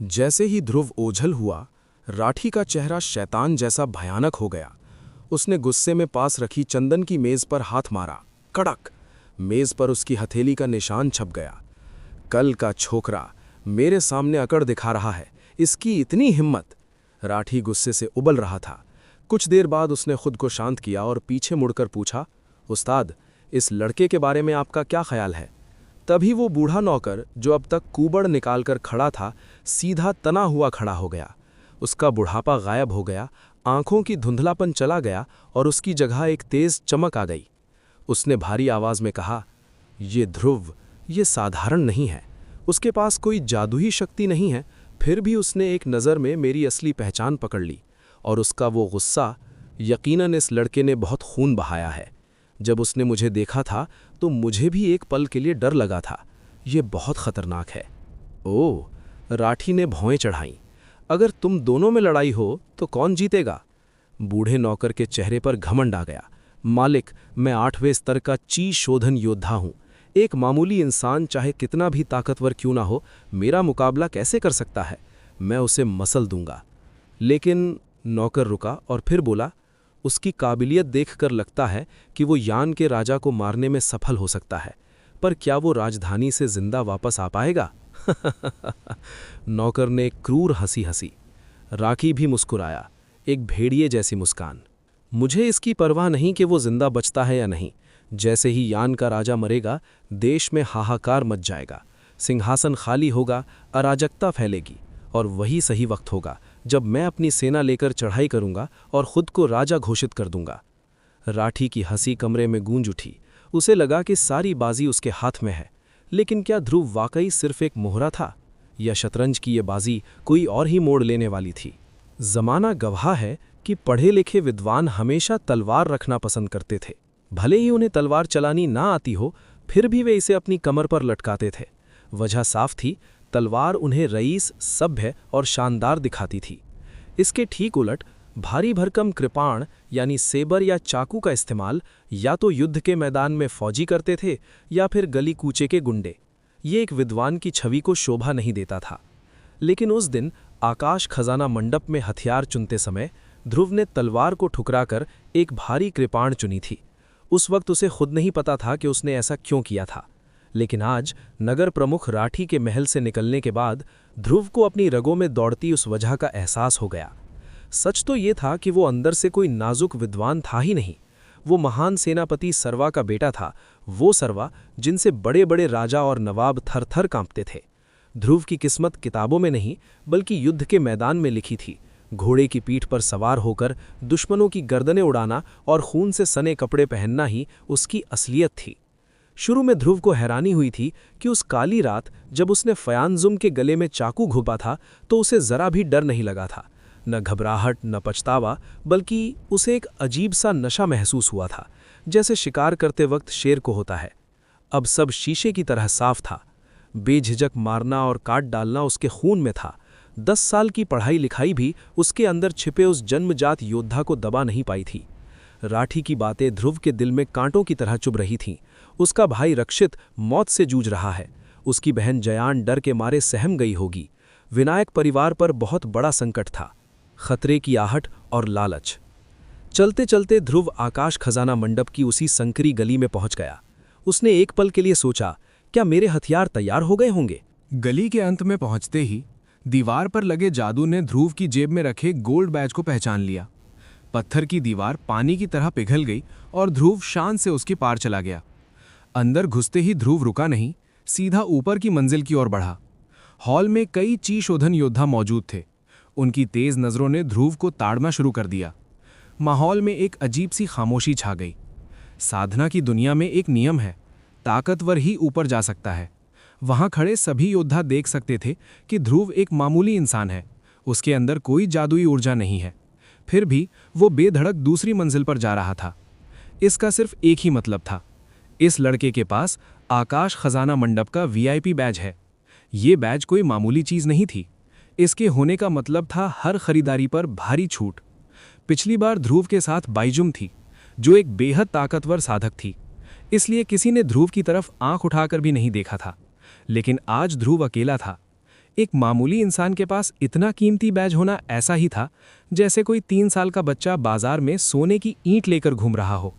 जैसे ही ध्रुव ओझल हुआ, राठी का चेहरा शैतान जैसा भयानक हो गया। उसने गुस्से में पास रखी चंदन की मेज पर हाथ मारा। कड़क! मेज पर उसकी हथेली का निशान छप गया। कल का छोकरा मेरे सामने अकड़ दिखा रहा है, इसकी इतनी हिम्मत! राठी गुस्से से उबल रहा था। कुछ देर बाद उसने खुद को शांत किया और पीछे मुड़कर पूछा, उस्ताद, इस लड़के के बारे में आपका क्या ख्याल है? तभी वो बूढ़ा नौकर, जो अब तक कूबड़ निकालकर खड़ा था, सीधा तना हुआ खड़ा हो गया। उसका बुढ़ापा गायब हो गया, आंखों की धुंधलापन चला गया और उसकी जगह एक तेज चमक आ गई। उसने भारी आवाज में कहा, ये ध्रुव, ये साधारण नहीं है। उसके पास कोई जादुई शक्ति नहीं है, फिर भी उसने एक नज़र में मेरी असली पहचान पकड़ ली। और उसका वो गुस्सा, यकीनन इस लड़के ने बहुत खून बहाया है। जब उसने मुझे देखा था तो मुझे भी एक पल के लिए डर लगा था। ये बहुत खतरनाक है। ओह! राठी ने भौएं चढ़ाईं। अगर तुम दोनों में लड़ाई हो तो कौन जीतेगा? बूढ़े नौकर के चेहरे पर घमंड आ गया। मालिक, मैं 8वें स्तर का ची शोधन योद्धा हूं। एक मामूली इंसान चाहे कितना भी ताकतवर क्यों ना हो, मेरा मुकाबला कैसे कर सकता है? मैं उसे मसल दूंगा। लेकिन नौकर रुका और फिर बोला, उसकी काबिलियत देखकर लगता है कि वो यान के राजा को मारने में सफल हो सकता है, पर क्या वो राजधानी से जिंदा वापस आ पाएगा? नौकर ने क्रूर हंसी हंसी। राठी भी मुस्कुराया, एक भेड़िए जैसी मुस्कान। मुझे इसकी परवाह नहीं कि वो जिंदा बचता है या नहीं। जैसे ही यान का राजा मरेगा, देश में हाहाकार मच जाएगा, सिंहासन खाली होगा, अराजकता फैलेगी। और वही सही वक्त होगा जब मैं अपनी सेना लेकर चढ़ाई करूंगा और खुद को राजा घोषित कर दूंगा। राठी की हंसी कमरे में गूंज उठी। उसे लगा कि सारी बाजी उसके हाथ में है। लेकिन क्या ध्रुव वाकई सिर्फ एक मोहरा था, या शतरंज की ये बाजी कोई और ही मोड़ लेने वाली थी? जमाना गवाह है कि पढ़े लिखे विद्वान हमेशा तलवार रखना पसंद करते थे। भले ही उन्हें तलवार चलानी ना आती हो, फिर भी वे इसे अपनी कमर पर लटकाते थे। वजह साफ थी, तलवार उन्हें रईस, सभ्य और शानदार दिखाती थी। इसके ठीक उलट भारी भरकम कृपाण यानी सेबर या चाकू का इस्तेमाल या तो युद्ध के मैदान में फौजी करते थे या फिर गली कूचे के गुंडे। ये एक विद्वान की छवि को शोभा नहीं देता था। लेकिन उस दिन आकाश खजाना मंडप में हथियार चुनते समय ध्रुव ने तलवार को ठुकराकर एक भारी कृपाण चुनी थी। उस वक्त उसे खुद नहीं पता था कि उसने ऐसा क्यों किया था। लेकिन आज नगर प्रमुख राठी के महल से निकलने के बाद ध्रुव को अपनी रगों में दौड़ती उस वजह का एहसास हो गया। सच तो ये था कि वो अंदर से कोई नाजुक विद्वान था ही नहीं। वो महान सेनापति सर्वा का बेटा था, वो सर्वा जिनसे बड़े बड़े राजा और नवाब थर थर कांपते थे। ध्रुव की किस्मत किताबों में नहीं बल्कि युद्ध के मैदान में लिखी थी। घोड़े की पीठ पर सवार होकर दुश्मनों की गर्दनें उड़ाना और खून से सने कपड़े पहनना ही उसकी असलियत थी। शुरू में ध्रुव को हैरानी हुई थी कि उस काली रात जब उसने फयानजुम के गले में चाकू घोंपा था तो उसे जरा भी डर नहीं लगा था। न घबराहट, न पछतावा, बल्कि उसे एक अजीब सा नशा महसूस हुआ था, जैसे शिकार करते वक्त शेर को होता है। अब सब शीशे की तरह साफ था। बेझिझक मारना और काट डालना उसके खून में था। 10 साल की पढ़ाई लिखाई भी उसके अंदर छिपे उस जन्मजात योद्धा को दबा नहीं पाई थी। राठी की बातें ध्रुव के दिल में कांटों की तरह चुभ रही थीं। उसका भाई रक्षित मौत से जूझ रहा है। उसकी बहन जयान डर के मारे सहम गई होगी। विनायक परिवार पर बहुत बड़ा संकट था, खतरे की आहट और लालच। चलते चलते ध्रुव आकाश खजाना मंडप की उसी संकरी गली में पहुंच गया। उसने एक पल के लिए सोचा, क्या मेरे हथियार तैयार हो गए होंगे? गली के अंत में पहुंचते ही दीवार पर लगे जादू ने ध्रुव की जेब में रखे गोल्ड बैज को पहचान लिया। पत्थर की दीवार पानी की तरह पिघल गई और ध्रुव शान से उसके पार चला गया। अंदर घुसते ही ध्रुव रुका नहीं, सीधा ऊपर की मंजिल की ओर बढ़ा। हॉल में कई ची शोधन योद्धा मौजूद थे। उनकी तेज नजरों ने ध्रुव को ताड़ना शुरू कर दिया। माहौल में एक अजीब सी खामोशी छा गई। साधना की दुनिया में एक नियम है, ताकतवर ही ऊपर जा सकता है। वहां खड़े सभी योद्धा देख सकते थे कि ध्रुव एक मामूली इंसान है, उसके अंदर कोई जादुई ऊर्जा नहीं है। फिर भी वो बेधड़क दूसरी मंजिल पर जा रहा था। इसका सिर्फ एक ही मतलब था, इस लड़के के पास आकाश खजाना मंडप का वीआईपी बैज है। ये बैज कोई मामूली चीज नहीं थी। इसके होने का मतलब था हर खरीदारी पर भारी छूट। पिछली बार ध्रुव के साथ बाइजुम थी, जो एक बेहद ताकतवर साधक थी, इसलिए किसी ने ध्रुव की तरफ आंख उठाकर भी नहीं देखा था। लेकिन आज ध्रुव अकेला था। एक मामूली इंसान के पास इतना कीमती बैज होना ऐसा ही था जैसे कोई 3 साल का बच्चा बाजार में सोने की ईंट लेकर घूम रहा हो।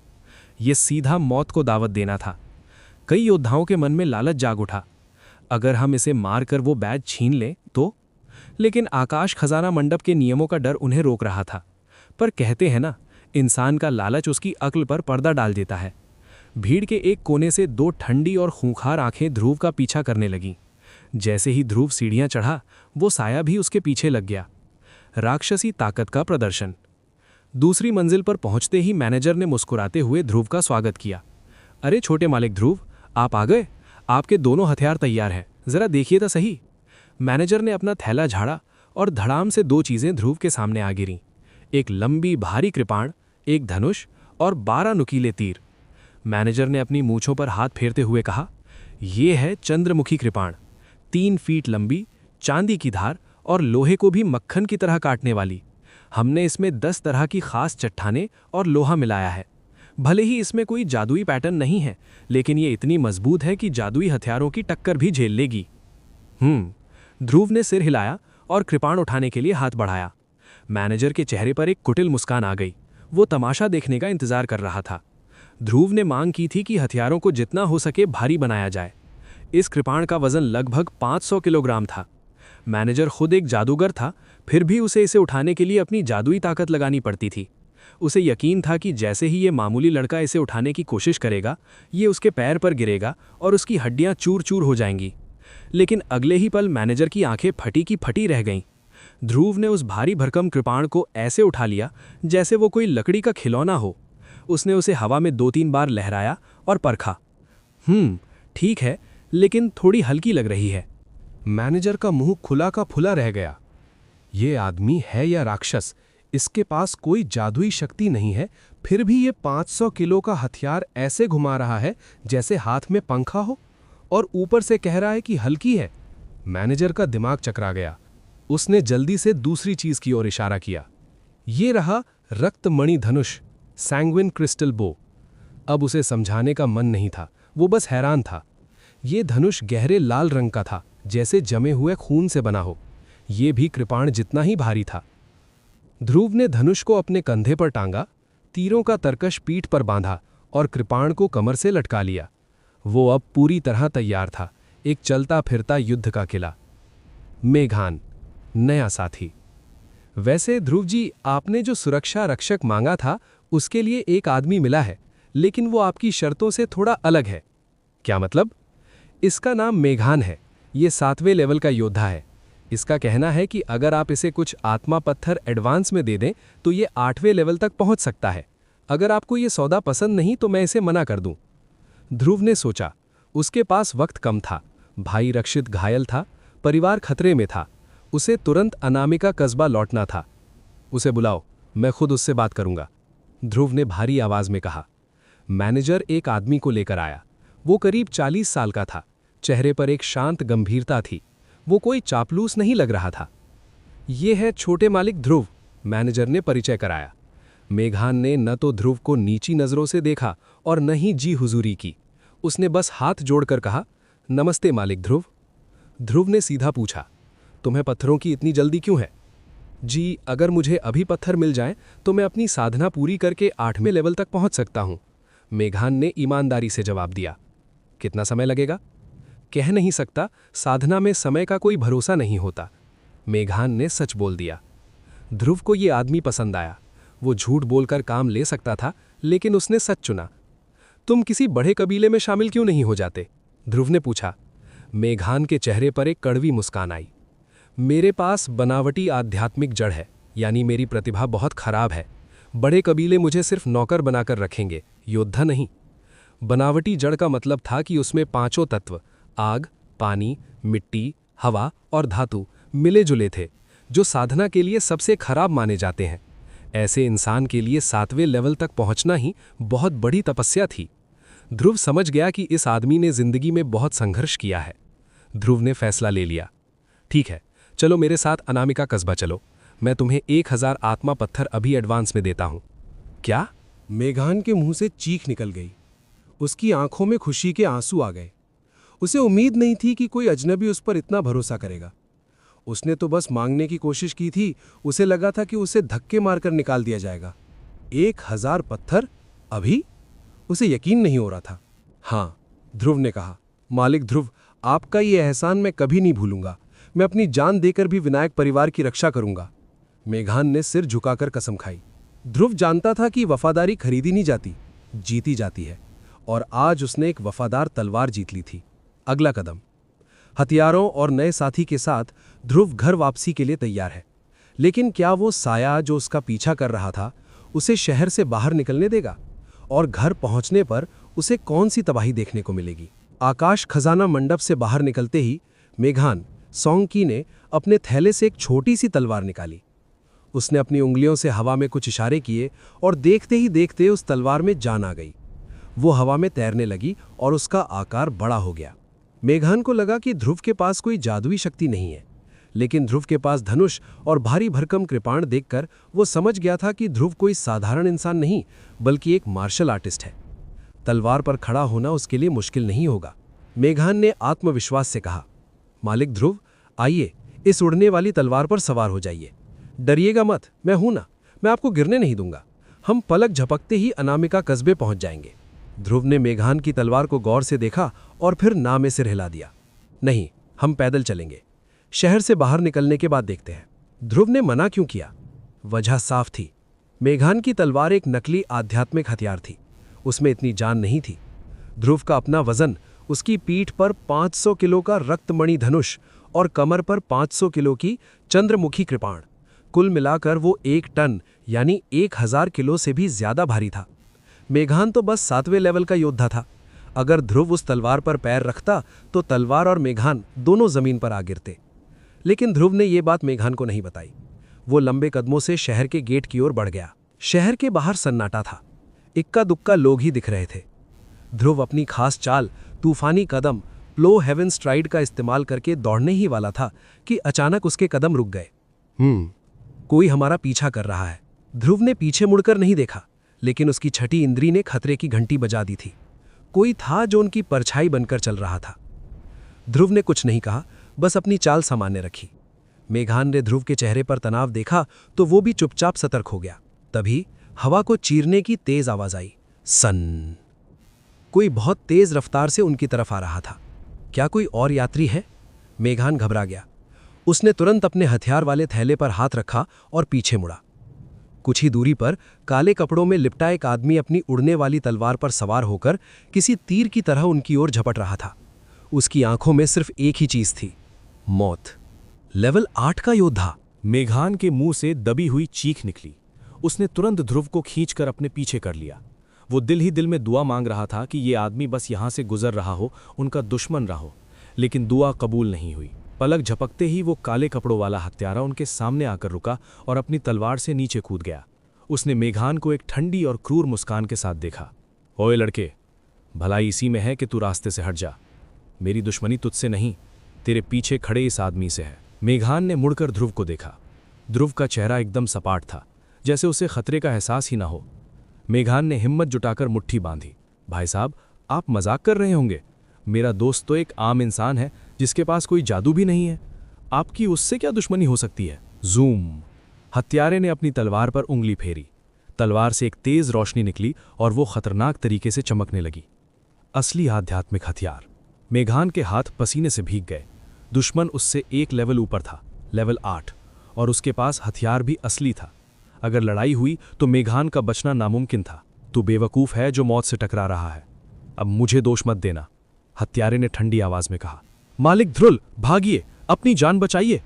ये सीधा मौत को दावत देना था। कई योद्धाओं के मन में लालच जाग उठा, अगर हम इसे मारकर वो बैज छीन लें तो। लेकिन आकाश खजाना मंडप के नियमों का डर उन्हें रोक रहा था। पर कहते हैं ना, इंसान का लालच उसकी अक्ल पर पर्दा डाल देता है। भीड़ के एक कोने से 2 ठंडी और खूंखार आंखें ध्रुव का पीछा करने लगीं। जैसे ही ध्रुव सीढ़ियां चढ़ा, वो साया भी उसके पीछे लग गया। राक्षसी ताकत का प्रदर्शन। दूसरी मंजिल पर पहुंचते ही मैनेजर ने मुस्कुराते हुए ध्रुव का स्वागत किया। अरे छोटे मालिक ध्रुव, आप आ गए। आपके दोनों हथियार तैयार हैं, जरा देखिए तो सही। मैनेजर ने अपना थैला झाड़ा और धड़ाम से 2 चीजें ध्रुव के सामने आ गिरीं। एक लंबी भारी कृपाण, एक धनुष और 12 नुकीले तीर। मैनेजर ने अपनी मूंछों पर हाथ फेरते हुए कहा, यह है चंद्रमुखी कृपाण, 3 फीट लंबी, चांदी की धार और लोहे को भी मक्खन की तरह काटने वाली। हमने इसमें 10 तरह की खास चट्टानें और लोहा मिलाया है। भले ही इसमें कोई जादुई पैटर्न नहीं है, लेकिन ये इतनी मजबूत है कि जादुई हथियारों की टक्कर भी झेल लेगी। ध्रुव ने सिर हिलाया और कृपाण उठाने के लिए हाथ बढ़ाया। मैनेजर के चेहरे पर एक कुटिल मुस्कान आ गई। वो तमाशा देखने का इंतजार कर रहा था। ध्रुव ने मांग की थी कि हथियारों को जितना हो सके भारी बनाया जाए। इस कृपाण का वजन लगभग 500 किलोग्राम था। मैनेजर खुद एक जादूगर था, फिर भी उसे इसे उठाने के लिए अपनी जादुई ताकत लगानी पड़ती थी। उसे यकीन था कि जैसे ही ये मामूली लड़का इसे उठाने की कोशिश करेगा, ये उसके पैर पर गिरेगा और उसकी हड्डियां चूर चूर हो जाएंगी। लेकिन अगले ही पल मैनेजर की आंखें फटी की फटी रह गईं। ध्रुव ने उस भारी भरकम कृपाण को ऐसे उठा लिया जैसे वो कोई लकड़ी का खिलौना हो। उसने उसे हवा में 2-3 बार लहराया और परखा। ठीक है, लेकिन थोड़ी हल्की लग रही है। मैनेजर का मुंह खुला का फुला रह गया। ये आदमी है या राक्षस? इसके पास कोई जादुई शक्ति नहीं है, फिर भी ये 500 किलो का हथियार ऐसे घुमा रहा है जैसे हाथ में पंखा हो, और ऊपर से कह रहा है कि हल्की है। मैनेजर का दिमाग चकरा गया। उसने जल्दी से दूसरी चीज की ओर इशारा किया। ये रहा रक्तमणि धनुष, सैंग्विन क्रिस्टल बो। अब उसे समझाने का मन नहीं था, वो बस हैरान था। ये धनुष गहरे लाल रंग का था, जैसे जमे हुए खून से बना हो। ये भी कृपाण जितना ही भारी था। ध्रुव ने धनुष को अपने कंधे पर टांगा, तीरों का तरकश पीठ पर बांधा और कृपाण को कमर से लटका लिया। वो अब पूरी तरह तैयार था, एक चलता फिरता युद्ध का किला। मेघान, नया साथी। वैसे ध्रुव जी, आपने जो सुरक्षा रक्षक मांगा था उसके लिए एक आदमी मिला है, लेकिन वो आपकी शर्तों से थोड़ा अलग है। क्या मतलब? इसका नाम मेघान है। ये 7वें लेवल का योद्धा है। इसका कहना है कि अगर आप इसे कुछ आत्मा पत्थर एडवांस में दे दें तो ये 8वें लेवल तक पहुंच सकता है। अगर आपको ये सौदा पसंद नहीं तो मैं इसे मना कर दूं। ध्रुव ने सोचा। उसके पास वक्त कम था। भाई रक्षित घायल था, परिवार खतरे में था। उसे तुरंत अनामिका कस्बा लौटना था। उसे बुलाओ, मैं खुद उससे बात करूंगा, ध्रुव ने भारी आवाज में कहा। मैनेजर एक आदमी को लेकर आया। वो करीब 40 साल का था। चेहरे पर एक शांत गंभीरता थी। वो कोई चापलूस नहीं लग रहा था। ये है छोटे मालिक ध्रुव, मैनेजर ने परिचय कराया। मेघान ने न तो ध्रुव को नीची नजरों से देखा और न ही जी हुजूरी की। उसने बस हाथ जोड़कर कहा, नमस्ते मालिक ध्रुव। ध्रुव ने सीधा पूछा, तुम्हें पत्थरों की इतनी जल्दी क्यों है? जी, अगर मुझे अभी पत्थर मिल जाएं तो मैं अपनी साधना पूरी करके 8वें लेवल तक पहुंच सकता हूं, मेघान ने ईमानदारी से जवाब दिया। कितना समय लगेगा? कह नहीं सकता, साधना में समय का कोई भरोसा नहीं होता, मेघान ने सच बोल दिया। ध्रुव को ये आदमी पसंद आया। वो झूठ बोलकर काम ले सकता था, लेकिन उसने सच चुना। तुम किसी बड़े कबीले में शामिल क्यों नहीं हो जाते? ध्रुव ने पूछा। मेघान के चेहरे पर एक कड़वी मुस्कान आई। मेरे पास बनावटी आध्यात्मिक जड़ है, यानी मेरी प्रतिभा बहुत खराब है। बड़े कबीले मुझे सिर्फ नौकर बनाकर रखेंगे, योद्धा नहीं। बनावटी जड़ का मतलब था कि उसमें 5 तत्व, आग, पानी, मिट्टी, हवा और धातु मिले जुले थे, जो साधना के लिए सबसे खराब माने जाते हैं। ऐसे इंसान के लिए 7वें लेवल तक पहुंचना ही बहुत बड़ी तपस्या थी। ध्रुव समझ गया कि इस आदमी ने जिंदगी में बहुत संघर्ष किया है। ध्रुव ने फैसला ले लिया। ठीक है, चलो मेरे साथ अनामिका कस्बा चलो। मैं तुम्हें 1000 आत्मा पत्थर अभी एडवांस में देता हूं। क्या? मेघान के मुंह से चीख निकल गई। उसकी आंखों में खुशी के आंसू आ गए। उसे उम्मीद नहीं थी कि कोई अजनबी उस पर इतना भरोसा करेगा। उसने तो बस मांगने की कोशिश की थी, उसे लगा था कि उसे धक्के मारकर निकाल दिया जाएगा। 1000 पत्थर? अभी? उसे यकीन नहीं हो रहा था। हाँ, ध्रुव ने कहा, मालिक ध्रुव, आपका ये एहसान मैं कभी नहीं भूलूंगा। मैं अपनी जान देकर भी विनायक परिवार की रक्षा करूंगा। मेघान ने सिर झुकाकर कसम खाई। ध्रुव जानता था कि वफादारी खरीदी नहीं जाती, जीती जाती है, और आज उसने एक वफादार तलवार जीत ली थी। अगला कदम। हथियारों और नए साथी के साथ ध्रुव घर वापसी के लिए तैयार है। लेकिन क्या वो साया जो उसका पीछा कर रहा था उसे शहर से बाहर निकलने देगा? और घर पहुंचने पर उसे कौन सी तबाही देखने को मिलेगी? आकाश खजाना मंडप से बाहर निकलते ही मेघान सोंगकी ने अपने थैले से एक छोटी सी तलवार निकाली। उसने अपनी उंगलियों से हवा में कुछ इशारे किए और देखते ही देखते उस तलवार में जान आ गई। वो हवा में तैरने लगी और उसका आकार बड़ा हो गया। मेघान को लगा कि ध्रुव के पास कोई जादुई शक्ति नहीं है, लेकिन ध्रुव के पास धनुष और भारी भरकम कृपाण देखकर वो समझ गया था कि ध्रुव कोई साधारण इंसान नहीं बल्कि एक मार्शल आर्टिस्ट है। तलवार पर खड़ा होना उसके लिए मुश्किल नहीं होगा। मेघान ने आत्मविश्वास से कहा, मालिक ध्रुव, आइए इस उड़ने वाली तलवार पर सवार हो जाइए। डरिएगा मत, मैं हूं ना, मैं आपको गिरने नहीं दूंगा। हम पलक झपकते ही अनामिका कस्बे पहुंच जाएंगे। ध्रुव ने मेघान की तलवार को गौर से देखा और फिर ना में सिर हिला दिया। नहीं, हम पैदल चलेंगे, शहर से बाहर निकलने के बाद देखते हैं। ध्रुव ने मना क्यों किया? वजह साफ थी। मेघान की तलवार एक नकली आध्यात्मिक हथियार थी, उसमें इतनी जान नहीं थी। ध्रुव का अपना वजन, उसकी पीठ पर 500 किलो का रक्तमणि धनुष और कमर पर 500 किलो की चंद्रमुखी कृपाण, कुल मिलाकर वो 1 टन यानी 1000 किलो से भी ज्यादा भारी था। मेघान तो बस 7वें लेवल का योद्धा था। अगर ध्रुव उस तलवार पर पैर रखता तो तलवार और मेघान दोनों जमीन पर आ गिरते। लेकिन ध्रुव ने यह बात मेघान को नहीं बताई। वो लंबे कदमों से शहर के गेट की ओर बढ़ गया। शहर के बाहर सन्नाटा था, इक्का दुक्का लोग ही दिख रहे थे। ध्रुव अपनी खास चाल, तूफानी कदम, लो हेवन स्ट्राइड का इस्तेमाल करके दौड़ने ही वाला था कि अचानक उसके कदम रुक गए। कोई हमारा पीछा कर रहा है। ध्रुव ने पीछे मुड़कर नहीं देखा, लेकिन उसकी छठी इंद्री ने खतरे की घंटी बजा दी थी। कोई था जो उनकी परछाई बनकर चल रहा था। ध्रुव ने कुछ नहीं कहा, बस अपनी चाल सामान्य रखी। मेघान ने ध्रुव के चेहरे पर तनाव देखा तो वो भी चुपचाप सतर्क हो गया। तभी हवा को चीरने की तेज आवाज आई, सन। कोई बहुत तेज रफ्तार से उनकी तरफ आ रहा था। क्या कोई और यात्री है? मेघान घबरा गया। उसने तुरंत अपने हथियार वाले थैले पर हाथ रखा और पीछे मुड़ा। कुछ ही दूरी पर काले कपड़ों में लिपटा एक आदमी अपनी उड़ने वाली तलवार पर सवार होकर किसी तीर की तरह उनकी ओर झपट रहा था। उसकी आंखों में सिर्फ एक ही चीज थी, मौत। लेवल 8 का योद्धा। मेघान के मुंह से दबी हुई चीख निकली। उसने तुरंत ध्रुव को खींचकर अपने पीछे कर लिया। वो दिल ही दिल में दुआ मांग रहा था कि ये आदमी बस यहां से गुजर रहा हो, उनका दुश्मन रहा हो, लेकिन दुआ कबूल नहीं हुई। पलक झपकते ही वो काले कपड़ों वाला हत्यारा उनके सामने आकर रुका और अपनी तलवार से नीचे कूद गया। उसने मेघान को एक ठंडी और क्रूर मुस्कान के साथ देखा। ओए लड़के, भलाई इसी में है कि तू रास्ते से हट जा। मेरी दुश्मनी तुझसे नहीं, तेरे पीछे खड़े इस आदमी से है। मेघान ने मुड़कर ध्रुव को देखा। ध्रुव का चेहरा एकदम सपाट था, जैसे उसे खतरे का एहसास ही ना हो। मेघान ने हिम्मत जुटाकर मुट्ठी बांधी। भाई साहब, आप मजाक कर रहे होंगे। मेरा दोस्त तो एक आम इंसान है जिसके पास कोई जादू भी नहीं है। आपकी उससे क्या दुश्मनी हो सकती है? जूम। हत्यारे ने अपनी तलवार पर उंगली फेरी। तलवार से एक तेज रोशनी निकली और वो खतरनाक तरीके से चमकने लगी। असली आध्यात्मिक हथियार। मेघान के हाथ पसीने से भीग गए। दुश्मन उससे एक लेवल ऊपर था, लेवल 8, और उसके पास हथियार भी असली था। अगर लड़ाई हुई तो मेघान का बचना नामुमकिन था। तू बेवकूफ है जो मौत से टकरा रहा है। अब मुझे दोष मत देना, हत्यारे ने ठंडी आवाज में कहा। मालिक ध्रुव, भागिए, अपनी जान बचाइए।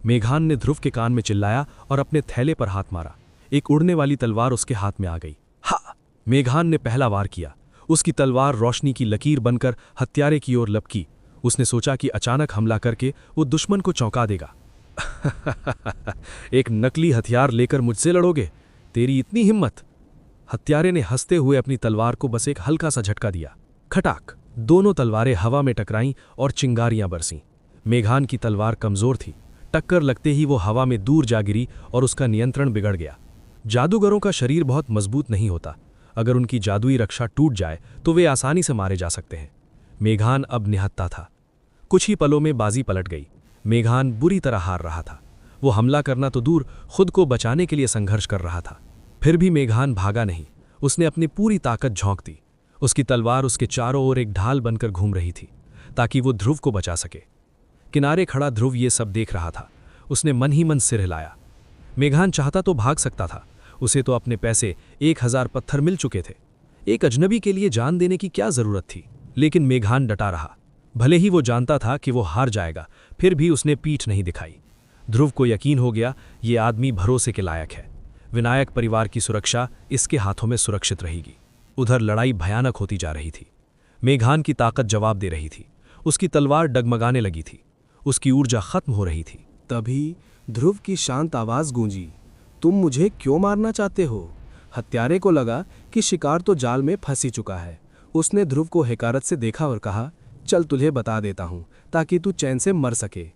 मेघान ने ध्रुव के कान में चिल्लाया और अपने थैले पर हाथ मारा। एक उड़ने वाली तलवार उसके हाथ में आ गई। हा! मेघान ने पहला वार किया। उसकी तलवार रोशनी की लकीर बनकर हत्यारे की ओर लपकी। उसने सोचा कि अचानक हमला करके वो दुश्मन को चौंका देगा। एक नकली हथियार लेकर मुझसे लड़ोगे? तेरी इतनी हिम्मत? हत्यारे ने हंसते हुए अपनी तलवार को बस एक हल्का सा झटका दिया। खटाक! दोनों तलवारें हवा में टकराईं और चिंगारियां बरसीं। मेघान की तलवार कमजोर थी। टक्कर लगते ही वो हवा में दूर जा गिरी और उसका नियंत्रण बिगड़ गया। जादूगरों का शरीर बहुत मजबूत नहीं होता। अगर उनकी जादुई रक्षा टूट जाए तो वे आसानी से मारे जा सकते हैं। मेघान अब निहत्था था। कुछ ही पलों में बाजी पलट गई। मेघान बुरी तरह हार रहा था। वो हमला करना तो दूर, खुद को बचाने के लिए संघर्ष कर रहा था। फिर भी मेघान भागा नहीं। उसने अपनी पूरी ताकत झोंक दी। उसकी तलवार उसके चारों ओर एक ढाल बनकर घूम रही थी, ताकि वो ध्रुव को बचा सके। किनारे खड़ा ध्रुव ये सब देख रहा था। उसने मन ही मन सिर हिलाया। मेघान चाहता तो भाग सकता था। उसे तो अपने पैसे 1000 पत्थर मिल चुके थे। एक अजनबी के लिए जान देने की क्या जरूरत थी? लेकिन मेघान डटा रहा। भले ही वो जानता था कि वो हार जाएगा, फिर भी उसने पीठ नहीं दिखाई। ध्रुव को यकीन हो गया, ये आदमी भरोसे के लायक है। विनायक परिवार की सुरक्षा इसके हाथों में सुरक्षित रहेगी। उधर लड़ाई भयानक होती जा रही थी। मेघान की ताकत जवाब दे रही थी। उसकी तलवार डगमगाने लगी थी। उसकी ऊर्जा खत्म हो रही थी। तभी ध्रुव की शांत आवाज गूंजी, तुम मुझे क्यों मारना चाहते हो? हत्यारे को लगा कि शिकार तो जाल में फंसी चुका है। उसने ध्रुव को हकारत से देखा और कहा, चल तुझे बता देता हूं, ताकि तू चैन से मर सके।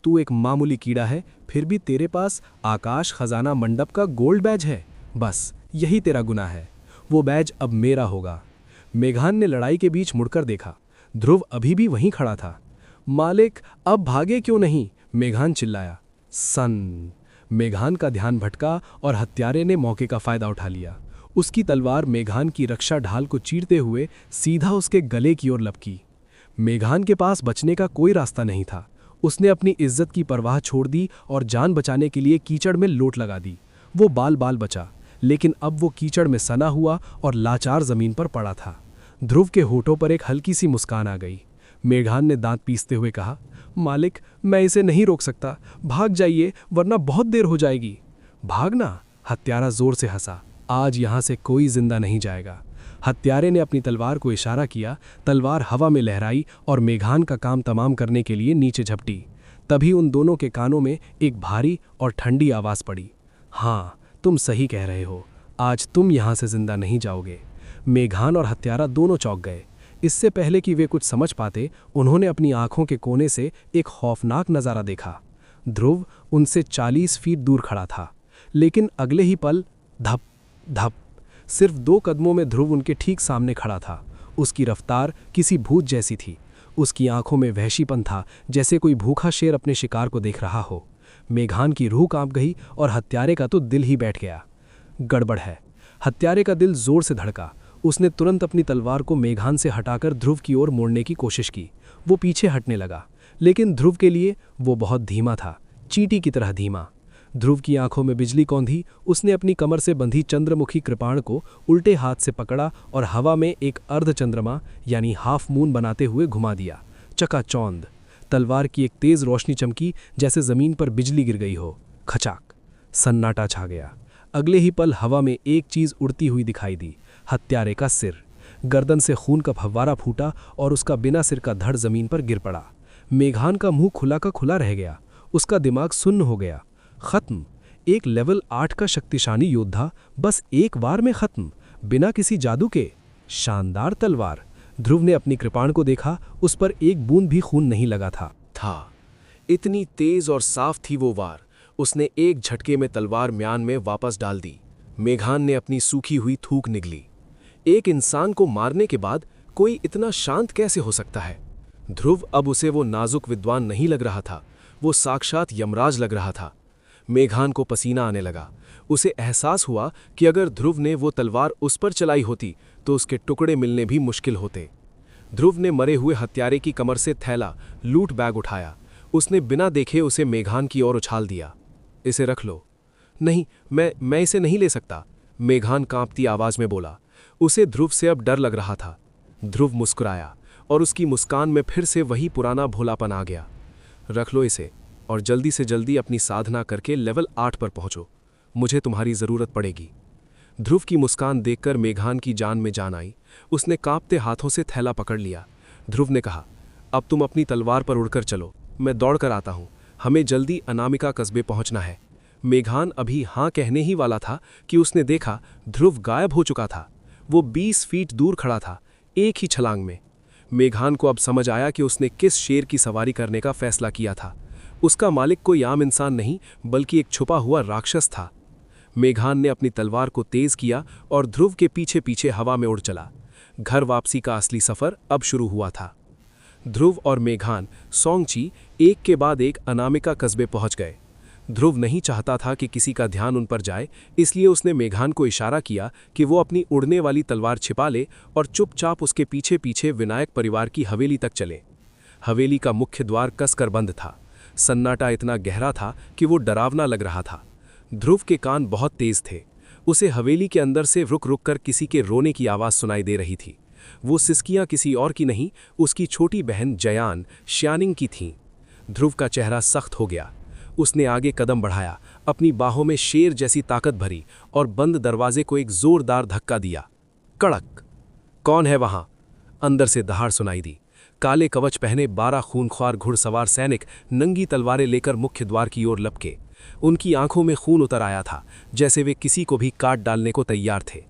तू एक मामूली कीड़ा है, फिर भी तेरे पास आकाश खजाना मंडप का गोल्ड बैज है। बस यही तेरा गुनाह है। वो बैज अब मेरा होगा। मेघान ने लड़ाई के बीच मुड़कर देखा। ध्रुव अभी भी वहीं खड़ा था। मालिक, अब भागे क्यों नहीं? मेघान चिल्लाया। सन। मेघान का ध्यान भटका और हत्यारे ने मौके का फायदा उठा लिया। उसकी तलवार मेघान की रक्षा ढाल को चीरते हुए सीधा उसके गले की ओर लपकी। मेघान के पास बचने का कोई रास्ता नहीं था। उसने अपनी इज्जत की परवाह छोड़ दी और जान बचाने के लिए कीचड़ में लोट लगा दी। वो बाल बाल बचा, लेकिन अब वो कीचड़ में सना हुआ और लाचार जमीन पर पड़ा था। ध्रुव के होठों पर एक हल्की सी मुस्कान आ गई। मेघान ने दांत पीसते हुए कहा, मालिक, मैं इसे नहीं रोक सकता। भाग जाइए, वरना बहुत देर हो जाएगी। भागना? हत्यारा जोर से हंसा। आज यहां से कोई जिंदा नहीं जाएगा। हत्यारे ने अपनी तलवार को इशारा किया। तलवार हवा में लहराई और मेघान का काम तमाम करने के लिए नीचे झपटी। तभी उन दोनों के कानों में एक भारी और ठंडी आवाज पड़ी, हाँ, तुम सही कह रहे हो। आज तुम यहां से जिंदा नहीं जाओगे। मेघान और हत्यारा दोनों चौंक गए। इससे पहले कि वे कुछ समझ पाते, उन्होंने अपनी आंखों के कोने से एक खौफनाक नज़ारा देखा। ध्रुव उनसे 40 फीट दूर खड़ा था, लेकिन अगले ही पल धप धप, सिर्फ 2 कदमों में ध्रुव उनके ठीक सामने खड़ा था। उसकी रफ्तार किसी भूत जैसी थी। उसकी आंखों में वहशीपन था, जैसे कोई भूखा शेर अपने शिकार को देख रहा हो। मेघान की रूह कांप गई और हत्यारे का तो दिल ही बैठ गया। गड़बड़ है। हत्यारे का दिल जोर से धड़का। उसने तुरंत अपनी तलवार को मेघान से हटाकर ध्रुव की ओर मोड़ने की कोशिश की। वो पीछे हटने लगा, लेकिन ध्रुव के लिए वो बहुत धीमा था, चींटी की तरह धीमा। ध्रुव की आंखों में बिजली कौंधी। उसने अपनी कमर से बंधी चंद्रमुखी कृपाण को उल्टे हाथ से पकड़ा और हवा में एक अर्धचंद्रमा यानी हाफ मून बनाते हुए घुमा दिया। चकाचौंध। तलवार की एक तेज रोशनी चमकी, जैसे जमीन पर बिजली गिर गई हो। खचाक। सन्नाटा छा गया। अगले ही पल हवा में एक चीज उड़ती हुई दिखाई दी। हत्यारे का सिर। गर्दन से खून का फव्वारा फूटा और उसका बिना सिर का धड़ जमीन पर गिर पड़ा। मेघान का मुंह खुला का खुला रह गया। उसका दिमाग सुन्न हो गया। खत्म। एक लेवल 8 का शक्तिशाली योद्धा बस एक वार में खत्म, बिना किसी जादू के। शानदार तलवार। ध्रुव ने अपनी कृपाण को देखा। उस पर एक बूंद भी खून नहीं लगा था। इतनी तेज और साफ थी वो वार। उसने एक झटके में तलवार म्यान में वापस डाल दी। मेघान ने अपनी सूखी हुई थूक निगली। एक इंसान को मारने के बाद कोई इतना शांत कैसे हो सकता है? ध्रुव अब उसे वो नाजुक विद्वान नहीं लग रहा था, वो साक्षात यमराज लग रहा था। मेघान को पसीना आने लगा। उसे एहसास हुआ कि अगर ध्रुव ने वो तलवार उस पर चलाई होती तो उसके टुकड़े मिलने भी मुश्किल होते। ध्रुव ने मरे हुए हत्यारे की कमर से थैला, लूट बैग उठाया। उसने बिना देखे उसे मेघान की ओर उछाल दिया। इसे रख लो। नहीं, मैं इसे नहीं ले सकता, मेघान कांपती आवाज में बोला। उसे ध्रुव से अब डर लग रहा था। ध्रुव मुस्कुराया और उसकी मुस्कान में फिर से वही पुराना भोलापन आ गया। रख लो इसे और जल्दी से जल्दी अपनी साधना करके लेवल 8 पर पहुंचो। मुझे तुम्हारी जरूरत पड़ेगी। ध्रुव की मुस्कान देखकर मेघान की जान में जान आई। उसने कांपते हाथों से थैला पकड़ लिया। ध्रुव ने कहा, अब तुम अपनी तलवार पर उड़कर चलो, मैं दौड़ कर आता हूं। हमें जल्दी अनामिका कस्बे पहुंचना है। मेघान अभी हां कहने ही वाला था कि उसने देखा ध्रुव गायब हो चुका था। वो 20 फीट दूर खड़ा था, एक ही छलांग में। मेघान को अब समझ आया कि उसने किस शेर की सवारी करने का फैसला किया था। उसका मालिक कोई आम इंसान नहीं, बल्कि एक छुपा हुआ राक्षस था। मेघान ने अपनी तलवार को तेज किया और ध्रुव के पीछे पीछे हवा में उड़ चला। घर वापसी का असली सफर अब शुरू हुआ था। ध्रुव और मेघान सोंगची एक के बाद एक अनामिका कस्बे पहुंच गए। ध्रुव नहीं चाहता था कि किसी का ध्यान उन पर जाए, इसलिए उसने मेघान को इशारा किया कि वो अपनी उड़ने वाली तलवार छिपा ले और चुपचाप उसके पीछे पीछे विनायक परिवार की हवेली तक चले। हवेली का मुख्य द्वार कसकर बंद था। सन्नाटा इतना गहरा था कि वो डरावना लग रहा था। ध्रुव के कान बहुत तेज थे। उसे हवेली के अंदर से रुक रुक कर किसी के रोने की आवाज़ सुनाई दे रही थी। वो सिसकियां किसी और की नहीं, उसकी छोटी बहन जयान श्यानिंग की थीं। ध्रुव का चेहरा सख्त हो गया। उसने आगे कदम बढ़ाया, अपनी बाहों में शेर जैसी ताकत भरी और बंद दरवाजे को एक जोरदार धक्का दिया। कड़क। कौन है वहां? अंदर से दहाड़ सुनाई दी। काले कवच पहने 12 खूनख्वार घुड़सवार सैनिक नंगी तलवारें लेकर मुख्य द्वार की ओर लपके। उनकी आंखों में खून उतर आया था, जैसे वे किसी को भी काट डालने को तैयार थे।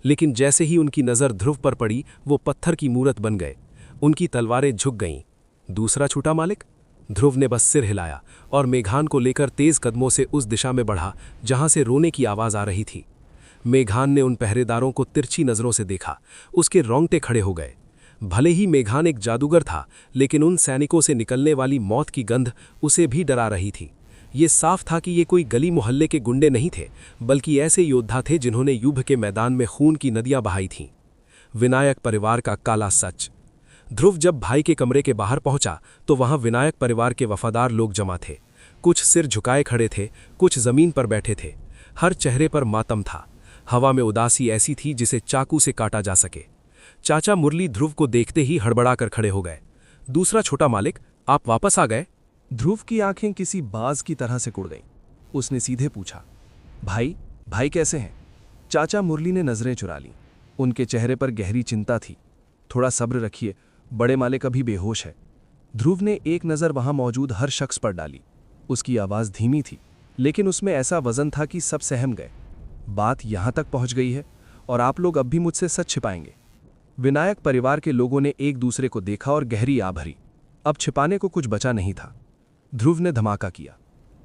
लेकिन जैसे ही उनकी नज़र ध्रुव पर पड़ी, वो पत्थर की मूरत बन गए। उनकी तलवारें झुक गईं। दूसरा छूटा मालिक? ध्रुव ने बस सिर हिलाया और मेघान को लेकर तेज कदमों से उस दिशा में बढ़ा जहां से रोने की आवाज़ आ रही थी। मेघान ने उन पहरेदारों को तिरछी नज़रों से देखा। उसके रोंगटे खड़े हो गए। भले ही मेघान एक जादूगर था, लेकिन उन सैनिकों से निकलने वाली मौत की गंध उसे भी डरा रही थी। ये साफ था कि ये कोई गली मोहल्ले के गुंडे नहीं थे, बल्कि ऐसे योद्धा थे जिन्होंने युद्ध के मैदान में खून की नदियां बहाई थीं। विनायक परिवार का काला सच। ध्रुव जब भाई के कमरे के बाहर पहुंचा तो वहां विनायक परिवार के वफादार लोग जमा थे। कुछ सिर झुकाए खड़े थे, कुछ जमीन पर बैठे थे। हर चेहरे पर मातम था। हवा में उदासी ऐसी थी जिसे चाकू से काटा जा सके। चाचा मुरली ध्रुव को देखते ही हड़बड़ाकर खड़े हो गए। दूसरा छोटा मालिक, आप वापस आ गए? ध्रुव की आंखें किसी बाज की तरह से कुड़ गईं। उसने सीधे पूछा, भाई कैसे हैं? चाचा मुरली ने नजरें चुरा लीं। उनके चेहरे पर गहरी चिंता थी। थोड़ा सब्र रखिए, बड़े मालिक अभी बेहोश है। ध्रुव ने एक नज़र वहां मौजूद हर शख्स पर डाली। उसकी आवाज़ धीमी थी, लेकिन उसमें ऐसा वजन था कि सब सहम गए। बात यहां तक पहुंच गई है और आप लोग अब भी मुझसे सच छिपाएंगे? विनायक परिवार के लोगों ने एक दूसरे को देखा और गहरी आह भरी। अब छिपाने को कुछ बचा नहीं था। ध्रुव ने धमाका किया,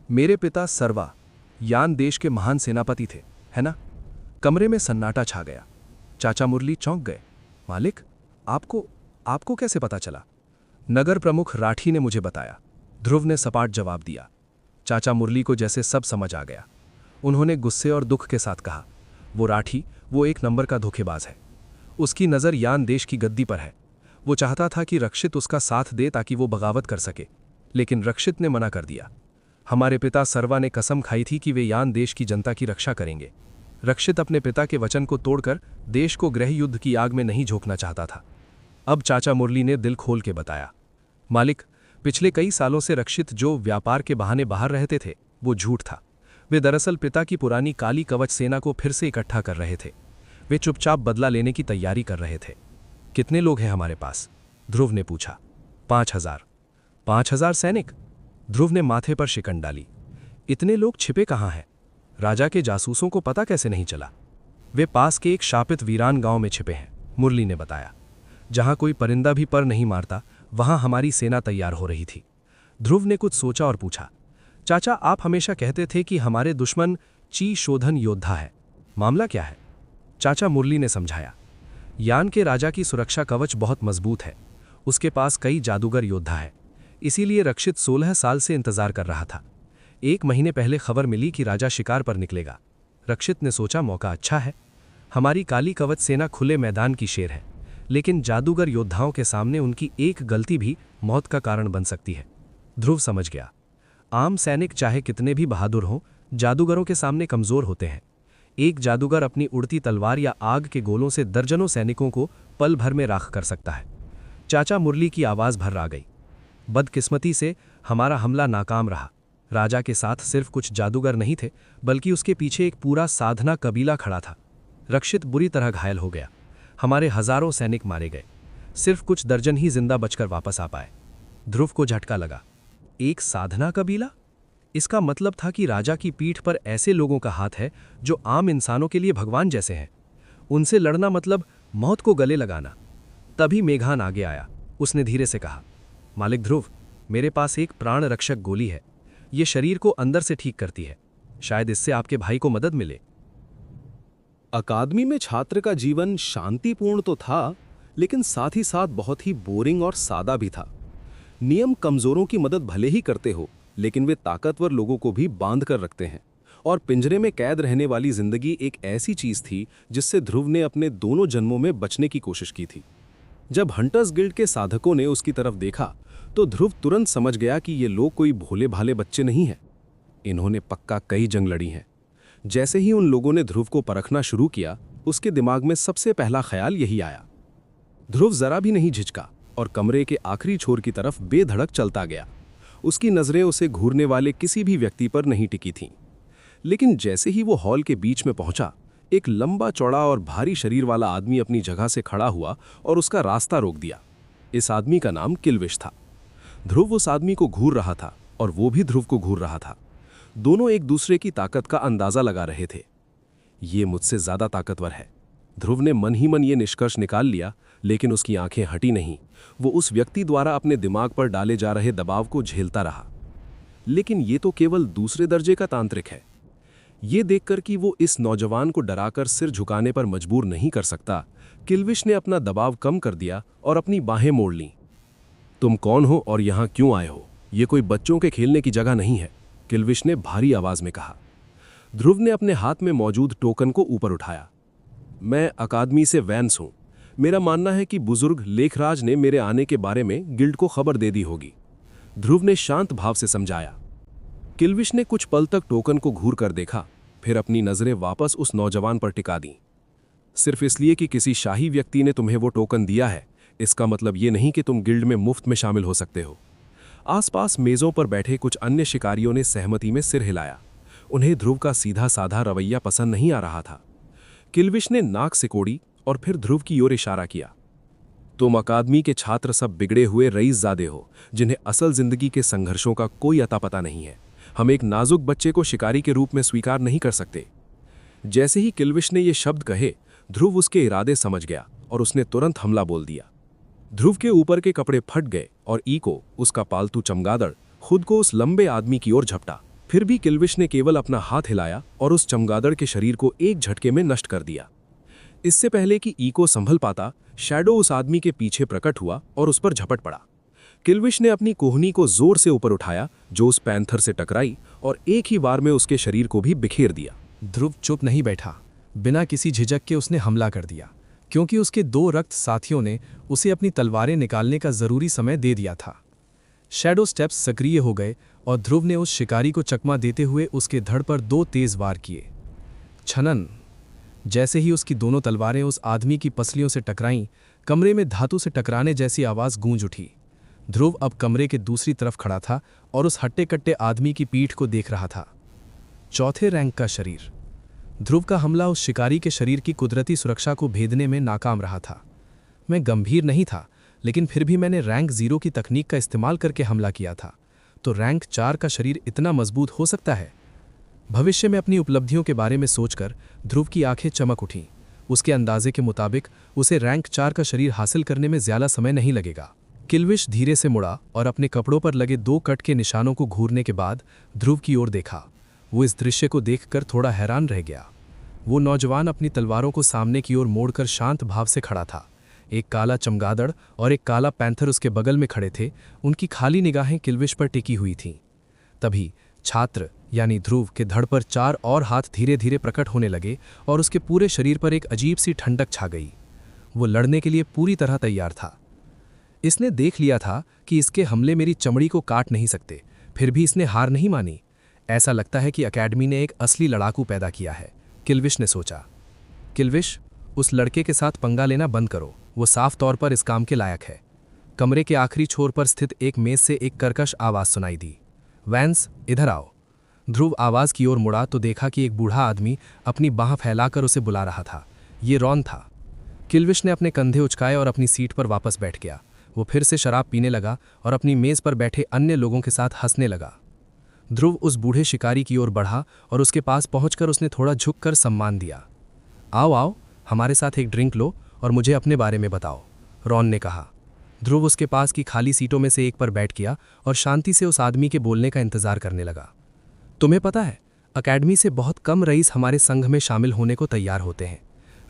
मेरे पिता सर्वा यान देश के महान सेनापति थे, है ना? कमरे में सन्नाटा छा गया। चाचा मुरली चौंक गए। मालिक, आपको कैसे पता चला? नगर प्रमुख राठी ने मुझे बताया, ध्रुव ने सपाट जवाब दिया। चाचा मुरली को जैसे सब समझ आ गया। उन्होंने गुस्से और दुख के साथ कहा, वो राठी वो एक नंबर का धोखेबाज है। उसकी नज़र यान देश की गद्दी पर है। वो चाहता था कि रक्षित उसका साथ दे ताकि वो बगावत कर सके, लेकिन रक्षित ने मना कर दिया। हमारे पिता सर्वा ने कसम खाई थी कि वे यान देश की जनता की रक्षा करेंगे। रक्षित अपने पिता के वचन को तोड़कर देश को गृह युद्ध की आग में नहीं झोंकना चाहता था। अब चाचा मुरली ने दिल खोल के बताया, मालिक, पिछले कई सालों से रक्षित जो व्यापार के बहाने बाहर रहते थे, वो झूठ था। वे दरअसल पिता की पुरानी काली कवच सेना को फिर से इकट्ठा कर रहे थे। वे चुपचाप बदला लेने की तैयारी कर रहे थे। कितने लोग हैं हमारे पास? ध्रुव ने पूछा। 5000। 5000 सैनिक? ध्रुव ने माथे पर शिकन डाली। इतने लोग छिपे कहाँ हैं? राजा के जासूसों को पता कैसे नहीं चला? वे पास के एक शापित वीरान गांव में छिपे हैं, मुरली ने बताया। जहां कोई परिंदा भी पर नहीं मारता, वहां हमारी सेना तैयार हो रही थी। ध्रुव ने कुछ सोचा और पूछा, चाचा, आप हमेशा कहते थे कि हमारे दुश्मन ची शोधन योद्धा है, मामला क्या है? चाचा मुरली ने समझाया, यान के राजा की सुरक्षा कवच बहुत मजबूत है। उसके पास कई जादूगर योद्धा है, इसीलिए रक्षित 16 साल से इंतजार कर रहा था। 1 महीने पहले खबर मिली कि राजा शिकार पर निकलेगा। रक्षित ने सोचा मौका अच्छा है। हमारी काली कवच सेना खुले मैदान की शेर है, लेकिन जादूगर योद्धाओं के सामने उनकी एक गलती भी मौत का कारण बन सकती है। ध्रुव समझ गया, आम सैनिक चाहे कितने भी बहादुर हों, जादूगरों के सामने कमजोर होते हैं। एक जादूगर अपनी उड़ती तलवार या आग के गोलों से दर्जनों सैनिकों को पल भर में राख कर सकता है। चाचा मुरली की आवाज़ भर आ गई। बदकिस्मती से हमारा हमला नाकाम रहा। राजा के साथ सिर्फ कुछ जादूगर नहीं थे, बल्कि उसके पीछे एक पूरा साधना कबीला खड़ा था। रक्षित बुरी तरह घायल हो गया। हमारे हजारों सैनिक मारे गए। सिर्फ कुछ दर्जन ही जिंदा बचकर वापस आ पाए। ध्रुव को झटका लगा। एक साधना कबीला? इसका मतलब था कि राजा की पीठ पर ऐसे लोगों का हाथ है जो आम इंसानों के लिए भगवान जैसे हैं। उनसे लड़ना मतलब मौत को गले लगाना। तभी मेघान आगे आया। उसने धीरे से कहा, मालिक ध्रुव, मेरे पास एक प्राण रक्षक गोली है। ये शरीर को अंदर से ठीक करती है। शायद इससे आपके भाई को मदद मिले। अकादमी में छात्र का जीवन शांतिपूर्ण तो था, लेकिन साथ ही साथ बहुत ही बोरिंग और सादा भी था। नियम कमजोरों की मदद भले ही करते हो, लेकिन वे ताकतवर लोगों को भी बांध कर रखते हैं। और पिंजरे में कैद रहने वाली जिंदगी एक ऐसी चीज थी जिससे ध्रुव ने अपने दोनों जन्मों में बचने की कोशिश की थी। जब हंटर्स गिल्ड के साधकों ने उसकी तरफ देखा तो ध्रुव तुरंत समझ गया कि ये लोग कोई भोले भाले बच्चे नहीं हैं। इन्होंने पक्का कई जंग लड़ी हैं। जैसे ही उन लोगों ने ध्रुव को परखना शुरू किया, उसके दिमाग में सबसे पहला ख्याल यही आया। ध्रुव जरा भी नहीं झिझका और कमरे के आखिरी छोर की तरफ बेधड़क चलता गया। उसकी नजरें उसे घूरने वाले किसी भी व्यक्ति पर नहीं टिकी थीं। लेकिन जैसे ही वो हॉल के बीच में पहुंचा, एक लंबा चौड़ा और भारी शरीर वाला आदमी अपनी जगह से खड़ा हुआ और उसका रास्ता रोक दिया। इस आदमी का नाम किल्विश था। ध्रुव उस आदमी को घूर रहा था और वो भी ध्रुव को घूर रहा था। दोनों एक दूसरे की ताकत का अंदाजा लगा रहे थे। ये मुझसे ज्यादा ताकतवर है, ध्रुव ने मन ही मन ये निष्कर्ष निकाल लिया, लेकिन उसकी आंखें हटी नहीं। वो उस व्यक्ति द्वारा अपने दिमाग पर डाले जा रहे दबाव को झेलता रहा। लेकिन ये तो केवल दूसरे दर्जे का तांत्रिक है। ये देखकर कि वो इस नौजवान को डराकर सिर झुकाने पर मजबूर नहीं कर सकता, किल्विश ने अपना दबाव कम कर दिया और अपनी बाहें मोड़ लीं। तुम कौन हो और यहां क्यों आए हो? ये कोई बच्चों के खेलने की जगह नहीं है, किल्विश ने भारी आवाज में कहा। ध्रुव ने अपने हाथ में मौजूद टोकन को ऊपर उठाया। मैं अकादमी से वैंस हूं। मेरा मानना है कि बुजुर्ग लेखराज ने मेरे आने के बारे में गिल्ड को खबर दे दी होगी, ध्रुव ने शांत भाव से समझाया। किल्विश ने कुछ पल तक टोकन को घूर कर देखा, फिर अपनी नजरें वापस उस नौजवान पर टिका दी। सिर्फ इसलिए कि किसी शाही व्यक्ति ने तुम्हें वो टोकन दिया है, इसका मतलब ये नहीं कि तुम गिल्ड में मुफ्त में शामिल हो सकते हो। आसपास मेजों पर बैठे कुछ अन्य शिकारियों ने सहमति में सिर हिलाया। उन्हें ध्रुव का सीधा साधा रवैया पसंद नहीं आ रहा था। किल्विश ने नाक सिकोड़ी और फिर ध्रुव की ओर इशारा किया। तुम अकादमी के छात्र सब बिगड़े हुए रईसजादे हो, जिन्हें असल जिंदगी के संघर्षों का कोई अता पता नहीं है। हम एक नाजुक बच्चे को शिकारी के रूप में स्वीकार नहीं कर सकते। जैसे ही किल्विश ने ये शब्द कहे, ध्रुव उसके इरादे समझ गया और उसने तुरंत हमला बोल दिया। ध्रुव के ऊपर के कपड़े फट गए और ईको, उसका पालतू चमगादड़, खुद को उस लंबे आदमी की ओर झपटा। फिर भी किल्विश ने केवल अपना हाथ हिलाया और उस चमगादड़ के शरीर को एक झटके में नष्ट कर दिया। इससे पहले कि ईको संभल पाता, शैडो उस आदमी के पीछे प्रकट हुआ और उस पर झपट पड़ा। किल्विश ने अपनी कोहनी को जोर से ऊपर उठाया, जो उस पैंथर से टकराई और एक ही बार में उसके शरीर को भी बिखेर दिया। ध्रुव चुप नहीं बैठा। बिना किसी झिझक के उसने हमला कर दिया, क्योंकि उसके दो रक्त साथियों ने उसे अपनी तलवारें निकालने का जरूरी समय दे दिया था। शैडो स्टेप्स सक्रिय हो गए और ध्रुव ने उस शिकारी को चकमा देते हुए उसके धड़ पर 2 तेज वार किए। छनन। जैसे ही उसकी दोनों तलवारें उस आदमी की पसलियों से टकराईं, कमरे में धातु से टकराने जैसी आवाज गूंज उठी। ध्रुव अब कमरे के दूसरी तरफ खड़ा था और उस हट्टे कट्टे आदमी की पीठ को देख रहा था। 4थे रैंक का शरीर। ध्रुव का हमला उस शिकारी के शरीर की कुदरती सुरक्षा को भेदने में नाकाम रहा था। मैं गंभीर नहीं था, लेकिन फिर भी मैंने रैंक 0 की तकनीक का इस्तेमाल करके हमला किया था, तो रैंक 4 का शरीर इतना मजबूत हो सकता है? भविष्य में अपनी उपलब्धियों के बारे में सोचकर ध्रुव की आंखें चमक उठीं। उसके अंदाजे के मुताबिक उसे रैंक 4 का शरीर हासिल करने में ज्यादा समय नहीं लगेगा। किल्विश धीरे से मुड़ा और अपने कपड़ों पर लगे 2 कट के निशानों को घूरने के बाद ध्रुव की ओर देखा। वो इस दृश्य को देखकर थोड़ा हैरान रह गया। वो नौजवान अपनी तलवारों को सामने की ओर मोड़कर शांत भाव से खड़ा था। एक काला चमगादड़ और एक काला पैंथर उसके बगल में खड़े थे। उनकी खाली निगाहें किल्विश पर टिकी हुई थीं। तभी छात्र यानी ध्रुव के धड़ पर 4 और हाथ धीरे धीरे प्रकट होने लगे और उसके पूरे शरीर पर एक अजीब सी ठंडक छा गई। वो लड़ने के लिए पूरी तरह तैयार था। इसने देख लिया था कि इसके हमले मेरी चमड़ी को काट नहीं सकते, फिर भी इसने हार नहीं मानी। ऐसा लगता है कि अकेडमी ने एक असली लड़ाकू पैदा किया है, किल्विश ने सोचा। किल्विश, उस लड़के के साथ पंगा लेना बंद करो, वो साफ तौर पर इस काम के लायक है। कमरे के आखिरी छोर पर स्थित एक मेज से एक कर्कश आवाज सुनाई दी। वैंस, इधर आओ। ध्रुव आवाज की ओर मुड़ा तो देखा कि एक बूढ़ा आदमी अपनी बाह फैलाकर उसे बुला रहा था। ये रॉन था। किल्विश ने अपने कंधे उचकाए और अपनी सीट पर वापस बैठ गया। वो फिर से शराब पीने लगा और अपनी मेज पर बैठे अन्य लोगों के साथ हंसने लगा। ध्रुव उस बूढ़े शिकारी की ओर बढ़ा और उसके पास पहुंचकर उसने थोड़ा झुककर सम्मान दिया। आओ आओ, हमारे साथ एक ड्रिंक लो और मुझे अपने बारे में बताओ, रॉन ने कहा। ध्रुव उसके पास की खाली सीटों में से एक पर बैठ गया और शांति से उस आदमी के बोलने का इंतजार करने लगा। तुम्हें पता है, अकेडमी से बहुत कम रईस हमारे संघ में शामिल होने को तैयार होते हैं।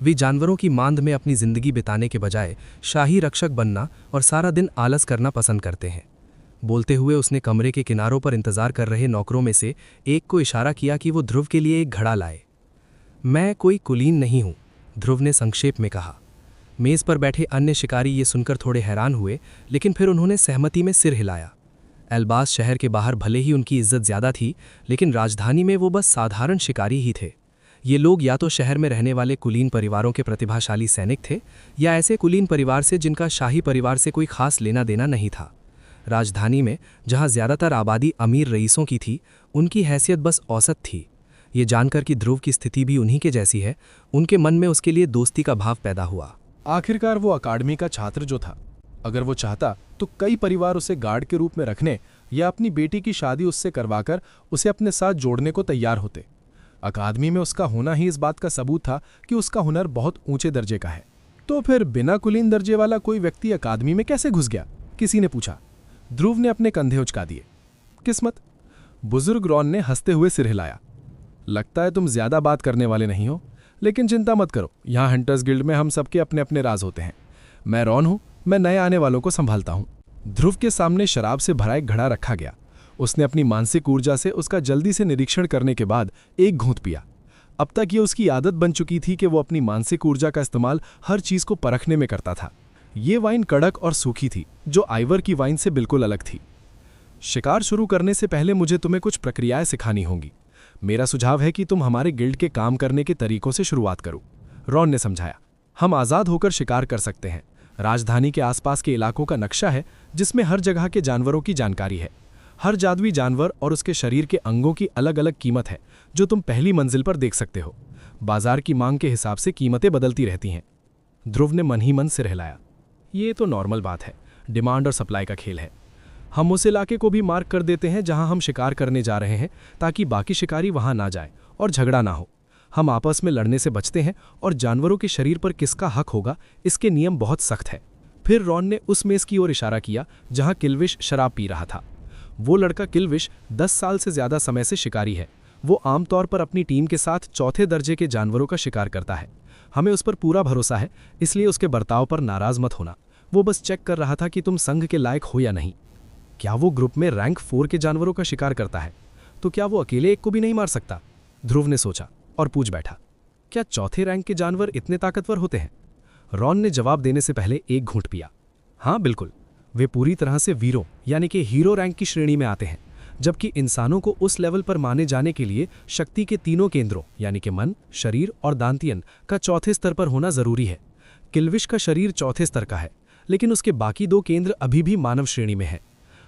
वे जानवरों की मांद में अपनी जिंदगी बिताने के बजाय शाही रक्षक बनना और सारा दिन आलस करना पसंद करते हैं। बोलते हुए उसने कमरे के किनारों पर इंतजार कर रहे नौकरों में से एक को इशारा किया कि वो ध्रुव के लिए एक घड़ा लाए। मैं कोई कुलीन नहीं हूं, ध्रुव ने संक्षेप में कहा। मेज पर बैठे अन्य शिकारी ये सुनकर थोड़े हैरान हुए, लेकिन फिर उन्होंने सहमति में सिर हिलाया। एल्बास शहर के बाहर भले ही उनकी इज्जत ज्यादा थी, लेकिन राजधानी में वो बस साधारण शिकारी ही थे। ये लोग या तो शहर में रहने वाले कुलीन परिवारों के प्रतिभाशाली सैनिक थे, या ऐसे कुलीन परिवार से जिनका शाही परिवार से कोई खास लेना देना नहीं था। राजधानी में जहां ज्यादातर आबादी अमीर रईसों की थी, उनकी हैसियत बस औसत थी। ये जानकर कि ध्रुव की स्थिति भी उन्हीं के जैसी है, उनके मन में उसके लिए दोस्ती का भाव पैदा हुआ। आखिरकार वो अकादमी का छात्र जो था, अगर वो चाहता तो कई परिवार उसे गार्ड के रूप में रखने या अपनी बेटी की शादी उससे करवाकर उसे अपने साथ जोड़ने को तैयार होते। अकादमी में उसका होना ही इस बात का सबूत था कि उसका हुनर बहुत ऊंचे दर्जे का है। तो फिर बिना कुलीन दर्जे वाला कोई व्यक्ति अकादमी में कैसे घुस गया, किसी ने पूछा। ध्रुव ने अपने कंधे उचका दिए। किस्मत, बुजुर्ग रॉन ने हंसते हुए सिर हिलाया। लगता है तुम ज्यादा बात करने वाले नहीं हो, लेकिन चिंता मत करो, यहाँ हंटर्स गिल्ड में हम सबके अपने अपने राज होते हैं। मैं रॉन हूं, मैं नए आने वालों को संभालता हूं। ध्रुव के सामने शराब से भरा एक घड़ा रखा गया। उसने अपनी मानसिक ऊर्जा से उसका जल्दी से निरीक्षण करने के बाद एक घूंट पिया। अब तक ये उसकी आदत बन चुकी थी कि वो अपनी मानसिक ऊर्जा का इस्तेमाल हर चीज को परखने में करता था। ये वाइन कड़क और सूखी थी, जो आइवर की वाइन से बिल्कुल अलग थी। शिकार शुरू करने से पहले मुझे तुम्हें कुछ प्रक्रियाएं सिखानी होंगी। मेरा सुझाव है कि तुम हमारे गिल्ड के काम करने के तरीकों से शुरुआत करो, रॉन ने समझाया। हम आज़ाद होकर शिकार कर सकते हैं। राजधानी के आसपास के इलाकों का नक्शा है, जिसमें हर जगह के जानवरों की जानकारी है। हर जादुई जानवर और उसके शरीर के अंगों की अलग अलग कीमत है, जो तुम पहली मंजिल पर देख सकते हो। बाजार की मांग के हिसाब से कीमतें बदलती रहती हैं। ध्रुव ने मन ही मन सिर हिलाया। ये तो नॉर्मल बात है, डिमांड और सप्लाई का खेल है। हम उस इलाके को भी मार्क कर देते हैं जहां हम शिकार करने जा रहे हैं, ताकि बाकी शिकारी वहां ना जाए और झगड़ा ना हो। हम आपस में लड़ने से बचते हैं, और जानवरों के शरीर पर किसका हक होगा, इसके नियम बहुत सख्त है। फिर रॉन ने उस मेज की ओर इशारा किया जहां किल्विश शराब पी रहा था। वो लड़का किल्विश 10 साल से ज्यादा समय से शिकारी है। वो आमतौर पर अपनी टीम के साथ चौथे दर्जे के जानवरों का शिकार करता है। हमें उस पर पूरा भरोसा है, इसलिए उसके बर्ताव पर नाराज मत होना। वो बस चेक कर रहा था कि तुम संघ के लायक हो या नहीं। क्या वो ग्रुप में रैंक 4 के जानवरों का शिकार करता है, तो क्या वो अकेले एक को भी नहीं मार सकता? ध्रुव ने सोचा और पूछ बैठा, क्या चौथे रैंक के जानवर इतने ताकतवर होते हैं? रॉन ने जवाब देने से पहले एक घूंट पिया। हाँ बिल्कुल, वे पूरी तरह से वीरों यानी कि हीरो रैंक की श्रेणी में आते हैं, जबकि इंसानों को उस लेवल पर माने जाने के लिए शक्ति के तीनों केंद्रों यानी कि मन, शरीर और दांतियन का चौथे स्तर पर होना जरूरी है। किल्विश का शरीर चौथे स्तर का है, लेकिन उसके बाकी 2 केंद्र अभी भी मानव श्रेणी में है।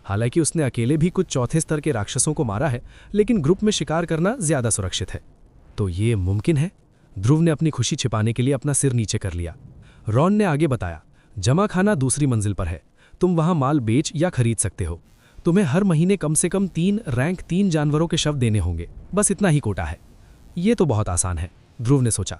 हालांकि उसने अकेले भी कुछ चौथे स्तर के राक्षसों को मारा है, लेकिन ग्रुप में शिकार करना ज्यादा सुरक्षित है। तो ये मुमकिन है? ध्रुव ने अपनी खुशी छिपाने के लिए अपना सिर नीचे कर लिया। रॉन ने आगे बताया, जमा खाना दूसरी मंजिल पर है। तुम वहां माल बेच या खरीद सकते हो। तुम्हें हर महीने कम से कम 3 रैंक 3 जानवरों के शव देने होंगे, बस इतना ही कोटा है। ये तो बहुत आसान है, ध्रुव ने सोचा।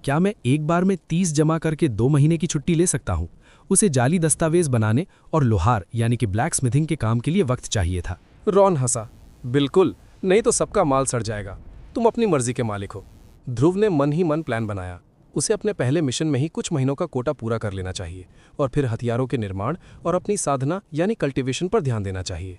क्या मैं एक बार में 30 जमा करके 2 महीने की छुट्टी ले सकता हूँ? उसे जाली दस्तावेज बनाने और लोहार यानी कि ब्लैक स्मिथिंग के काम के लिए वक्त चाहिए था। रॉन हंसा। बिल्कुल, नहीं तो सबका माल सड़ जाएगा। तुम अपनी मर्जी के मालिक हो। ध्रुव ने मन ही मन प्लान बनाया। उसे अपने पहले मिशन में ही कुछ महीनों का कोटा पूरा कर लेना चाहिए, और फिर हथियारों के निर्माण और अपनी साधना यानी कल्टीवेशन पर ध्यान देना चाहिए।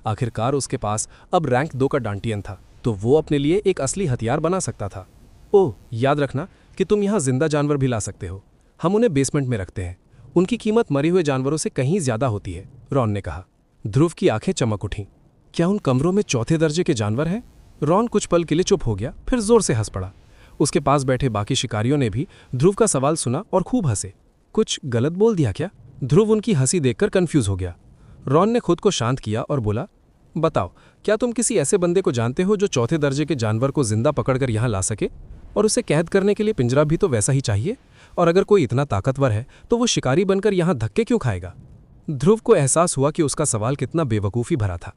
आखिरकार उसके पास अब रैंक 2 का डांटियन था, तो वो अपने लिए एक असली हथियार बना सकता था। ओह, याद रखना कि तुम यहाँ जिंदा जानवर भी ला सकते हो। हम उन्हें बेसमेंट में रखते हैं। उनकी कीमत मरे हुए जानवरों से कहीं ज्यादा होती है, रॉन ने कहा। ध्रुव की आंखें चमक उठीं। क्या उन कमरों में चौथे दर्जे के जानवर हैं? रॉन कुछ पल के लिए चुप हो गया, फिर जोर से हंस पड़ा। उसके पास बैठे बाकी शिकारियों ने भी ध्रुव का सवाल सुना और खूब हंसे। कुछ गलत बोल दिया क्या? ध्रुव उनकी हंसी देखकर कंफ्यूज हो गया। रॉन ने खुद को शांत किया और बोला, बताओ, क्या तुम किसी ऐसे बंदे को जानते हो जो चौथे दर्जे के जानवर को जिंदा पकड़कर यहाँ ला सके? और उसे कैद करने के लिए पिंजरा भी तो वैसा ही चाहिए। और अगर कोई इतना ताकतवर है तो वो शिकारी बनकर यहाँ धक्के क्यों खाएगा? ध्रुव को एहसास हुआ कि उसका सवाल कितना बेवकूफ़ी भरा था।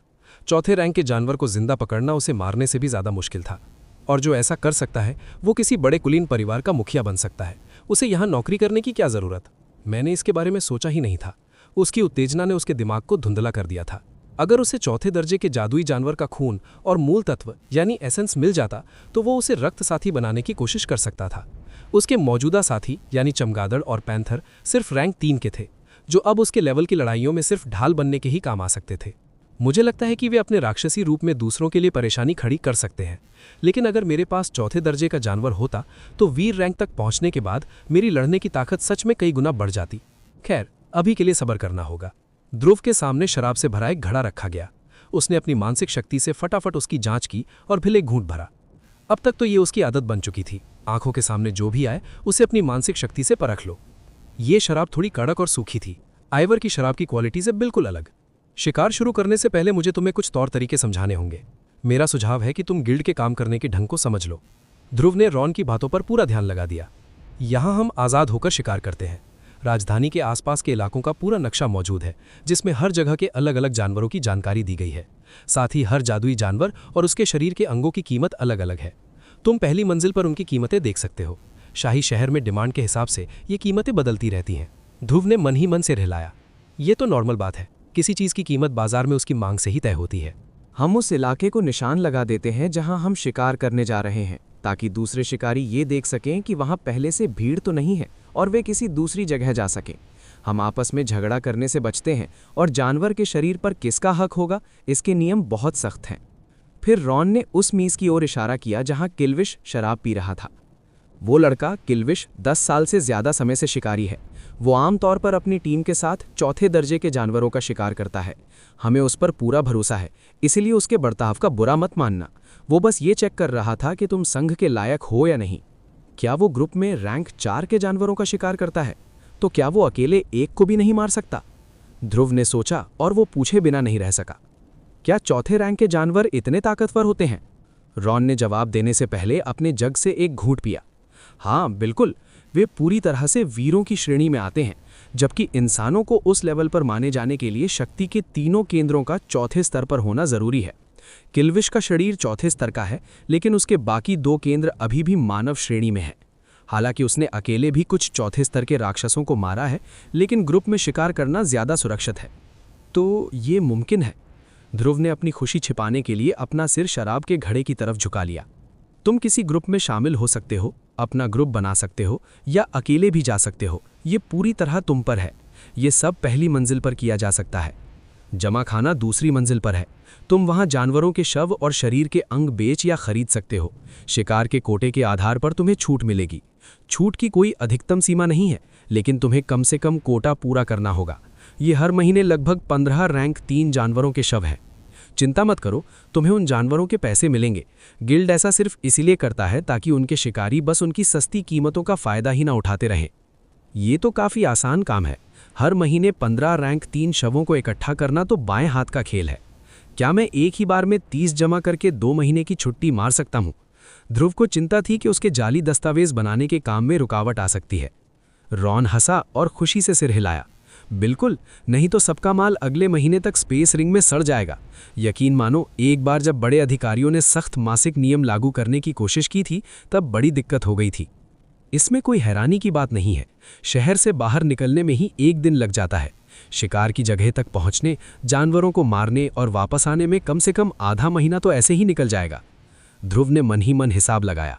चौथे रैंक के जानवर को जिंदा पकड़ना उसे मारने से भी ज्यादा मुश्किल था, और जो ऐसा कर सकता है वो किसी बड़े कुलीन परिवार का मुखिया बन सकता है। उसे यहाँ नौकरी करने की क्या जरूरत? मैंने इसके बारे में सोचा ही नहीं था। उसकी उत्तेजना ने उसके दिमाग को धुंधला कर दिया था। अगर उसे चौथे दर्जे के जादुई जानवर का खून और मूल तत्व यानी एसेंस मिल जाता तो वो उसे रक्त साथी बनाने की कोशिश कर सकता था। उसके मौजूदा साथी यानी चमगादड़ और पैंथर सिर्फ रैंक 3 के थे, जो अब उसके लेवल की लड़ाइयों में सिर्फ ढाल बनने के ही काम आ सकते थे। मुझे लगता है कि वे अपने राक्षसी रूप में दूसरों के लिए परेशानी खड़ी कर सकते हैं, लेकिन अगर मेरे पास चौथे दर्जे का जानवर होता तो वीर रैंक तक पहुंचने के बाद मेरी लड़ने की ताकत सच में कई गुना बढ़ जाती। खैर, अभी के लिए सब्र करना होगा। ध्रुव के सामने शराब से भरा एक घड़ा रखा गया। उसने अपनी मानसिक शक्ति से फटाफट उसकी जांच की और फिर एक घूंट भरा। अब तक तो ये उसकी आदत बन चुकी थी, आंखों के सामने जो भी आए उसे अपनी मानसिक शक्ति से परख लो। ये शराब थोड़ी कड़क और सूखी थी, आइवर की शराब की क्वालिटी से बिल्कुल अलग। शिकार शुरू करने से पहले मुझे तुम्हें कुछ तौर तरीके समझाने होंगे। मेरा सुझाव है कि तुम गिल्ड के काम करने के ढंग को समझ लो। ध्रुव ने रॉन की बातों पर पूरा ध्यान लगा दिया। यहाँ हम आज़ाद होकर शिकार करते हैं। राजधानी के आसपास के इलाकों का पूरा नक्शा मौजूद है, जिसमें हर जगह के अलग अलग जानवरों की जानकारी दी गई है। साथ ही हर जादुई जानवर और उसके शरीर के अंगों की कीमत अलग अलग है। तुम पहली मंजिल पर उनकी कीमतें देख सकते हो। शाही शहर में डिमांड के हिसाब से ये कीमतें बदलती रहती हैं। ध्रुव ने मन ही मन से रिलाया। ये तो नॉर्मल बात है, किसी चीज़ की कीमत बाजार में उसकी मांग से ही तय होती है। हम उस इलाके को निशान लगा देते हैं जहां हम शिकार करने जा रहे हैं, ताकि दूसरे शिकारी ये देख सकें कि वहां पहले से भीड़ तो नहीं है और वे किसी दूसरी जगह जा सकें। हम आपस में झगड़ा करने से बचते हैं और जानवर के शरीर पर किसका हक होगा, इसके नियम बहुत सख्त हैं। फिर रॉन ने उस मीज़ की ओर इशारा किया जहां किल्विश शराब पी रहा था। वो लड़का किल्विश 10 साल से ज़्यादा समय से शिकारी है। वो आमतौर पर अपनी टीम के साथ चौथे दर्जे के जानवरों का शिकार करता है। हमें उस पर पूरा भरोसा है, इसलिए उसके बर्ताव का बुरा मत मानना। वो बस ये चेक कर रहा था कि तुम संघ के लायक हो या नहीं। क्या वो ग्रुप में रैंक 4 के जानवरों का शिकार करता है? तो क्या वो अकेले एक को भी नहीं मार सकता? ध्रुव ने सोचा और वो पूछे बिना नहीं रह सका, क्या चौथे रैंक के जानवर इतने ताकतवर होते हैं? रॉन ने जवाब देने से पहले अपने जग से एक घूंट पिया। हाँ बिल्कुल, वे पूरी तरह से वीरों की श्रेणी में आते हैं, जबकि इंसानों को उस लेवल पर माने जाने के लिए शक्ति के तीनों केंद्रों का चौथे स्तर पर होना जरूरी है। किल्विश का शरीर चौथे स्तर का है, लेकिन उसके बाकी 2 केंद्र अभी भी मानव श्रेणी में है। हालांकि उसने अकेले भी कुछ चौथे स्तर के राक्षसों को मारा है, लेकिन ग्रुप में शिकार करना ज्यादा सुरक्षित है। तो ये मुमकिन है। ध्रुव ने अपनी खुशी छिपाने के लिए अपना सिर शराब के घड़े की तरफ झुका लिया। तुम किसी ग्रुप में शामिल हो सकते हो, अपना ग्रुप बना सकते हो या अकेले भी जा सकते हो, ये पूरी तरह तुम पर है। ये सब पहली मंजिल पर किया जा सकता है। जमा खाना दूसरी मंजिल पर है। तुम वहां जानवरों के शव और शरीर के अंग बेच या खरीद सकते हो। शिकार के कोटे के आधार पर तुम्हें छूट मिलेगी। छूट की कोई अधिकतम सीमा नहीं है, लेकिन तुम्हें कम से कम कोटा पूरा करना होगा। ये हर महीने लगभग 15 रैंक 3 जानवरों के शव हैं। चिंता मत करो, तुम्हें उन जानवरों के पैसे मिलेंगे। गिल्ड ऐसा सिर्फ इसलिए करता है ताकि उनके शिकारी बस उनकी सस्ती कीमतों का फायदा ही ना उठाते रहें। ये तो काफ़ी आसान काम है। हर महीने 15 रैंक 3 शवों को इकट्ठा करना तो बाएं हाथ का खेल है। क्या मैं एक ही बार में 30 जमा करके 2 महीने की छुट्टी मार सकता हूँ? ध्रुव को चिंता थी कि उसके जाली दस्तावेज बनाने के काम में रुकावट आ सकती है। रॉन हंसा और खुशी से सिर हिलाया। बिल्कुल, नहीं तो सबका माल अगले महीने तक स्पेस रिंग में सड़ जाएगा। यकीन मानो, एक बार जब बड़े अधिकारियों ने सख्त मासिक नियम लागू करने की कोशिश की थी, तब बड़ी दिक्कत हो गई थी। इसमें कोई हैरानी की बात नहीं है। शहर से बाहर निकलने में ही 1 दिन लग जाता है। शिकार की जगह तक पहुंचने, जानवरों को मारने और वापस आने में कम से कम आधा महीना तो ऐसे ही निकल जाएगा। ध्रुव ने मन ही मन हिसाब लगाया।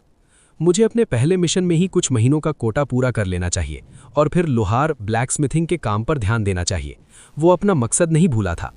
मुझे अपने पहले मिशन में ही कुछ महीनों का कोटा पूरा कर लेना चाहिए और फिर लोहार ब्लैकस्मिथिंग के काम पर ध्यान देना चाहिए। वो अपना मकसद नहीं भूला था।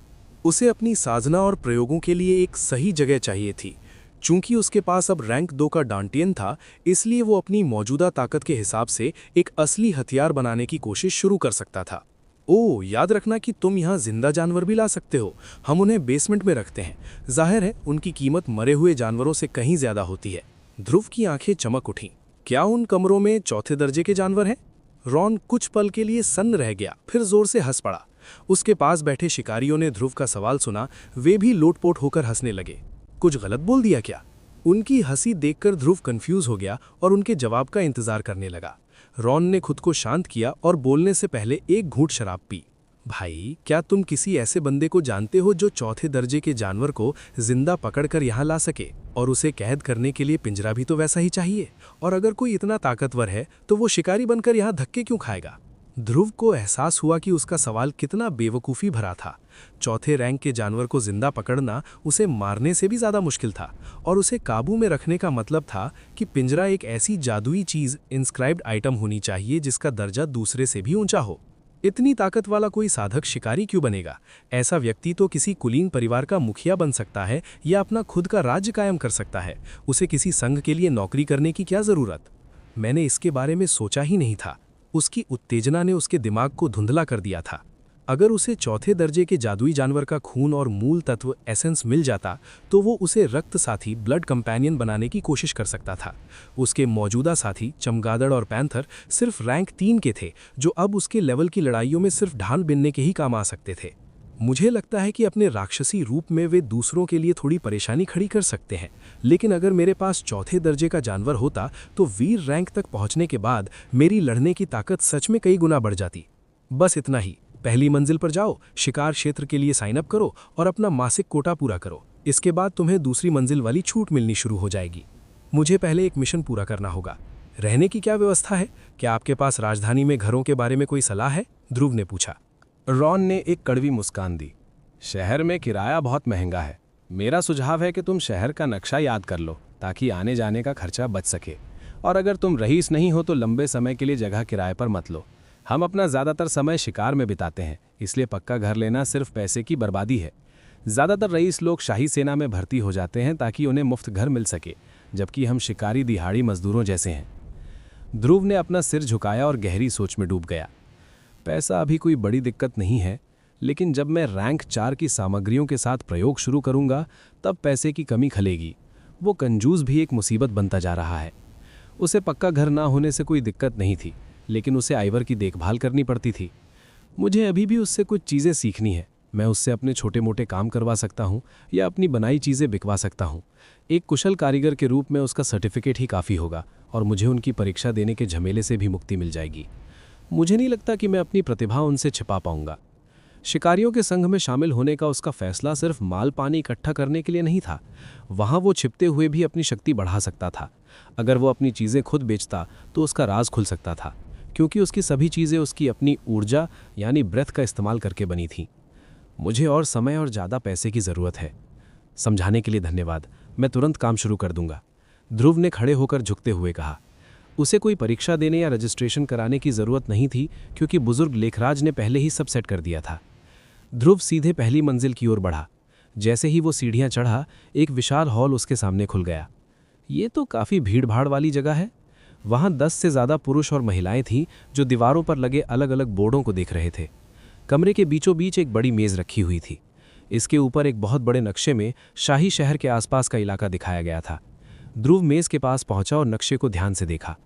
उसे अपनी साधना और प्रयोगों के लिए एक सही जगह चाहिए थी। चूंकि उसके पास अब रैंक 2 का डांटियन था, इसलिए वो अपनी मौजूदा ताकत के हिसाब से एक असली हथियार बनाने की कोशिश शुरू कर सकता था। ओह, याद रखना कि तुम यहाँ जिंदा जानवर भी ला सकते हो। हम उन्हें बेसमेंट में रखते हैं। जाहिर है उनकी कीमत मरे हुए जानवरों से कहीं ज्यादा होती है। ध्रुव की आंखें चमक उठीं। क्या उन कमरों में चौथे दर्जे के जानवर हैं? रॉन कुछ पल के लिए सन्न रह गया, फिर जोर से हंस पड़ा। उसके पास बैठे शिकारियों ने ध्रुव का सवाल सुना। वे भी लोटपोट होकर हंसने लगे। कुछ गलत बोल दिया क्या? उनकी हंसी देखकर ध्रुव कंफ्यूज हो गया और उनके जवाब का इंतजार करने लगा। रॉन ने खुद को शांत किया और बोलने से पहले एक घूंट शराब पी। भाई, क्या तुम किसी ऐसे बंदे को जानते हो जो चौथे दर्जे के जानवर को जिंदा पकड़कर यहाँ ला सके? और उसे कैद करने के लिए पिंजरा भी तो वैसा ही चाहिए। और अगर कोई इतना ताकतवर है तो वो शिकारी बनकर यहाँ धक्के क्यों खाएगा? ध्रुव को एहसास हुआ कि उसका सवाल कितना बेवकूफ़ी भरा था। चौथे रैंक के जानवर को जिंदा पकड़ना उसे मारने से भी ज़्यादा मुश्किल था, और उसे काबू में रखने का मतलब था कि पिंजरा एक ऐसी जादुई चीज़, इंस्क्राइब्ड आइटम होनी चाहिए जिसका दर्जा दूसरे से भी ऊंचा हो। इतनी ताकत वाला कोई साधक शिकारी क्यों बनेगा? ऐसा व्यक्ति तो किसी कुलीन परिवार का मुखिया बन सकता है या अपना खुद का राज्य कायम कर सकता है। उसे किसी संघ के लिए नौकरी करने की क्या जरूरत? मैंने इसके बारे में सोचा ही नहीं था। उसकी उत्तेजना ने उसके दिमाग को धुंधला कर दिया था। अगर उसे चौथे दर्जे के जादुई जानवर का खून और मूल तत्व एसेंस मिल जाता तो वो उसे रक्त साथी ब्लड कंपेनियन बनाने की कोशिश कर सकता था। उसके मौजूदा साथी चमगादड़ और पैंथर सिर्फ रैंक 3 के थे, जो अब उसके लेवल की लड़ाइयों में सिर्फ ढाल बिनने के ही काम आ सकते थे। मुझे लगता है कि अपने राक्षसी रूप में वे दूसरों के लिए थोड़ी परेशानी खड़ी कर सकते हैं, लेकिन अगर मेरे पास चौथे दर्जे का जानवर होता तो वीर रैंक तक पहुंचने के बाद मेरी लड़ने की ताकत सच में कई गुना बढ़ जाती। बस इतना ही। पहली मंजिल पर जाओ, शिकार क्षेत्र के लिए साइन अप करो और अपना मासिक कोटा पूरा करो। इसके बाद तुम्हें दूसरी मंजिल वाली छूट मिलनी शुरू हो जाएगी। मुझे पहले एक मिशन पूरा करना होगा। रहने की क्या व्यवस्था है? क्या आपके पास राजधानी में घरों के बारे में कोई सलाह है? ध्रुव ने पूछा। रॉन ने एक कड़वी मुस्कान दी। शहर में किराया बहुत महंगा है। मेरा सुझाव है कि तुम शहर का नक्शा याद कर लो ताकि आने जाने का खर्चा बच सके। और अगर तुम रईस नहीं हो तो लंबे समय के लिए जगह किराए पर मत लो। हम अपना ज़्यादातर समय शिकार में बिताते हैं, इसलिए पक्का घर लेना सिर्फ पैसे की बर्बादी है। ज़्यादातर रईस लोग शाही सेना में भर्ती हो जाते हैं ताकि उन्हें मुफ्त घर मिल सके, जबकि हम शिकारी दिहाड़ी मजदूरों जैसे हैं। ध्रुव ने अपना सिर झुकाया और गहरी सोच में डूब गया। पैसा अभी कोई बड़ी दिक्कत नहीं है, लेकिन जब मैं रैंक 4 की सामग्रियों के साथ प्रयोग शुरू करूंगा तब पैसे की कमी खलेगी। वो कंजूस भी एक मुसीबत बनता जा रहा है। उसे पक्का घर ना होने से कोई दिक्कत नहीं थी, लेकिन उसे आइवर की देखभाल करनी पड़ती थी। मुझे अभी भी उससे कुछ चीज़ें सीखनी है। मैं उससे अपने छोटे मोटे काम करवा सकता हूँ या अपनी बनाई चीज़ें बिकवा सकता हूँ। एक कुशल कारीगर के रूप में उसका सर्टिफिकेट ही काफ़ी होगा और मुझे उनकी परीक्षा देने के झमेले से भी मुक्ति मिल जाएगी। मुझे नहीं लगता कि मैं अपनी प्रतिभा उनसे छिपा पाऊंगा। शिकारियों के संघ में शामिल होने का उसका फैसला सिर्फ माल पानी इकट्ठा करने के लिए नहीं था। वहाँ वो छिपते हुए भी अपनी शक्ति बढ़ा सकता था। अगर वो अपनी चीज़ें खुद बेचता तो उसका राज खुल सकता था, क्योंकि उसकी सभी चीज़ें उसकी अपनी ऊर्जा यानी ब्रेथ का इस्तेमाल करके बनी थीं। मुझे और समय और ज़्यादा पैसे की ज़रूरत है। समझाने के लिए धन्यवाद। मैं तुरंत काम शुरू कर दूंगा, ध्रुव ने खड़े होकर झुकते हुए कहा। उसे कोई परीक्षा देने या रजिस्ट्रेशन कराने की ज़रूरत नहीं थी, क्योंकि बुजुर्ग लेखराज ने पहले ही सब सेट कर दिया था। ध्रुव सीधे पहली मंजिल की ओर बढ़ा। जैसे ही वो सीढ़ियाँ चढ़ा, एक विशाल हॉल उसके सामने खुल गया। ये तो काफ़ी भीड़भाड़ वाली जगह है। वहाँ 10 से ज़्यादा पुरुष और महिलाएं थीं जो दीवारों पर लगे अलग अलग बोर्डों को देख रहे थे। कमरे के बीचों बीच एक बड़ी मेज़ रखी हुई थी। इसके ऊपर एक बहुत बड़े नक्शे में शाही शहर के आसपास का इलाका दिखाया गया था। ध्रुव मेज़ के पास पहुंचा और नक्शे को ध्यान से देखा।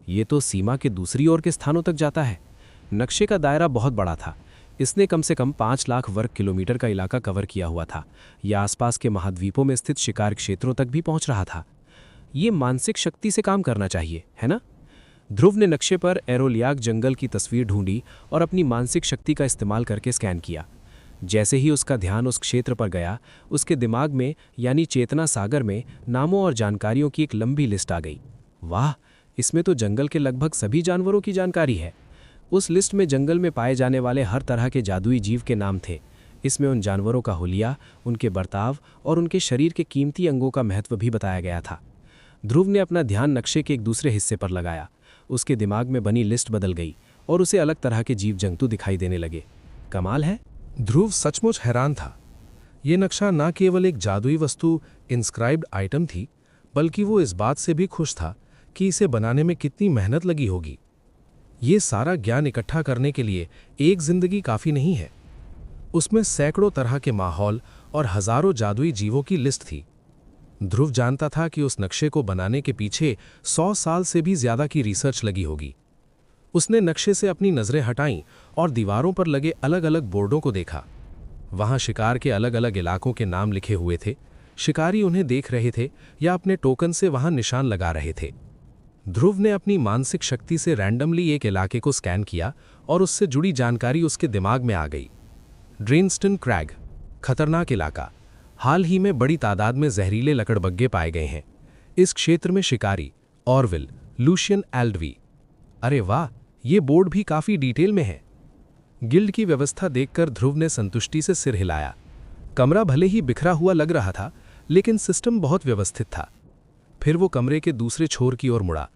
ये तो सीमा के दूसरी ओर के स्थानों तक जाता है। नक्शे का दायरा बहुत बड़ा था। इसने कम से कम 5 लाख वर्ग किलोमीटर का इलाका कवर किया हुआ था। यह आसपास के महाद्वीपों में स्थित शिकार क्षेत्रों तक भी पहुंच रहा था। ये मानसिक शक्ति से काम करना चाहिए, है ना? ध्रुव ने नक्शे पर एरोलियाक जंगल की तस्वीर ढूंढी और अपनी मानसिक शक्ति का इस्तेमाल करके स्कैन किया। जैसे ही उसका ध्यान उस क्षेत्र पर गया, उसके दिमाग में यानी चेतना सागर में नामों और जानकारियों की एक लंबी लिस्ट आ गई। वाह, इसमें तो जंगल के लगभग सभी जानवरों की जानकारी है। उस लिस्ट में जंगल में पाए जाने वाले हर तरह के जादुई जीव के नाम थे। इसमें उन जानवरों का हुलिया, उनके बर्ताव और उनके शरीर के कीमती अंगों का महत्व भी बताया गया था। ध्रुव ने अपना ध्यान नक्शे के एक दूसरे हिस्से पर लगाया। उसके दिमाग में बनी लिस्ट बदल गई और उसे अलग तरह के जीव जंतु दिखाई देने लगे। कमाल है। ध्रुव सचमुच हैरान था। ये नक्शा न केवल एक जादुई वस्तु इंस्क्राइब्ड आइटम थी, बल्कि वो इस बात से भी खुश था कि इसे बनाने में कितनी मेहनत लगी होगी। ये सारा ज्ञान इकट्ठा करने के लिए एक जिंदगी काफ़ी नहीं है। उसमें सैकड़ों तरह के माहौल और हजारों जादुई जीवों की लिस्ट थी। ध्रुव जानता था कि उस नक्शे को बनाने के पीछे 100 साल से भी ज्यादा की रिसर्च लगी होगी। उसने नक्शे से अपनी नज़रें हटाईं और दीवारों पर लगे अलग अलग बोर्डों को देखा। वहां शिकार के अलग अलग इलाकों के नाम लिखे हुए थे। शिकारी उन्हें देख रहे थे या अपने टोकन से वहां निशान लगा रहे थे। ध्रुव ने अपनी मानसिक शक्ति से रैंडमली एक इलाके को स्कैन किया और उससे जुड़ी जानकारी उसके दिमाग में आ गई। ड्रेनस्टन क्रैग, खतरनाक इलाका। हाल ही में बड़ी तादाद में जहरीले लकड़बग्गे पाए गए हैं। इस क्षेत्र में शिकारी ऑरविल, लूशियन एल्डवी। अरे वाह, ये बोर्ड भी काफी डिटेल में है। गिल्ड की व्यवस्था देखकर ध्रुव ने संतुष्टि से सिर हिलाया। कमरा भले ही बिखरा हुआ लग रहा था, लेकिन सिस्टम बहुत व्यवस्थित था। फिर वो कमरे के दूसरे छोर की ओर मुड़ा।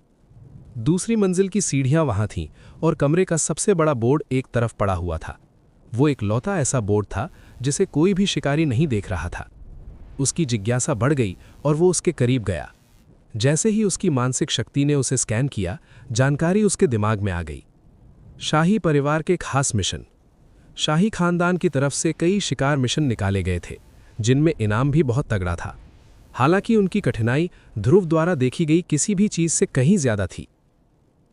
दूसरी मंजिल की सीढ़ियां वहां थीं और कमरे का सबसे बड़ा बोर्ड एक तरफ पड़ा हुआ था। वो एक लौता ऐसा बोर्ड था जिसे कोई भी शिकारी नहीं देख रहा था। उसकी जिज्ञासा बढ़ गई और वो उसके करीब गया। जैसे ही उसकी मानसिक शक्ति ने उसे स्कैन किया, जानकारी उसके दिमाग में आ गई। शाही परिवार के खास मिशन। शाही खानदान की तरफ से कई शिकार मिशन निकाले गए थे, जिनमें इनाम भी बहुत तगड़ा था। हालांकि उनकी कठिनाई ध्रुव द्वारा देखी गई किसी भी चीज से कहीं ज्यादा थी।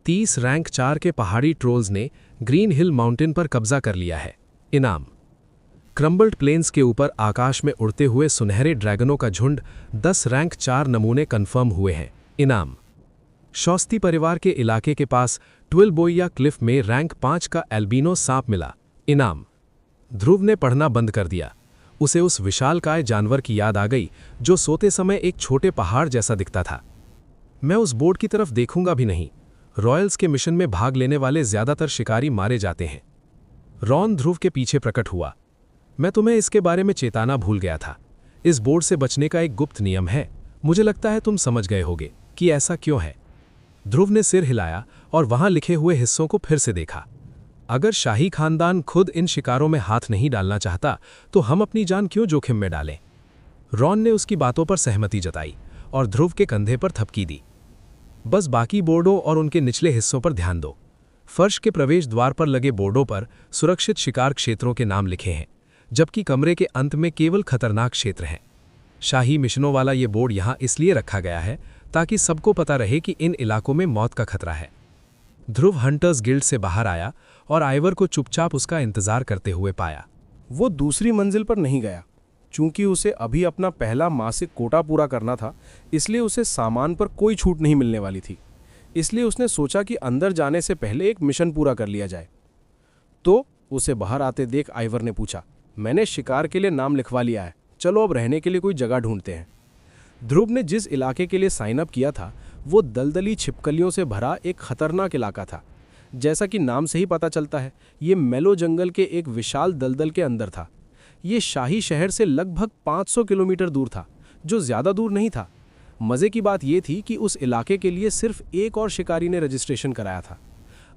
30 रैंक 4 के पहाड़ी ट्रोल्स ने ग्रीन हिल माउंटेन पर कब्जा कर लिया है। इनाम: क्रम्बल्ड प्लेन्स के ऊपर आकाश में उड़ते हुए सुनहरे ड्रैगनों का झुंड। 10 रैंक 4 नमूने कंफर्म हुए हैं। इनाम: शौस्ती परिवार के इलाके के पास ट्विलबोइया क्लिफ में रैंक 5 का एल्बिनो सांप मिला। इनाम: ध्रुव ने पढ़ना बंद कर दिया। उसे उस विशालकाय जानवर की याद आ गई जो सोते समय एक छोटे पहाड़ जैसा दिखता था। मैं उस बोर्ड की तरफ देखूंगा भी नहीं। रॉयल्स के मिशन में भाग लेने वाले ज्यादातर शिकारी मारे जाते हैं। रॉन ध्रुव के पीछे प्रकट हुआ। मैं तुम्हें इसके बारे में चेताना भूल गया था। इस बोर्ड से बचने का एक गुप्त नियम है। मुझे लगता है तुम समझ गए होगे कि ऐसा क्यों है। ध्रुव ने सिर हिलाया और वहां लिखे हुए हिस्सों को फिर से देखा। अगर शाही खानदान खुद इन शिकारों में हाथ नहीं डालना चाहता तो हम अपनी जान क्यों जोखिम में डालें। रॉन ने उसकी बातों पर सहमति जताई और ध्रुव के कंधे पर थपकी दी। बस बाकी बोर्डों और उनके निचले हिस्सों पर ध्यान दो। फर्श के प्रवेश द्वार पर लगे बोर्डों पर सुरक्षित शिकार क्षेत्रों के नाम लिखे हैं, जबकि कमरे के अंत में केवल खतरनाक क्षेत्र हैं। शाही मिशनों वाला ये बोर्ड यहाँ इसलिए रखा गया है ताकि सबको पता रहे कि इन इलाकों में मौत का खतरा है। ध्रुव हंटर्स गिल्ड से बाहर आया और आइवर को चुपचाप उसका इंतजार करते हुए पाया। वो दूसरी मंजिल पर नहीं गया। चूंकि उसे अभी अपना पहला मासिक कोटा पूरा करना था, इसलिए उसे सामान पर कोई छूट नहीं मिलने वाली थी। इसलिए उसने सोचा कि अंदर जाने से पहले एक मिशन पूरा कर लिया जाए। तो उसे बाहर आते देख आइवर ने पूछा, मैंने शिकार के लिए नाम लिखवा लिया है, चलो अब रहने के लिए कोई जगह ढूंढते हैं। ध्रुव ने जिस इलाके के लिए साइन अप किया था वो दलदली छिपकलियों से भरा एक खतरनाक इलाका था। जैसा कि नाम से ही पता चलता है, ये मेलो जंगल के एक विशाल दलदल के अंदर था। ये शाही शहर से लगभग 500 किलोमीटर दूर था, जो ज़्यादा दूर नहीं था। मज़े की बात यह थी कि उस इलाके के लिए सिर्फ एक और शिकारी ने रजिस्ट्रेशन कराया था।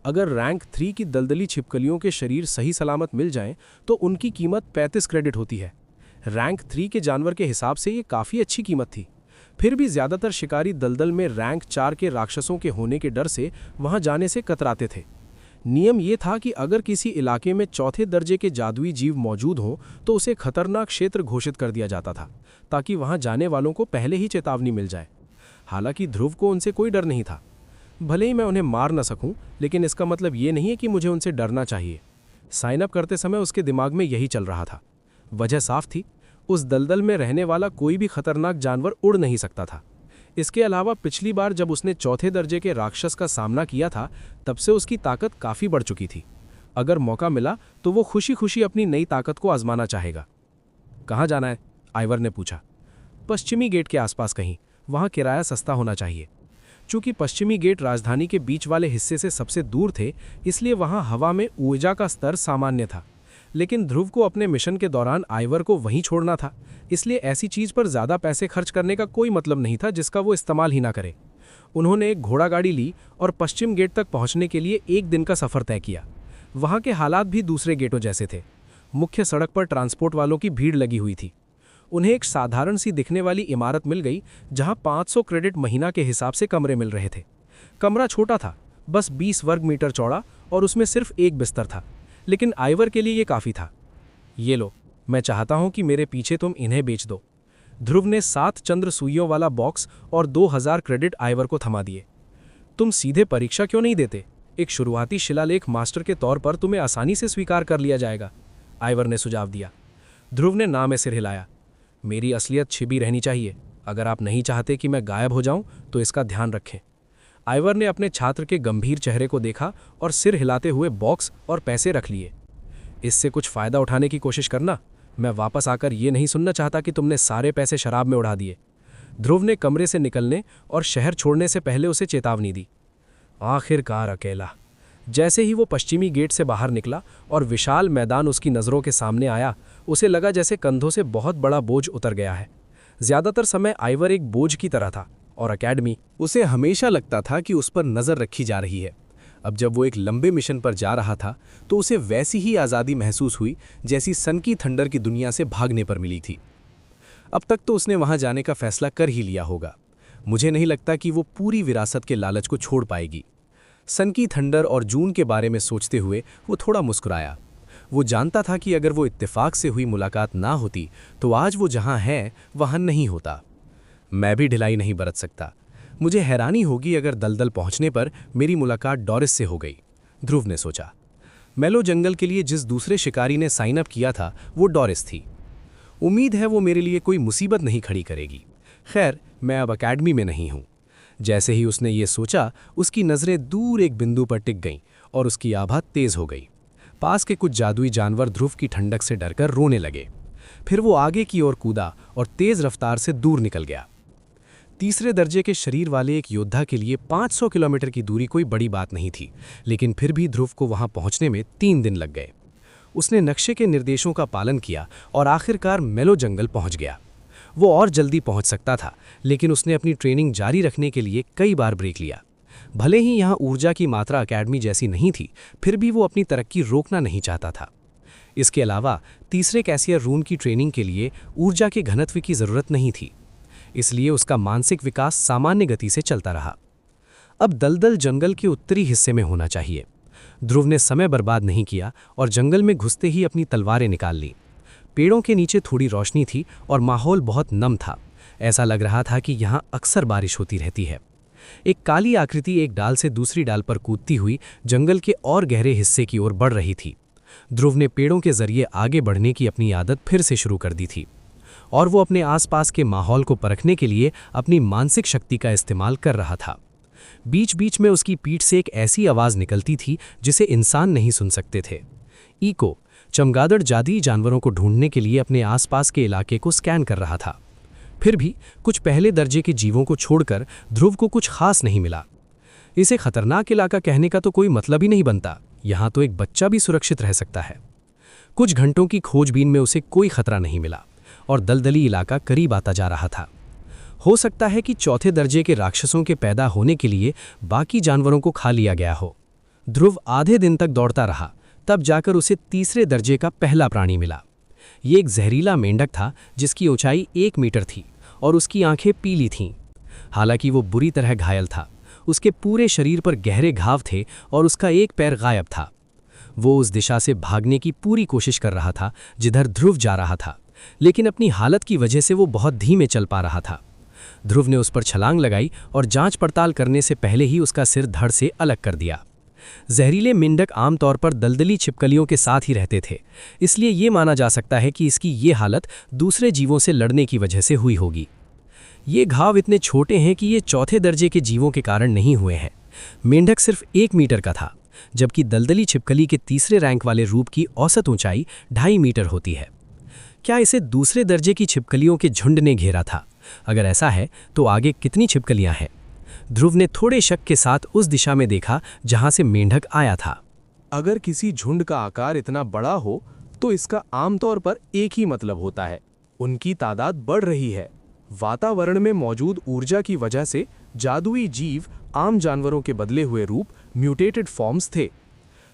अगर रैंक 3 की दलदली छिपकलियों के शरीर सही सलामत मिल जाएं तो उनकी कीमत 35 क्रेडिट होती है। रैंक 3 के जानवर के हिसाब से ये काफ़ी अच्छी कीमत थी। फिर भी ज़्यादातर शिकारी दलदल में रैंक 4 के राक्षसों के होने के डर से वहां जाने से कतराते थे। नियम ये था कि अगर किसी इलाके में चौथे दर्जे के जादुई जीव मौजूद हों तो उसे खतरनाक क्षेत्र घोषित कर दिया जाता था, ताकि वहां जाने वालों को पहले ही चेतावनी मिल जाए। हालांकि ध्रुव को उनसे कोई डर नहीं था। भले ही मैं उन्हें मार न सकूं, लेकिन इसका मतलब ये नहीं है कि मुझे उनसे डरना चाहिए। साइन अप करते समय उसके दिमाग में यही चल रहा था। वजह साफ थी, उस दलदल में रहने वाला कोई भी खतरनाक जानवर उड़ नहीं सकता था। इसके अलावा पिछली बार जब उसने चौथे दर्जे के राक्षस का सामना किया था, तब से उसकी ताकत काफ़ी बढ़ चुकी थी। अगर मौका मिला तो वो खुशी खुशी अपनी नई ताकत को आजमाना चाहेगा। कहाँ जाना है? आइवर ने पूछा। पश्चिमी गेट के आसपास कहीं, वहाँ किराया सस्ता होना चाहिए। चूंकि पश्चिमी गेट राजधानी के बीच वाले हिस्से से सबसे दूर थे, इसलिए वहाँ हवा में ऊर्जा का स्तर सामान्य था। लेकिन ध्रुव को अपने मिशन के दौरान आइवर को वहीं छोड़ना था, इसलिए ऐसी चीज़ पर ज़्यादा पैसे खर्च करने का कोई मतलब नहीं था जिसका वो इस्तेमाल ही ना करे। उन्होंने एक घोड़ा गाड़ी ली और पश्चिम गेट तक पहुंचने के लिए एक दिन का सफ़र तय किया। वहां के हालात भी दूसरे गेटों जैसे थे। मुख्य सड़क पर ट्रांसपोर्ट वालों की भीड़ लगी हुई थी। उन्हें एक साधारण सी दिखने वाली इमारत मिल गई जहां 500 क्रेडिट महीना के हिसाब से कमरे मिल रहे थे। कमरा छोटा था, बस 20 वर्ग मीटर चौड़ा, और उसमें सिर्फ एक बिस्तर था, लेकिन आइवर के लिए ये काफ़ी था। ये लो, मैं चाहता हूं कि मेरे पीछे तुम इन्हें बेच दो। ध्रुव ने 7 चंद्र सुइयों वाला बॉक्स और 2000 क्रेडिट आइवर को थमा दिए। तुम सीधे परीक्षा क्यों नहीं देते? एक शुरुआती शिलालेख मास्टर के तौर पर तुम्हें आसानी से स्वीकार कर लिया जाएगा, आइवर ने सुझाव दिया। ध्रुव ने ना में सिर हिलाया। मेरी असलियत छिपी रहनी चाहिए। अगर आप नहीं चाहते कि मैं गायब हो जाऊं तो इसका ध्यान रखें। आइवर ने अपने छात्र के गंभीर चेहरे को देखा और सिर हिलाते हुए बॉक्स और पैसे रख लिए। इससे कुछ फ़ायदा उठाने की कोशिश करना। मैं वापस आकर ये नहीं सुनना चाहता कि तुमने सारे पैसे शराब में उड़ा दिए। ध्रुव ने कमरे से निकलने और शहर छोड़ने से पहले उसे चेतावनी दी। आखिरकार अकेला। जैसे ही वो पश्चिमी गेट से बाहर निकला और विशाल मैदान उसकी नज़रों के सामने आया, उसे लगा जैसे कंधों से बहुत बड़ा बोझ उतर गया है। ज़्यादातर समय आइवर एक बोझ की तरह था और अकेडमी। उसे हमेशा लगता था कि उस पर नज़र रखी जा रही है। अब जब वो एक लंबे मिशन पर जा रहा था तो उसे वैसी ही आज़ादी महसूस हुई जैसी सनकी थंडर की दुनिया से भागने पर मिली थी। अब तक तो उसने वहां जाने का फैसला कर ही लिया होगा। मुझे नहीं लगता कि वो पूरी विरासत के लालच को छोड़ पाएगी। सनकी थंडर और जून के बारे में सोचते हुए वो थोड़ा मुस्कुराया। वो जानता था कि अगर वो इत्तेफाक से हुई मुलाकात ना होती तो आज वो जहां है वहां नहीं होता। मैं भी ढिलाई नहीं बरत सकता। मुझे हैरानी होगी अगर दलदल पहुंचने पर मेरी मुलाकात डॉरिस से हो गई, ध्रुव ने सोचा। मेलो जंगल के लिए जिस दूसरे शिकारी ने साइन अप किया था वो डॉरिस थी। उम्मीद है वो मेरे लिए कोई मुसीबत नहीं खड़ी करेगी। खैर, मैं अब अकेडमी में नहीं हूं। जैसे ही उसने ये सोचा, उसकी नज़रें दूर एक बिंदु पर टिक गईं और उसकी आभा तेज हो गई। पास के कुछ जादुई जानवर ध्रुव की ठंडक से डरकर रोने लगे। फिर वो आगे की ओर कूदा और तेज रफ्तार से दूर निकल गया। तीसरे दर्जे के शरीर वाले एक योद्धा के लिए 500 किलोमीटर की दूरी कोई बड़ी बात नहीं थी, लेकिन फिर भी ध्रुव को वहां पहुंचने में 3 दिन लग गए। उसने नक्शे के निर्देशों का पालन किया और आखिरकार मेलो जंगल पहुंच गया। वो और जल्दी पहुंच सकता था, लेकिन उसने अपनी ट्रेनिंग जारी रखने के लिए कई बार ब्रेक लिया। भले ही यहाँ ऊर्जा की मात्रा अकेडमी जैसी नहीं थी, फिर भी वो अपनी तरक्की रोकना नहीं चाहता था। इसके अलावा तीसरे कैसियर रून की ट्रेनिंग के लिए ऊर्जा के घनत्व की ज़रूरत नहीं थी, इसलिए उसका मानसिक विकास सामान्य गति से चलता रहा। अब दलदल जंगल के उत्तरी हिस्से में होना चाहिए। ध्रुव ने समय बर्बाद नहीं किया और जंगल में घुसते ही अपनी तलवारें निकाल ली। पेड़ों के नीचे थोड़ी रोशनी थी और माहौल बहुत नम था। ऐसा लग रहा था कि यहाँ अक्सर बारिश होती रहती है। एक काली आकृति एक डाल से दूसरी डाल पर कूदती हुई जंगल के और गहरे हिस्से की ओर बढ़ रही थी। ध्रुव ने पेड़ों के जरिए आगे बढ़ने की अपनी आदत फिर से शुरू कर दी थी और वो अपने आसपास के माहौल को परखने के लिए अपनी मानसिक शक्ति का इस्तेमाल कर रहा था। बीच बीच में उसकी पीठ से एक ऐसी आवाज़ निकलती थी जिसे इंसान नहीं सुन सकते थे। इको चमगादड़ जादुई जानवरों को ढूंढने के लिए अपने आसपास के इलाके को स्कैन कर रहा था। फिर भी कुछ पहले दर्जे के जीवों को छोड़कर ध्रुव को कुछ खास नहीं मिला। इसे खतरनाक इलाका कहने का तो कोई मतलब ही नहीं बनता। यहाँ तो एक बच्चा भी सुरक्षित रह सकता है। कुछ घंटों की खोजबीन में उसे कोई खतरा नहीं मिला और दलदली इलाका करीब आता जा रहा था। हो सकता है कि चौथे दर्जे के राक्षसों के पैदा होने के लिए बाकी जानवरों को खा लिया गया हो। ध्रुव आधे दिन तक दौड़ता रहा, तब जाकर उसे तीसरे दर्जे का पहला प्राणी मिला। ये एक जहरीला मेंढक था जिसकी ऊंचाई 1 मीटर थी और उसकी आंखें पीली थीं। हालांकि वो बुरी तरह घायल था। उसके पूरे शरीर पर गहरे घाव थे और उसका एक पैर गायब था। वो उस दिशा से भागने की पूरी कोशिश कर रहा था जिधर ध्रुव जा रहा था, लेकिन अपनी हालत की वजह से वो बहुत धीमे चल पा रहा था। ध्रुव ने उस पर छलांग लगाई और जांच पड़ताल करने से पहले ही उसका सिर धड़ से अलग कर दिया। जहरीले मेंढक आमतौर पर दलदली छिपकलियों के साथ ही रहते थे, इसलिए ये माना जा सकता है कि इसकी ये हालत दूसरे जीवों से लड़ने की वजह से हुई होगी। ये घाव इतने छोटे हैं कि ये चौथे दर्जे के जीवों के कारण नहीं हुए हैं। मेंढक सिर्फ 1 मीटर का था, जबकि दलदली छिपकली के तीसरे रैंक वाले रूप की औसत ऊंचाई 2.5 मीटर होती है। क्या इसे दूसरे दर्जे की छिपकलियों के झुंड ने घेरा था? अगर ऐसा है तो आगे कितनी छिपकलियां हैं? ध्रुव ने थोड़े शक के साथ उस दिशा में देखा जहां से मेंढक आया था। अगर किसी झुंड का आकार इतना बड़ा हो तो इसका आमतौर पर एक ही मतलब होता है, उनकी तादाद बढ़ रही है। वातावरण में मौजूद ऊर्जा की वजह से जादुई जीव आम जानवरों के बदले हुए रूप म्यूटेटेड फॉर्म्स थे।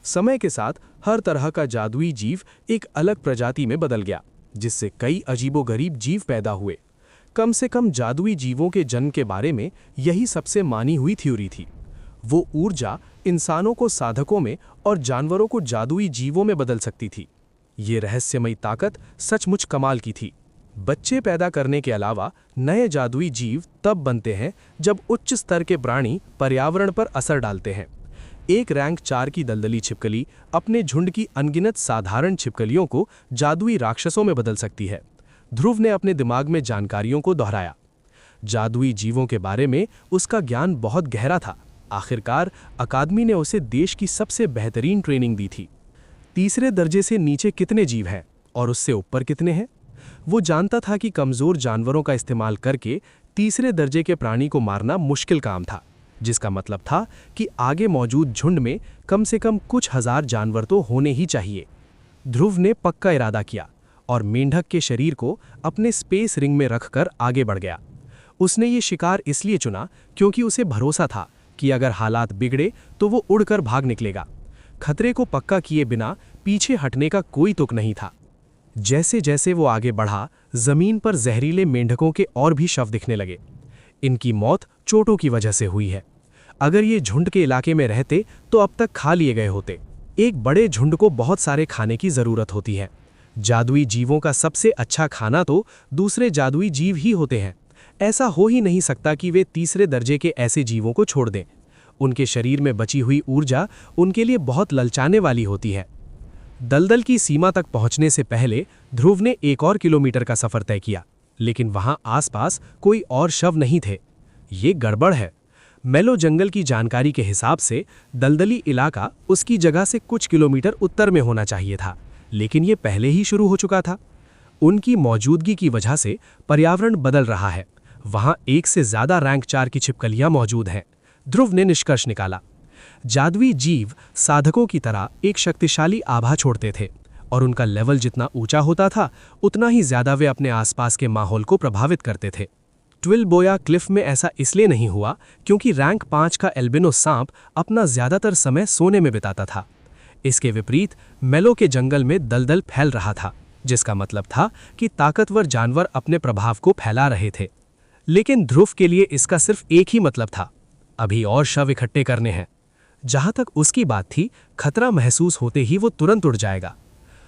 समय के साथ हर तरह का जादुई जीव एक अलग प्रजाति में बदल गया, जिससे कई अजीबोगरीब जीव पैदा हुए। कम से कम जादुई जीवों के जन्म के बारे में यही सबसे मानी हुई थ्योरी थी। वो ऊर्जा इंसानों को साधकों में और जानवरों को जादुई जीवों में बदल सकती थी। ये रहस्यमयी ताकत सचमुच कमाल की थी। बच्चे पैदा करने के अलावा नए जादुई जीव तब बनते हैं जब उच्च स्तर के प्राणी पर्यावरण पर असर डालते हैं। एक रैंक 4 की दलदली छिपकली अपने झुंड की अनगिनत साधारण छिपकलियों को जादुई राक्षसों में बदल सकती है। ध्रुव ने अपने दिमाग में जानकारियों को दोहराया। जादुई जीवों के बारे में उसका ज्ञान बहुत गहरा था। आखिरकार अकादमी ने उसे देश की सबसे बेहतरीन ट्रेनिंग दी थी। तीसरे दर्जे से नीचे कितने जीव हैं और उससे ऊपर कितने हैं? वो जानता था कि कमज़ोर जानवरों का इस्तेमाल करके तीसरे दर्जे के प्राणी को मारना मुश्किल काम था, जिसका मतलब था कि आगे मौजूद झुंड में कम से कम कुछ हजार जानवर तो होने ही चाहिए। ध्रुव ने पक्का इरादा किया और मेंढक के शरीर को अपने स्पेस रिंग में रखकर आगे बढ़ गया। उसने ये शिकार इसलिए चुना क्योंकि उसे भरोसा था कि अगर हालात बिगड़े तो वो उड़कर भाग निकलेगा। खतरे को पक्का किए बिना पीछे हटने का कोई तुक नहीं था। जैसे जैसे वो आगे बढ़ा, जमीन पर जहरीले मेंढकों के और भी शव दिखने लगे। इनकी मौत चोटों की वजह से हुई है। अगर ये झुंड के इलाके में रहते तो अब तक खा लिए गए होते। एक बड़े झुंड को बहुत सारे खाने की जरूरत होती है। जादुई जीवों का सबसे अच्छा खाना तो दूसरे जादुई जीव ही होते हैं। ऐसा हो ही नहीं सकता कि वे तीसरे दर्जे के ऐसे जीवों को छोड़ दें। उनके शरीर में बची हुई ऊर्जा उनके लिए बहुत ललचाने वाली होती है। दलदल की सीमा तक पहुंचने से पहले ध्रुव ने 1 और किलोमीटर का सफर तय किया, लेकिन वहां आसपास कोई और शव नहीं थे। ये गड़बड़ है। मेलो जंगल की जानकारी के हिसाब से दलदली इलाका उसकी जगह से कुछ किलोमीटर उत्तर में होना चाहिए था, लेकिन ये पहले ही शुरू हो चुका था। उनकी मौजूदगी की वजह से पर्यावरण बदल रहा है। वहां 1 से ज्यादा रैंक 4 की छिपकलियां मौजूद हैं। ध्रुव ने निष्कर्ष निकाला। जादुई जीव साधकों की तरह एक शक्तिशाली आभा छोड़ते थे और उनका लेवल जितना ऊंचा होता था उतना ही ज्यादा वे अपने आसपास के माहौल को प्रभावित करते थे। ट्विलबोया क्लिफ में ऐसा इसलिए नहीं हुआ क्योंकि रैंक 5 का एल्बिनो सांप अपना ज्यादातर समय सोने में बिताता था। इसके विपरीत मेलो के जंगल में दलदल फैल रहा था, जिसका मतलब था कि ताकतवर जानवर अपने प्रभाव को फैला रहे थे। लेकिन ध्रुव के लिए इसका सिर्फ एक ही मतलब था, अभी और शव इकट्ठे करने हैं। जहां तक उसकी बात थी, खतरा महसूस होते ही वो तुरंत उड़ जाएगा।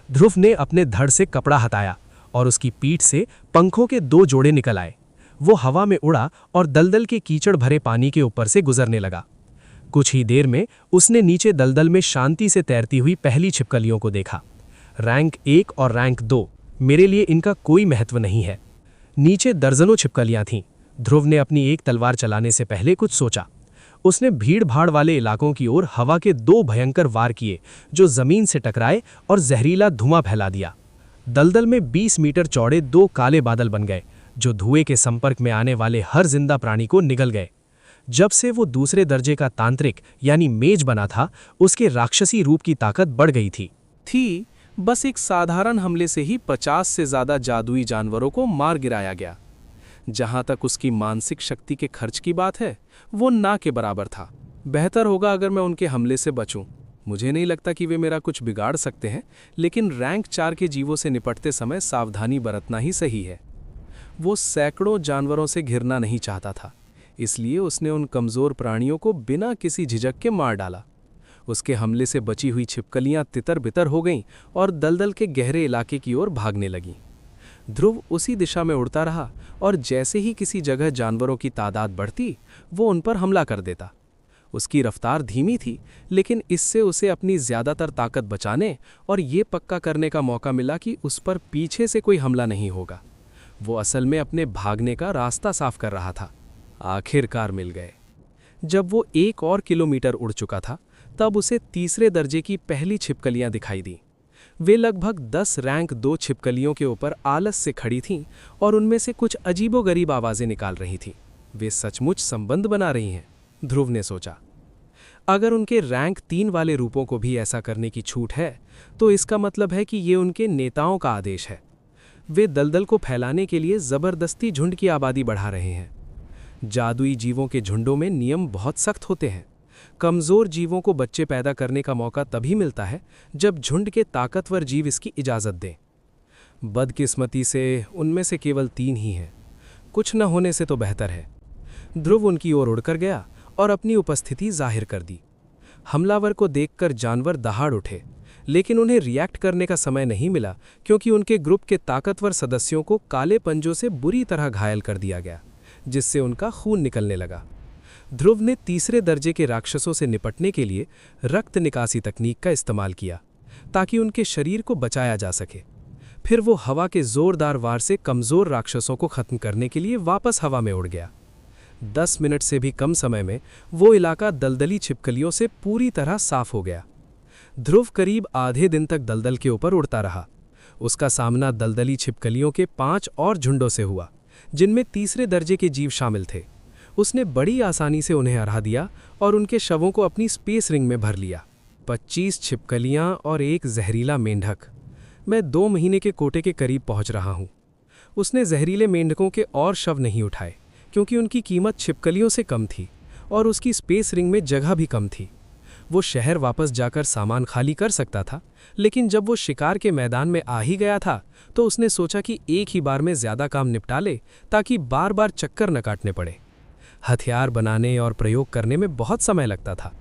ध्रुव ने अपने धड़ से कपड़ा हटाया और उसकी पीठ से पंखों के 2 जोड़े निकल आए। वो हवा में उड़ा और दलदल के कीचड़ भरे पानी के ऊपर से गुजरने लगा। कुछ ही देर में उसने नीचे दलदल में शांति से तैरती हुई पहली छिपकलियों को देखा। रैंक 1 और रैंक 2, मेरे लिए इनका कोई महत्व नहीं है। नीचे दर्जनों छिपकलियां थीं। ध्रुव ने अपनी एक तलवार चलाने से पहले कुछ सोचा। उसने भीड़ भाड़ वाले इलाकों की ओर हवा के 2 भयंकर वार किए, जो जमीन से टकराए और जहरीला धुआं फैला दिया। दलदल में 20 मीटर चौड़े 2 काले बादल बन गए, जो धुएं के संपर्क में आने वाले हर जिंदा प्राणी को निगल गए। जब से वो दूसरे दर्जे का तांत्रिक यानी मेज बना था, उसके राक्षसी रूप की ताकत बढ़ गई थी। बस एक साधारण हमले से ही 50 से ज्यादा जादुई जानवरों को मार गिराया गया। जहां तक उसकी मानसिक शक्ति के खर्च की बात है, वो ना के बराबर था। बेहतर होगा अगर मैं उनके हमले से बचूं। मुझे नहीं लगता कि वे मेरा कुछ बिगाड़ सकते हैं, लेकिन रैंक 4 के जीवों से निपटते समय सावधानी बरतना ही सही है। वो सैकड़ों जानवरों से घिरना नहीं चाहता था, इसलिए उसने उन कमजोर प्राणियों को बिना किसी झिझक के मार डाला। उसके हमले से बची हुई छिपकलियां तितर-बितर हो गईं और दलदल के गहरे इलाके की ओर भागने लगीं। ध्रुव उसी दिशा में उड़ता रहा और जैसे ही किसी जगह जानवरों की तादाद बढ़ती, वो उन पर हमला कर देता। उसकी रफ्तार धीमी थी, लेकिन इससे उसे अपनी ज्यादातर ताकत बचाने और ये पक्का करने का मौका मिला कि उस पर पीछे से कोई हमला नहीं होगा। वो असल में अपने भागने का रास्ता साफ कर रहा था। आखिरकार मिल गए। जब वो 1 और किलोमीटर उड़ चुका था, तब उसे तीसरे दर्जे की पहली छिपकलियां दिखाई दी। वे लगभग 10 रैंक 2 छिपकलियों के ऊपर आलस से खड़ी थीं और उनमें से कुछ अजीबोगरीब आवाजें निकाल रही थीं। वे सचमुच संबंध बना रही हैं, ध्रुव ने सोचा। अगर उनके रैंक 3 वाले रूपों को भी ऐसा करने की छूट है, तो इसका मतलब है कि ये उनके नेताओं का आदेश है। वे दलदल को फैलाने के लिए जबरदस्ती झुंड की आबादी बढ़ा रहे हैं। जादुई जीवों के झुंडों में नियम बहुत सख्त होते हैं। कमजोर जीवों को बच्चे पैदा करने का मौका तभी मिलता है जब झुंड के ताकतवर जीव इसकी इजाजत दें। बदकिस्मती से उनमें से केवल 3 ही हैं। कुछ न होने से तो बेहतर है। ध्रुव उनकी ओर उड़कर गया और अपनी उपस्थिति जाहिर कर दी। हमलावर को देखकर जानवर दहाड़ उठे, लेकिन उन्हें रिएक्ट करने का समय नहीं मिला क्योंकि उनके ग्रुप के ताकतवर सदस्यों को काले पंजों से बुरी तरह घायल कर दिया गया, जिससे उनका खून निकलने लगा। ध्रुव ने तीसरे दर्जे के राक्षसों से निपटने के लिए रक्त निकासी तकनीक का इस्तेमाल किया ताकि उनके शरीर को बचाया जा सके। फिर वो हवा के जोरदार वार से कमजोर राक्षसों को खत्म करने के लिए वापस हवा में उड़ गया। 10 मिनट से भी कम समय में वो इलाका दलदली छिपकलियों से पूरी तरह साफ हो गया। ध्रुव करीब आधे दिन तक दलदल के ऊपर उड़ता रहा। उसका सामना दलदली छिपकलियों के 5 और झुंडों से हुआ, जिनमें तीसरे दर्जे के जीव शामिल थे। उसने बड़ी आसानी से उन्हें हरा दिया और उनके शवों को अपनी स्पेस रिंग में भर लिया। 25 छिपकलियां और एक जहरीला मेंढक। मैं 2 महीने के कोटे के करीब पहुंच रहा हूं। उसने जहरीले मेंढकों के और शव नहीं उठाए, क्योंकि उनकी कीमत छिपकलियों से कम थी और उसकी स्पेस रिंग में जगह भी कम थी। वो शहर वापस जाकर सामान खाली कर सकता था, लेकिन जब वो शिकार के मैदान में आ ही गया था तो उसने सोचा कि एक ही बार में ज़्यादा काम निपटा ले ताकि बार बार चक्कर न काटने पड़े। हथियार बनाने और प्रयोग करने में बहुत समय लगता था,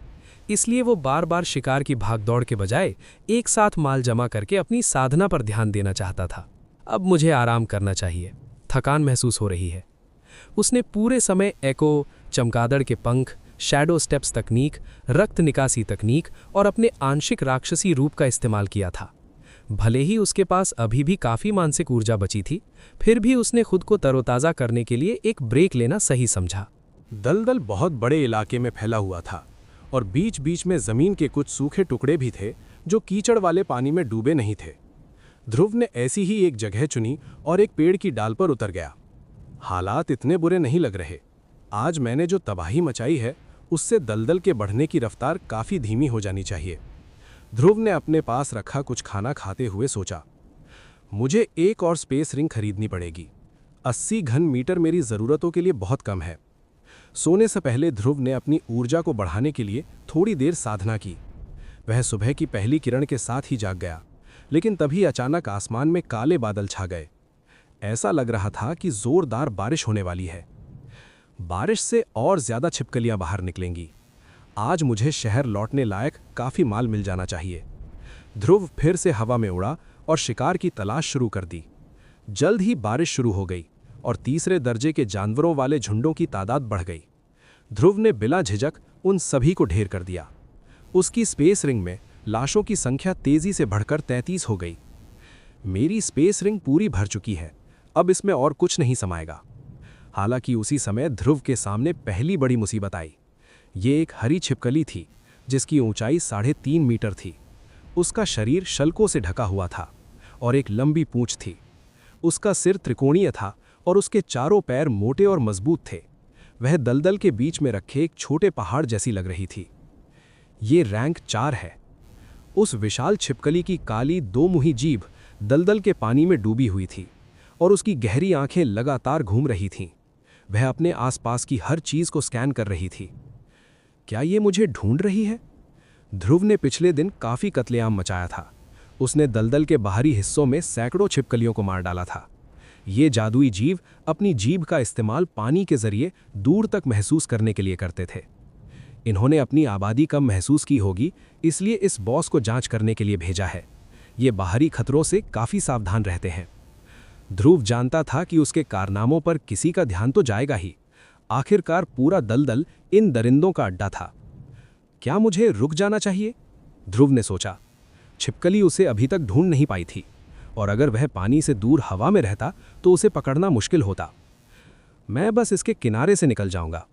इसलिए वो बार बार शिकार की भागदौड़ के बजाय एक साथ माल जमा करके अपनी साधना पर ध्यान देना चाहता था। अब मुझे आराम करना चाहिए, थकान महसूस हो रही है। उसने पूरे समय एको, चमगादड़ के पंख, शैडो स्टेप्स तकनीक, रक्त निकासी तकनीक और अपने आंशिक राक्षसी रूप का इस्तेमाल किया था। भले ही उसके पास अभी भी काफ़ी मानसिक ऊर्जा बची थी, फिर भी उसने खुद को तरोताज़ा करने के लिए एक ब्रेक लेना सही समझा। दलदल बहुत बड़े इलाके में फैला हुआ था और बीच बीच में जमीन के कुछ सूखे टुकड़े भी थे जो कीचड़ वाले पानी में डूबे नहीं थे। ध्रुव ने ऐसी ही एक जगह चुनी और एक पेड़ की डाल पर उतर गया। हालात इतने बुरे नहीं लग रहे। आज मैंने जो तबाही मचाई है उससे दलदल के बढ़ने की रफ्तार काफ़ी धीमी हो जानी चाहिए। ध्रुव ने अपने पास रखा कुछ खाना खाते हुए सोचा, मुझे एक और स्पेस रिंग खरीदनी पड़ेगी। 80 घन मीटर मेरी ज़रूरतों के लिए बहुत कम है। सोने से पहले ध्रुव ने अपनी ऊर्जा को बढ़ाने के लिए थोड़ी देर साधना की। वह सुबह की पहली किरण के साथ ही जाग गया, लेकिन तभी अचानक आसमान में काले बादल छा गए। ऐसा लग रहा था कि जोरदार बारिश होने वाली है। बारिश से और ज़्यादा छिपकलियां बाहर निकलेंगी। आज मुझे शहर लौटने लायक काफ़ी माल मिल जाना चाहिए। ध्रुव फिर से हवा में उड़ा और शिकार की तलाश शुरू कर दी। जल्द ही बारिश शुरू हो गई और तीसरे दर्जे के जानवरों वाले झुंडों की तादाद बढ़ गई। ध्रुव ने बिना झिझक उन सभी को ढेर कर दिया। उसकी स्पेस रिंग में लाशों की संख्या तेज़ी से बढ़कर 33 हो गई। मेरी स्पेस रिंग पूरी भर चुकी है, अब इसमें और कुछ नहीं समाएगा। हालांकि उसी समय ध्रुव के सामने पहली बड़ी मुसीबत आई। ये एक हरी छिपकली थी जिसकी ऊंचाई 3.5 मीटर थी। उसका शरीर शल्कों से ढका हुआ था और एक लंबी पूंछ थी। उसका सिर त्रिकोणीय था और उसके चारों पैर मोटे और मजबूत थे। वह दलदल के बीच में रखे एक छोटे पहाड़ जैसी लग रही थी। ये रैंक 4 है। उस विशाल छिपकली की काली दोमुही जीभ दलदल के पानी में डूबी हुई थी और उसकी गहरी आंखें लगातार घूम रही थीं। वह अपने आसपास की हर चीज को स्कैन कर रही थी। क्या ये मुझे ढूंढ रही है? ध्रुव ने पिछले दिन काफी कत्लेआम मचाया था। उसने दलदल के बाहरी हिस्सों में सैकड़ों छिपकलियों को मार डाला था। ये जादुई जीव अपनी जीभ का इस्तेमाल पानी के जरिए दूर तक महसूस करने के लिए करते थे। इन्होंने अपनी आबादी कम महसूस की होगी, इसलिए इस बॉस को जांच करने के लिए भेजा है। ये बाहरी खतरों से काफी सावधान रहते हैं। ध्रुव जानता था कि उसके कारनामों पर किसी का ध्यान तो जाएगा ही। आखिरकार पूरा दलदल इन दरिंदों का अड्डा था। क्या मुझे रुक जाना चाहिए? ध्रुव ने सोचा। छिपकली उसे अभी तक ढूंढ नहीं पाई थी और अगर वह पानी से दूर हवा में रहता तो उसे पकड़ना मुश्किल होता। मैं बस इसके किनारे से निकल जाऊंगा।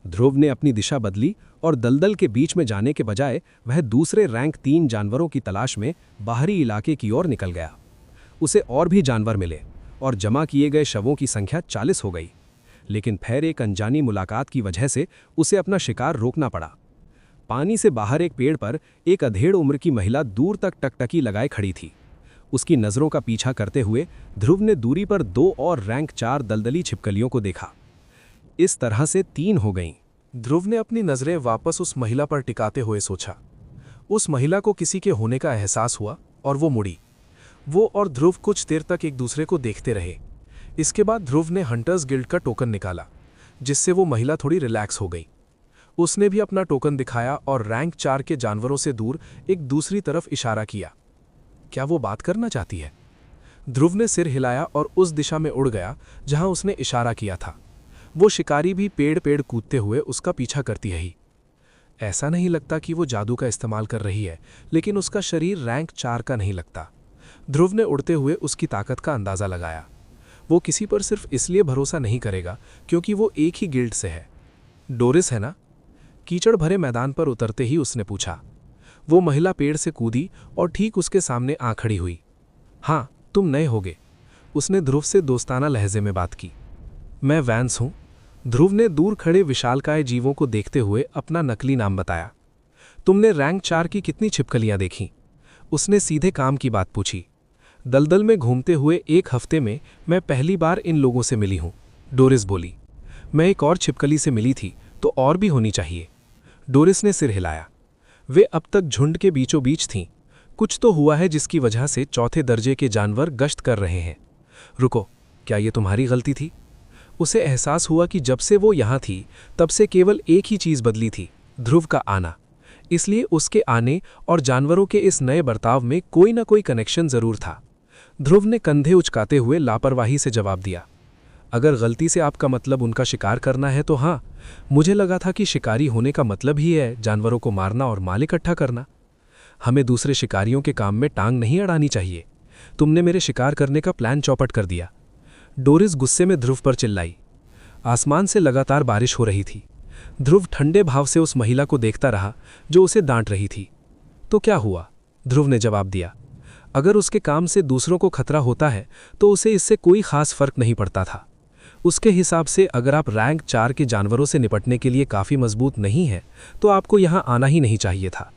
ध्रुव ने अपनी दिशा बदली और दलदल के बीच में जाने के बजाय वह दूसरे रैंक 3 जानवरों की तलाश में बाहरी इलाके की ओर निकल गया। उसे और भी जानवर मिले और जमा किए गए शवों की संख्या 40 हो गई, लेकिन फिर एक अनजानी मुलाकात की वजह से उसे अपना शिकार रोकना पड़ा। पानी से बाहर एक पेड़ पर एक अधेड़ उम्र की महिला दूर तक टकटकी लगाए खड़ी थी। उसकी नज़रों का पीछा करते हुए ध्रुव ने दूरी पर 2 और रैंक 4 दलदली छिपकलियों को देखा। इस तरह से 3 हो गईं। ध्रुव ने अपनी नज़रें वापस उस महिला पर टिकाते हुए सोचा। उस महिला को किसी के होने का एहसास हुआ और वो मुड़ी। वो और ध्रुव कुछ देर तक एक दूसरे को देखते रहे। इसके बाद ध्रुव ने हंटर्स गिल्ड का टोकन निकाला, जिससे वो महिला थोड़ी रिलैक्स हो गई। उसने भी अपना टोकन दिखाया और रैंक 4 के जानवरों से दूर एक दूसरी तरफ इशारा किया। क्या वो बात करना चाहती है? ध्रुव ने सिर हिलाया और उस दिशा में उड़ गया जहां उसने इशारा किया था। वो शिकारी भी पेड़ पेड़ कूदते हुए उसका पीछा करती रही। ऐसा नहीं लगता कि वो जादू का इस्तेमाल कर रही है, लेकिन उसका शरीर रैंक 4 का नहीं लगता। ध्रुव ने उड़ते हुए उसकी ताकत का अंदाज़ा लगाया। वो किसी पर सिर्फ इसलिए भरोसा नहीं करेगा क्योंकि वो एक ही गिल्ड से है। डोरिस है ना? कीचड़ भरे मैदान पर उतरते ही उसने पूछा। वो महिला पेड़ से कूदी और ठीक उसके सामने आ खड़ी हुई। हाँ, तुम नए होगे, उसने ध्रुव से दोस्ताना लहजे में बात की। मैं वैंस हूँ। ध्रुव ने दूर खड़े विशालकाय जीवों को देखते हुए अपना नकली नाम बताया। तुमने रैंक 4 की कितनी छिपकलियां देखीं? उसने सीधे काम की बात पूछी। दलदल में घूमते हुए 1 हफ्ते में मैं पहली बार इन लोगों से मिली हूँ, डोरिस बोली। मैं एक और छिपकली से मिली थी तो और भी होनी चाहिए। डोरिस ने सिर हिलाया। वे अब तक झुंड के बीचों बीच थीं। कुछ तो हुआ है जिसकी वजह से चौथे दर्जे के जानवर गश्त कर रहे हैं। रुको, क्या ये तुम्हारी गलती थी? उसे एहसास हुआ कि जब से वो यहाँ थी तब से केवल एक ही चीज़ बदली थी, ध्रुव का आना। इसलिए उसके आने और जानवरों के इस नए बर्ताव में कोई ना कोई कनेक्शन ज़रूर था। ध्रुव ने कंधे उचकाते हुए लापरवाही से जवाब दिया, अगर गलती से आपका मतलब उनका शिकार करना है तो हाँ, मुझे लगा था कि शिकारी होने का मतलब ही है जानवरों को मारना और माल इकट्ठा करना। हमें दूसरे शिकारियों के काम में टांग नहीं अड़ानी चाहिए। तुमने मेरे शिकार करने का प्लान चौपट कर दिया। डोरिस गुस्से में ध्रुव पर चिल्लाई। आसमान से लगातार बारिश हो रही थी। ध्रुव ठंडे भाव से उस महिला को देखता रहा जो उसे डांट रही थी। तो क्या हुआ? ध्रुव ने जवाब दिया, अगर उसके काम से दूसरों को खतरा होता है तो उसे इससे कोई खास फर्क नहीं पड़ता था। उसके हिसाब से अगर आप रैंक 4 के जानवरों से निपटने के लिए काफ़ी मजबूत नहीं है तो आपको यहाँ आना ही नहीं चाहिए था।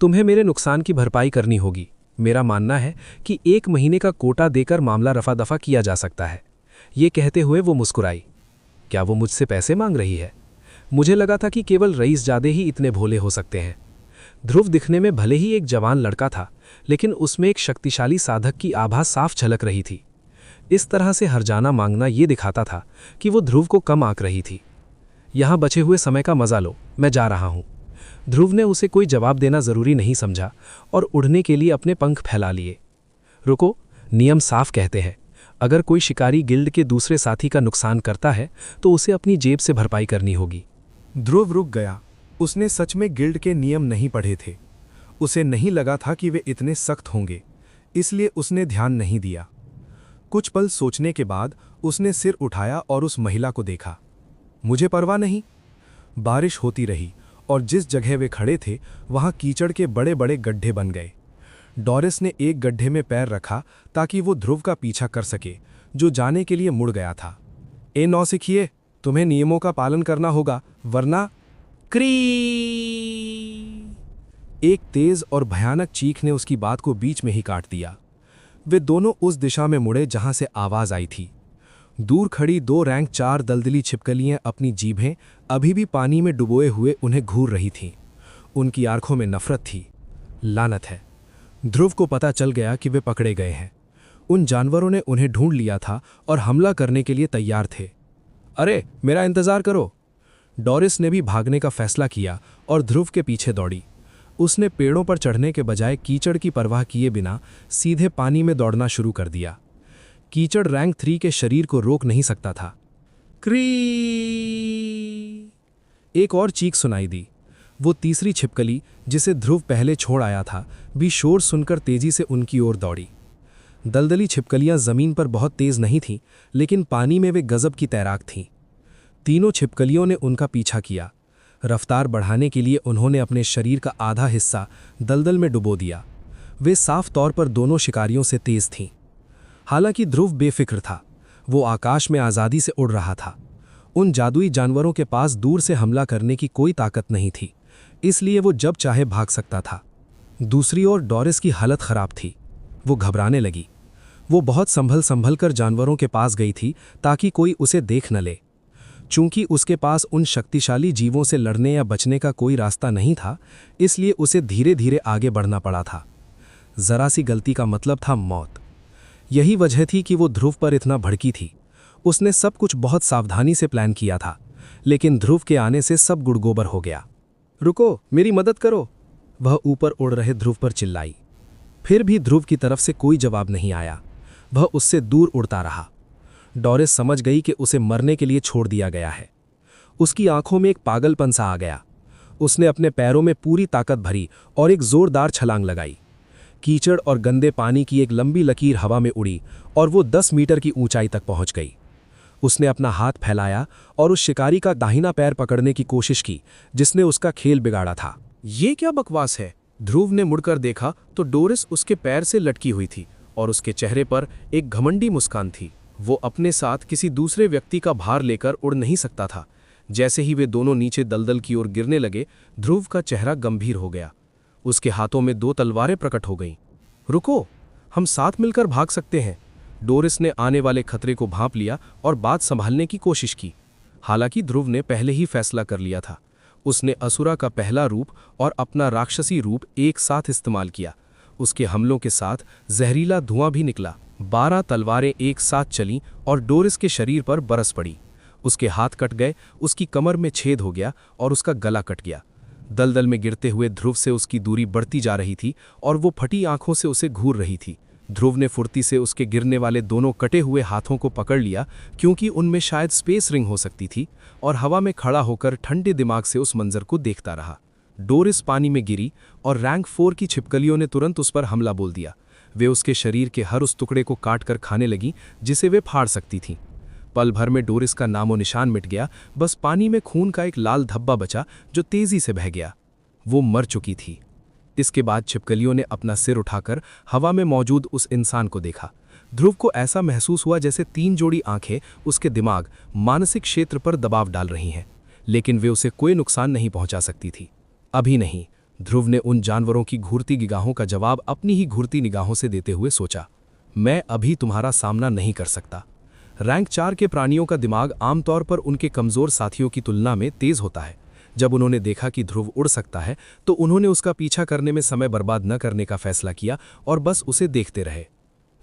तुम्हें मेरे नुकसान की भरपाई करनी होगी। मेरा मानना है कि 1 महीने का कोटा देकर मामला रफा दफा किया जा सकता है। ये कहते हुए वो मुस्कुराई। क्या वो मुझसे पैसे मांग रही है? मुझे लगा था कि केवल रईसजादे ही इतने भोले हो सकते हैं। ध्रुव दिखने में भले ही एक जवान लड़का था, लेकिन उसमें एक शक्तिशाली साधक की आभा साफ झलक रही थी। इस तरह से हरजाना मांगना ये दिखाता था कि वो ध्रुव को कम आंक रही थी। यहाँ बचे हुए समय का मजा लो, मैं जा रहा हूँ। ध्रुव ने उसे कोई जवाब देना जरूरी नहीं समझा और उड़ने के लिए अपने पंख फैला लिए। रुको, नियम साफ कहते हैं, अगर कोई शिकारी गिल्ड के दूसरे साथी का नुकसान करता है तो उसे अपनी जेब से भरपाई करनी होगी। ध्रुव रुक गया। उसने सच में गिल्ड के नियम नहीं पढ़े थे। उसे नहीं लगा था कि वे इतने सख्त होंगे, इसलिए उसने ध्यान नहीं दिया। कुछ पल सोचने के बाद उसने सिर उठाया और उस महिला को देखा। मुझे परवाह नहीं। बारिश होती रही और जिस जगह वे खड़े थे वहां कीचड़ के बड़े बड़े गड्ढे बन गए। डोरिस ने एक गड्ढे में पैर रखा ताकि वो ध्रुव का पीछा कर सके, जो जाने के लिए मुड़ गया था। ए नौसिखिए, तुम्हें नियमों का पालन करना होगा, वरना क्री। एक तेज और भयानक चीख ने उसकी बात को बीच में ही काट दिया। वे दोनों उस दिशा में मुड़े जहां से आवाज आई थी। दूर खड़ी 2 रैंक 4 दलदली छिपकलियां अपनी जीभें अभी भी पानी में डुबोए हुए उन्हें घूर रही थीं। उनकी आंखों में नफरत थी। लानत है। ध्रुव को पता चल गया कि वे पकड़े गए हैं। उन जानवरों ने उन्हें ढूंढ लिया था और हमला करने के लिए तैयार थे। अरे, मेरा इंतजार करो। डोरिस ने भी भागने का फैसला किया और ध्रुव के पीछे दौड़ी। उसने पेड़ों पर चढ़ने के बजाय कीचड़ की परवाह किए बिना सीधे पानी में दौड़ना शुरू कर दिया। कीचड़ रैंक 3 के शरीर को रोक नहीं सकता था। क्री! एक और चीख सुनाई दी। वो तीसरी छिपकली, जिसे ध्रुव पहले छोड़ आया था, भी शोर सुनकर तेजी से उनकी ओर दौड़ी। दलदली छिपकलियां जमीन पर बहुत तेज नहीं थीं, लेकिन पानी में वे गजब की तैराक थीं। तीनों छिपकलियों ने उनका पीछा किया। रफ्तार बढ़ाने के लिए उन्होंने अपने शरीर का आधा हिस्सा दलदल में डुबो दिया। वे साफ तौर पर दोनों शिकारियों से तेज थीं। हालांकि ध्रुव बेफिक्र था। वो आकाश में आज़ादी से उड़ रहा था। उन जादुई जानवरों के पास दूर से हमला करने की कोई ताकत नहीं थी, इसलिए वो जब चाहे भाग सकता था। दूसरी ओर डोरिस की हालत खराब थी। वो घबराने लगी। वो बहुत संभल कर जानवरों के पास गई थी ताकि कोई उसे देख न ले। चूंकि उसके पास उन शक्तिशाली जीवों से लड़ने या बचने का कोई रास्ता नहीं था, इसलिए उसे धीरे धीरे आगे बढ़ना पड़ा था। जरा सी गलती का मतलब था मौत। यही वजह थी कि वो ध्रुव पर इतना भड़की थी। उसने सब कुछ बहुत सावधानी से प्लान किया था, लेकिन ध्रुव के आने से सब गुड़गोबर हो गया। रुको, मेरी मदद करो, वह ऊपर उड़ रहे ध्रुव पर चिल्लाई। फिर भी ध्रुव की तरफ से कोई जवाब नहीं आया। वह उससे दूर उड़ता रहा। डोरिस समझ गई कि उसे मरने के लिए छोड़ दिया गया है। उसकी आंखों में एक पागलपन सा आ गया। उसने अपने पैरों में पूरी ताकत भरी और एक जोरदार छलांग लगाई। कीचड़ और गंदे पानी की एक लंबी लकीर हवा में उड़ी और वो 10 मीटर की ऊंचाई तक पहुंच गई। उसने अपना हाथ फैलाया और उस शिकारी का दाहिना पैर पकड़ने की कोशिश की, जिसने उसका खेल बिगाड़ा था। ये क्या बकवास है? ध्रुव ने मुड़कर देखा तो डोरिस उसके पैर से लटकी हुई थी और उसके चेहरे पर एक घमंडी मुस्कान थी। वो अपने साथ किसी दूसरे व्यक्ति का भार लेकर उड़ नहीं सकता था। जैसे ही वे दोनों नीचे दलदल की ओर गिरने लगे, ध्रुव का चेहरा गंभीर हो गया। उसके हाथों में 2 तलवारें प्रकट हो गईं। रुको, हम साथ मिलकर भाग सकते हैं। डोरिस ने आने वाले खतरे को भांप लिया और बात संभालने की कोशिश की। हालांकि ध्रुव ने पहले ही फैसला कर लिया था। उसने असुरा का पहला रूप और अपना राक्षसी रूप एक साथ इस्तेमाल किया। उसके हमलों के साथ जहरीला धुआं भी निकला। 12 तलवारें एक साथ चलीं और डोरिस के शरीर पर बरस पड़ी। उसके हाथ कट गए, उसकी कमर में छेद हो गया और उसका गला कट गया। दलदल में गिरते हुए ध्रुव से उसकी दूरी बढ़ती जा रही थी और वो फटी आंखों से उसे घूर रही थी। ध्रुव ने फुर्ती से उसके गिरने वाले दोनों कटे हुए हाथों को पकड़ लिया, क्योंकि उनमें शायद स्पेस रिंग हो सकती थी, और हवा में खड़ा होकर ठंडे दिमाग से उस मंजर को देखता रहा। डोरिस पानी में गिरी और रैंक 4 की छिपकलियों ने तुरंत उस पर हमला बोल दिया। वे उसके शरीर के हर उस टुकड़े को काट कर खाने लगी जिसे वे फाड़ सकती थीं। पल भर में डोरिस का नामो निशान मिट गया। बस पानी में खून का एक लाल धब्बा बचा जो तेजी से बह गया। वो मर चुकी थी। इसके बाद छिपकलियों ने अपना सिर उठाकर हवा में मौजूद उस इंसान को देखा। ध्रुव को ऐसा महसूस हुआ जैसे 3 जोड़ी आंखें उसके दिमाग, मानसिक क्षेत्र पर दबाव डाल रही हैं, लेकिन वे उसे कोई नुकसान नहीं पहुंचा सकती थी। अभी नहीं। ध्रुव ने उन जानवरों की घूरती निगाहों का जवाब अपनी ही घूरती निगाहों से देते हुए सोचा, मैं अभी तुम्हारा सामना नहीं कर सकता। रैंक 4 के प्राणियों का दिमाग आमतौर पर उनके कमजोर साथियों की तुलना में तेज होता है। जब उन्होंने देखा कि ध्रुव उड़ सकता है तो उन्होंने उसका पीछा करने में समय बर्बाद न करने का फैसला किया और बस उसे देखते रहे।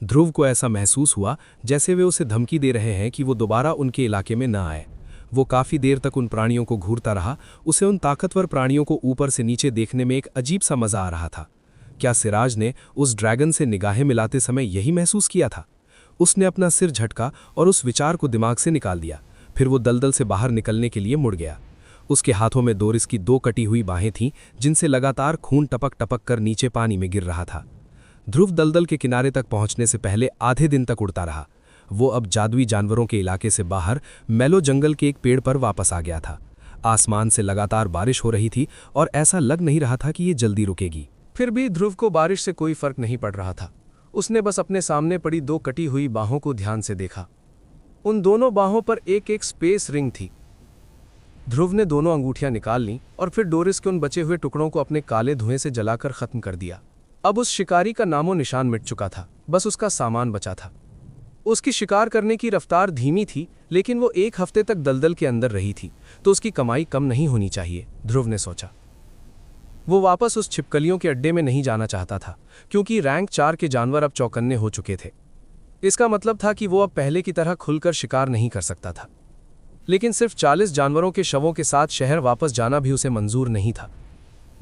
ध्रुव को ऐसा महसूस हुआ जैसे वे उसे धमकी दे रहे हैं कि वो दोबारा उनके इलाके में न आए। वो काफी देर तक उन प्राणियों को घूरता रहा। उसे उन ताकतवर प्राणियों को ऊपर से नीचे देखने में एक अजीब सा मजा आ रहा था। क्या सिराज ने उस ड्रैगन से निगाहें मिलाते समय यही महसूस किया था? उसने अपना सिर झटका और उस विचार को दिमाग से निकाल दिया। फिर वो दलदल से बाहर निकलने के लिए मुड़ गया। उसके हाथों में डोरिस की 2 कटी हुई बाहें थीं, जिनसे लगातार खून टपक टपक कर नीचे पानी में गिर रहा था। ध्रुव दलदल के किनारे तक पहुंचने से पहले आधे दिन तक उड़ता रहा। वो अब जादुई जानवरों के इलाके से बाहर मेलो जंगल के एक पेड़ पर वापस आ गया था। आसमान से लगातार बारिश हो रही थी और ऐसा लग नहीं रहा था कि ये जल्दी रुकेगी। फिर भी ध्रुव को बारिश से कोई फर्क नहीं पड़ रहा था। उसने बस अपने सामने पड़ी 2 कटी हुई बाहों को ध्यान से देखा। उन दोनों बाहों पर एक एक स्पेस रिंग थी। ध्रुव ने दोनों अंगूठियां निकाल लीं और फिर डोरिस के उन बचे हुए टुकड़ों को अपने काले धुएं से जलाकर खत्म कर दिया। अब उस शिकारी का नामो निशान मिट चुका था, बस उसका सामान बचा था। उसकी शिकार करने की रफ्तार धीमी थी, लेकिन वो 1 हफ्ते तक दलदल के अंदर रही थी, तो उसकी कमाई कम नहीं होनी चाहिए, ध्रुव ने सोचा। वो वापस उस छिपकलियों के अड्डे में नहीं जाना चाहता था, क्योंकि रैंक 4 के जानवर अब चौकन्ने हो चुके थे। इसका मतलब था कि वो अब पहले की तरह खुलकर शिकार नहीं कर सकता था। लेकिन सिर्फ 40 जानवरों के शवों के साथ शहर वापस जाना भी उसे मंजूर नहीं था।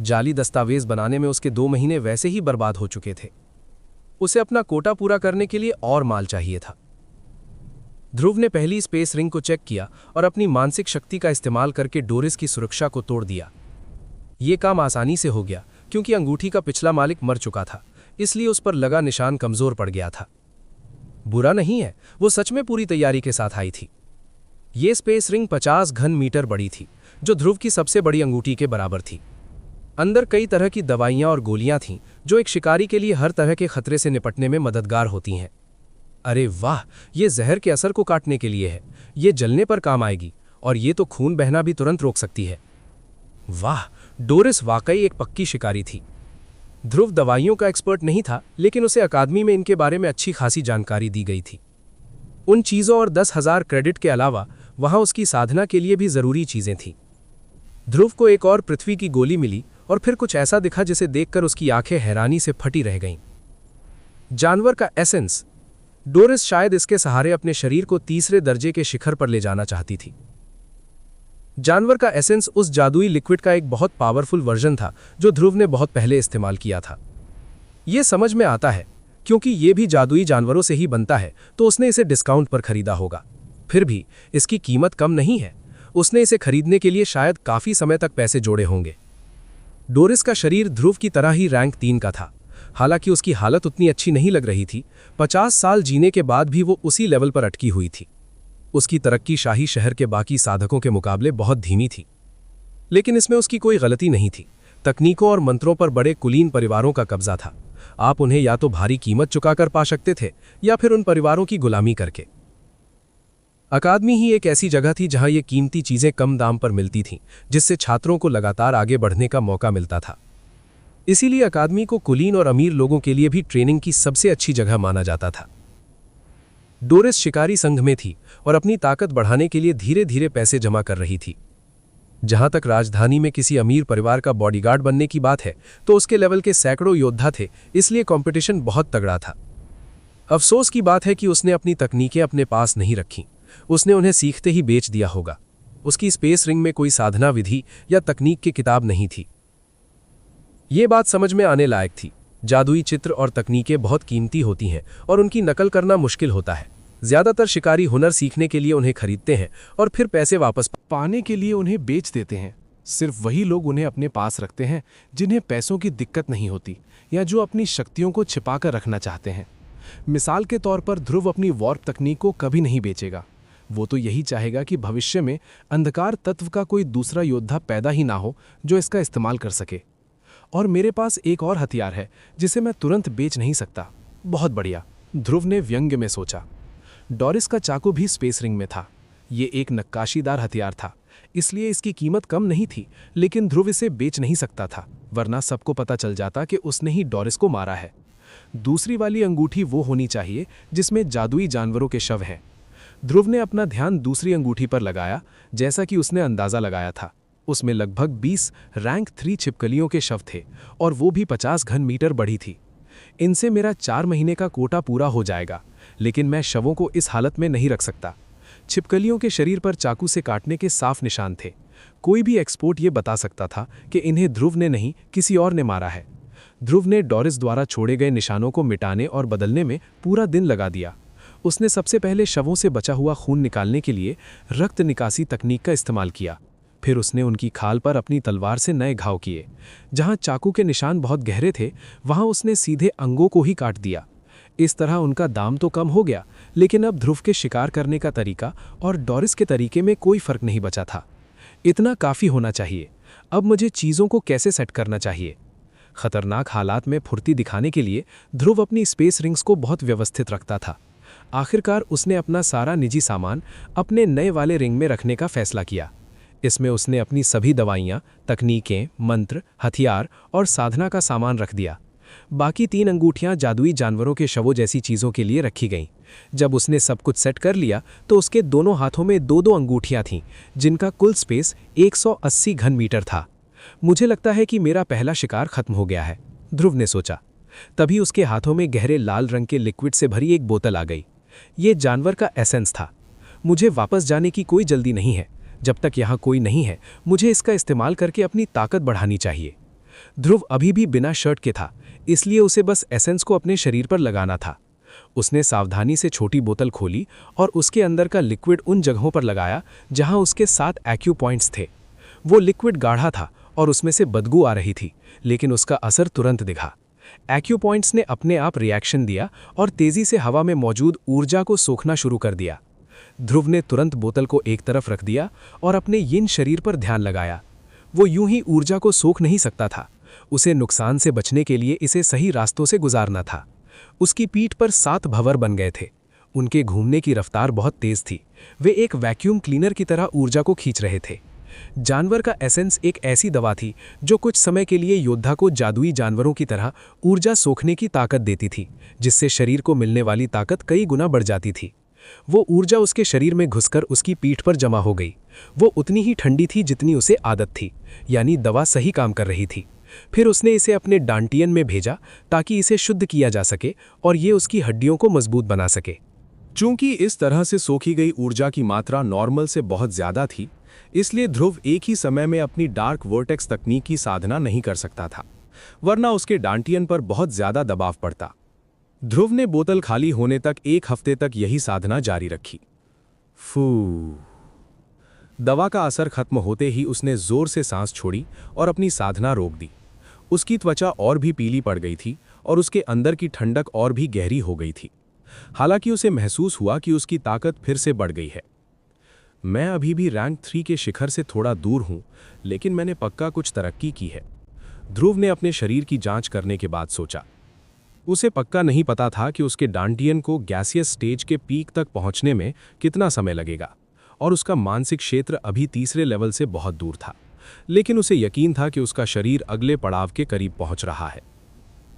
जाली दस्तावेज बनाने में उसके 2 महीने वैसे ही बर्बाद हो चुके थे। उसे अपना कोटा पूरा करने के लिए और माल चाहिए था। ध्रुव ने पहली स्पेस रिंग को चेक किया और अपनी मानसिक शक्ति का इस्तेमाल करके डोरिस की सुरक्षा को तोड़ दिया। ये काम आसानी से हो गया, क्योंकि अंगूठी का पिछला मालिक मर चुका था, इसलिए उस पर लगा निशान कमजोर पड़ गया था। बुरा नहीं है, वो सच में पूरी तैयारी के साथ आई थी। ये स्पेस रिंग 50 घन मीटर बड़ी थी, जो ध्रुव की सबसे बड़ी अंगूठी के बराबर थी। अंदर कई तरह की दवाइयां और गोलियां थीं, जो एक शिकारी के लिए हर तरह के खतरे से निपटने में मददगार होती हैं। अरे वाह, ये जहर के असर को काटने के लिए है। ये जलने पर काम आएगी, और ये तो खून बहना भी तुरंत रोक सकती है। वाह, डोरिस वाकई एक पक्की शिकारी थी। ध्रुव दवाइयों का एक्सपर्ट नहीं था, लेकिन उसे अकादमी में इनके बारे में अच्छी खासी जानकारी दी गई थी। उन चीज़ों और 10,000 क्रेडिट के अलावा वहां उसकी साधना के लिए भी ज़रूरी चीज़ें थीं। ध्रुव को एक और पृथ्वी की गोली मिली, और फिर कुछ ऐसा दिखा जिसे देखकर उसकी आंखें हैरानी से फटी रह गईं। जानवर का एसेंस। डोरिस शायद इसके सहारे अपने शरीर को 3रे दर्जे के शिखर पर ले जाना चाहती थी। जानवर का एसेंस उस जादुई लिक्विड का एक बहुत पावरफुल वर्जन था, जो ध्रुव ने बहुत पहले इस्तेमाल किया था। यह समझ में आता है, क्योंकि ये भी जादुई जानवरों से ही बनता है, तो उसने इसे डिस्काउंट पर खरीदा होगा। फिर भी इसकी कीमत कम नहीं है। उसने इसे खरीदने के लिए शायद काफी समय तक पैसे जोड़े होंगे। डोरिस का शरीर ध्रुव की तरह ही रैंक 3 का था। हालांकि उसकी हालत उतनी अच्छी नहीं लग रही थी। 50 साल जीने के बाद भी वो उसी लेवल पर अटकी हुई थी। उसकी तरक्की शाही शहर के बाकी साधकों के मुकाबले बहुत धीमी थी। लेकिन इसमें उसकी कोई गलती नहीं थी। तकनीकों और मंत्रों पर बड़े कुलीन परिवारों का कब्जा था। आप उन्हें या तो भारी कीमत चुकाकर पा सकते थे, या फिर उन परिवारों की गुलामी करके। अकादमी ही एक ऐसी जगह थी जहां ये कीमती चीजें कम दाम पर मिलती थीं, जिससे छात्रों को लगातार आगे बढ़ने का मौका मिलता था। इसीलिए अकादमी को कुलीन और अमीर लोगों के लिए भी ट्रेनिंग की सबसे अच्छी जगह माना जाता था। डोरिस शिकारी संघ में थी और अपनी ताकत बढ़ाने के लिए धीरे धीरे पैसे जमा कर रही थी। जहां तक राजधानी में किसी अमीर परिवार का बॉडीगार्ड बनने की बात है तो उसके लेवल के सैकड़ों योद्धा थे, इसलिए कंपटीशन बहुत तगड़ा था। अफसोस की बात है कि उसने अपनी तकनीकें अपने पास नहीं रखीं। उसने उन्हें सीखते ही बेच दिया होगा। उसकी स्पेस रिंग में कोई साधना विधि या तकनीक की किताब नहीं थी। ये बात समझ में आने लायक थी। जादुई चित्र और तकनीकें बहुत कीमती होती हैं और उनकी नकल करना मुश्किल होता है। ज्यादातर शिकारी हुनर सीखने के लिए उन्हें खरीदते हैं और फिर पैसे वापस पाने के लिए उन्हें बेच देते हैं। सिर्फ वही लोग उन्हें अपने पास रखते हैं जिन्हें पैसों की दिक्कत नहीं होती या जो अपनी शक्तियों को छिपाकर रखना चाहते हैं। मिसाल के तौर पर ध्रुव अपनी वॉर्प तकनीक को कभी नहीं बेचेगा। वो तो यही चाहेगा कि भविष्य में अंधकार तत्व का कोई दूसरा योद्धा पैदा ही ना हो जो इसका इस्तेमाल कर सके। और मेरे पास एक और हथियार है जिसे मैं तुरंत बेच नहीं सकता। बहुत बढ़िया, ध्रुव ने व्यंग्य में सोचा। डोरिस का चाकू भी स्पेस रिंग में था। ये एक नक्काशीदार हथियार था, इसलिए इसकी कीमत कम नहीं थी, लेकिन ध्रुव इसे बेच नहीं सकता था, वरना सबको पता चल जाता कि उसने ही डोरिस को मारा है। दूसरी वाली अंगूठी वो होनी चाहिए जिसमें जादुई जानवरों के शव हैं। ध्रुव ने अपना ध्यान दूसरी अंगूठी पर लगाया। जैसा कि उसने अंदाजा लगाया था, उसमें लगभग 20 रैंक 3 छिपकलियों के शव थे और वो भी 50 घन मीटर बड़ी थी। इनसे मेरा 4 महीने का कोटा पूरा हो जाएगा, लेकिन मैं शवों को इस हालत में नहीं रख सकता। छिपकलियों के शरीर पर चाकू से काटने के साफ निशान थे। कोई भी एक्सपर्ट ये बता सकता था कि इन्हें ध्रुव ने नहीं, किसी और ने मारा है। ध्रुव ने डोरिस द्वारा छोड़े गए निशानों को मिटाने और बदलने में पूरा दिन लगा दिया। उसने सबसे पहले शवों से बचा हुआ खून निकालने के लिए रक्त निकासी तकनीक का इस्तेमाल किया। फिर उसने उनकी खाल पर अपनी तलवार से नए घाव किए। जहां चाकू के निशान बहुत गहरे थे, वहां उसने सीधे अंगों को ही काट दिया। इस तरह उनका दाम तो कम हो गया, लेकिन अब ध्रुव के शिकार करने का तरीका और डोरिस के तरीके में कोई फर्क नहीं बचा था। इतना काफ़ी होना चाहिए। अब मुझे चीज़ों को कैसे सेट करना चाहिए? खतरनाक हालात में फुर्ती दिखाने के लिए ध्रुव अपनी स्पेस रिंग्स को बहुत व्यवस्थित रखता था। आखिरकार उसने अपना सारा निजी सामान अपने नए वाले रिंग में रखने का फैसला किया। इसमें उसने अपनी सभी दवाइयाँ, तकनीकें, मंत्र, हथियार और साधना का सामान रख दिया। बाकी 3 अंगूठियां जादुई जानवरों के शवों जैसी चीज़ों के लिए रखी गईं। जब उसने सब कुछ सेट कर लिया तो उसके दोनों हाथों में 2-2 अंगूठियां थीं, जिनका कुल स्पेस 180 घन मीटर था। मुझे लगता है कि मेरा पहला शिकार खत्म हो गया है, ध्रुव ने सोचा। तभी उसके हाथों में गहरे लाल रंग के लिक्विड से भरी एक बोतल आ गई। ये जानवर का एसेंस था। मुझे वापस जाने की कोई जल्दी नहीं है। जब तक यहाँ कोई नहीं है, मुझे इसका इस्तेमाल करके अपनी ताकत बढ़ानी चाहिए। ध्रुव अभी भी बिना शर्ट के था, इसलिए उसे बस एसेंस को अपने शरीर पर लगाना था। उसने सावधानी से छोटी बोतल खोली और उसके अंदर का लिक्विड उन जगहों पर लगाया जहां उसके 7 एक्यू पॉइंट्स थे। वो लिक्विड गाढ़ा था और उसमें से बदबू आ रही थी, लेकिन उसका असर तुरंत दिखा। एक्यू पॉइंट्स ने अपने आप रिएक्शन दिया और तेजी से हवा में मौजूद ऊर्जा को सोखना शुरू कर दिया। ध्रुव ने तुरंत बोतल को एक तरफ रख दिया और अपने यिन शरीर पर ध्यान लगाया। वो यूं ही ऊर्जा को सोख नहीं सकता था। उसे नुकसान से बचने के लिए इसे सही रास्तों से गुजारना था। उसकी पीठ पर 7 भंवर बन गए थे। उनके घूमने की रफ्तार बहुत तेज थी। वे एक वैक्यूम क्लीनर की तरह ऊर्जा को खींच रहे थे। जानवर का एसेंस एक ऐसी दवा थी जो कुछ समय के लिए योद्धा को जादुई जानवरों की तरह ऊर्जा सोखने की ताकत देती थी, जिससे शरीर को मिलने वाली ताकत कई गुना बढ़ जाती थी। वो ऊर्जा उसके शरीर में घुसकर उसकी पीठ पर जमा हो गई। वो उतनी ही ठंडी थी जितनी उसे आदत थी, यानी दवा सही काम कर रही थी। फिर उसने इसे अपने डांटियन में भेजा ताकि इसे शुद्ध किया जा सके और ये उसकी हड्डियों को मजबूत बना सके। चूंकि इस तरह से सोखी गई ऊर्जा की मात्रा नॉर्मल से बहुत ज्यादा थी, इसलिए ध्रुव एक ही समय में अपनी डार्क वर्टेक्स तकनीक की साधना नहीं कर सकता था, वरना उसके डांटियन पर बहुत ज्यादा दबाव पड़ता। ध्रुव ने बोतल खाली होने तक 1 हफ्ते तक यही साधना जारी रखी। दवा का असर खत्म होते ही उसने जोर से सांस छोड़ी और अपनी साधना रोक दी। उसकी त्वचा और भी पीली पड़ गई थी और उसके अंदर की ठंडक और भी गहरी हो गई थी। हालांकि उसे महसूस हुआ कि उसकी ताकत फिर से बढ़ गई है। मैं अभी भी रैंक 3 के शिखर से थोड़ा दूर हूं, लेकिन मैंने पक्का कुछ तरक्की की है, ध्रुव ने अपने शरीर की जांच करने के बाद सोचा। उसे पक्का नहीं पता था कि उसके डांटियन को गैसियस स्टेज के पीक तक पहुंचने में कितना समय लगेगा और उसका मानसिक क्षेत्र अभी तीसरे लेवल से बहुत दूर था, लेकिन उसे यकीन था कि उसका शरीर अगले पड़ाव के करीब पहुंच रहा है।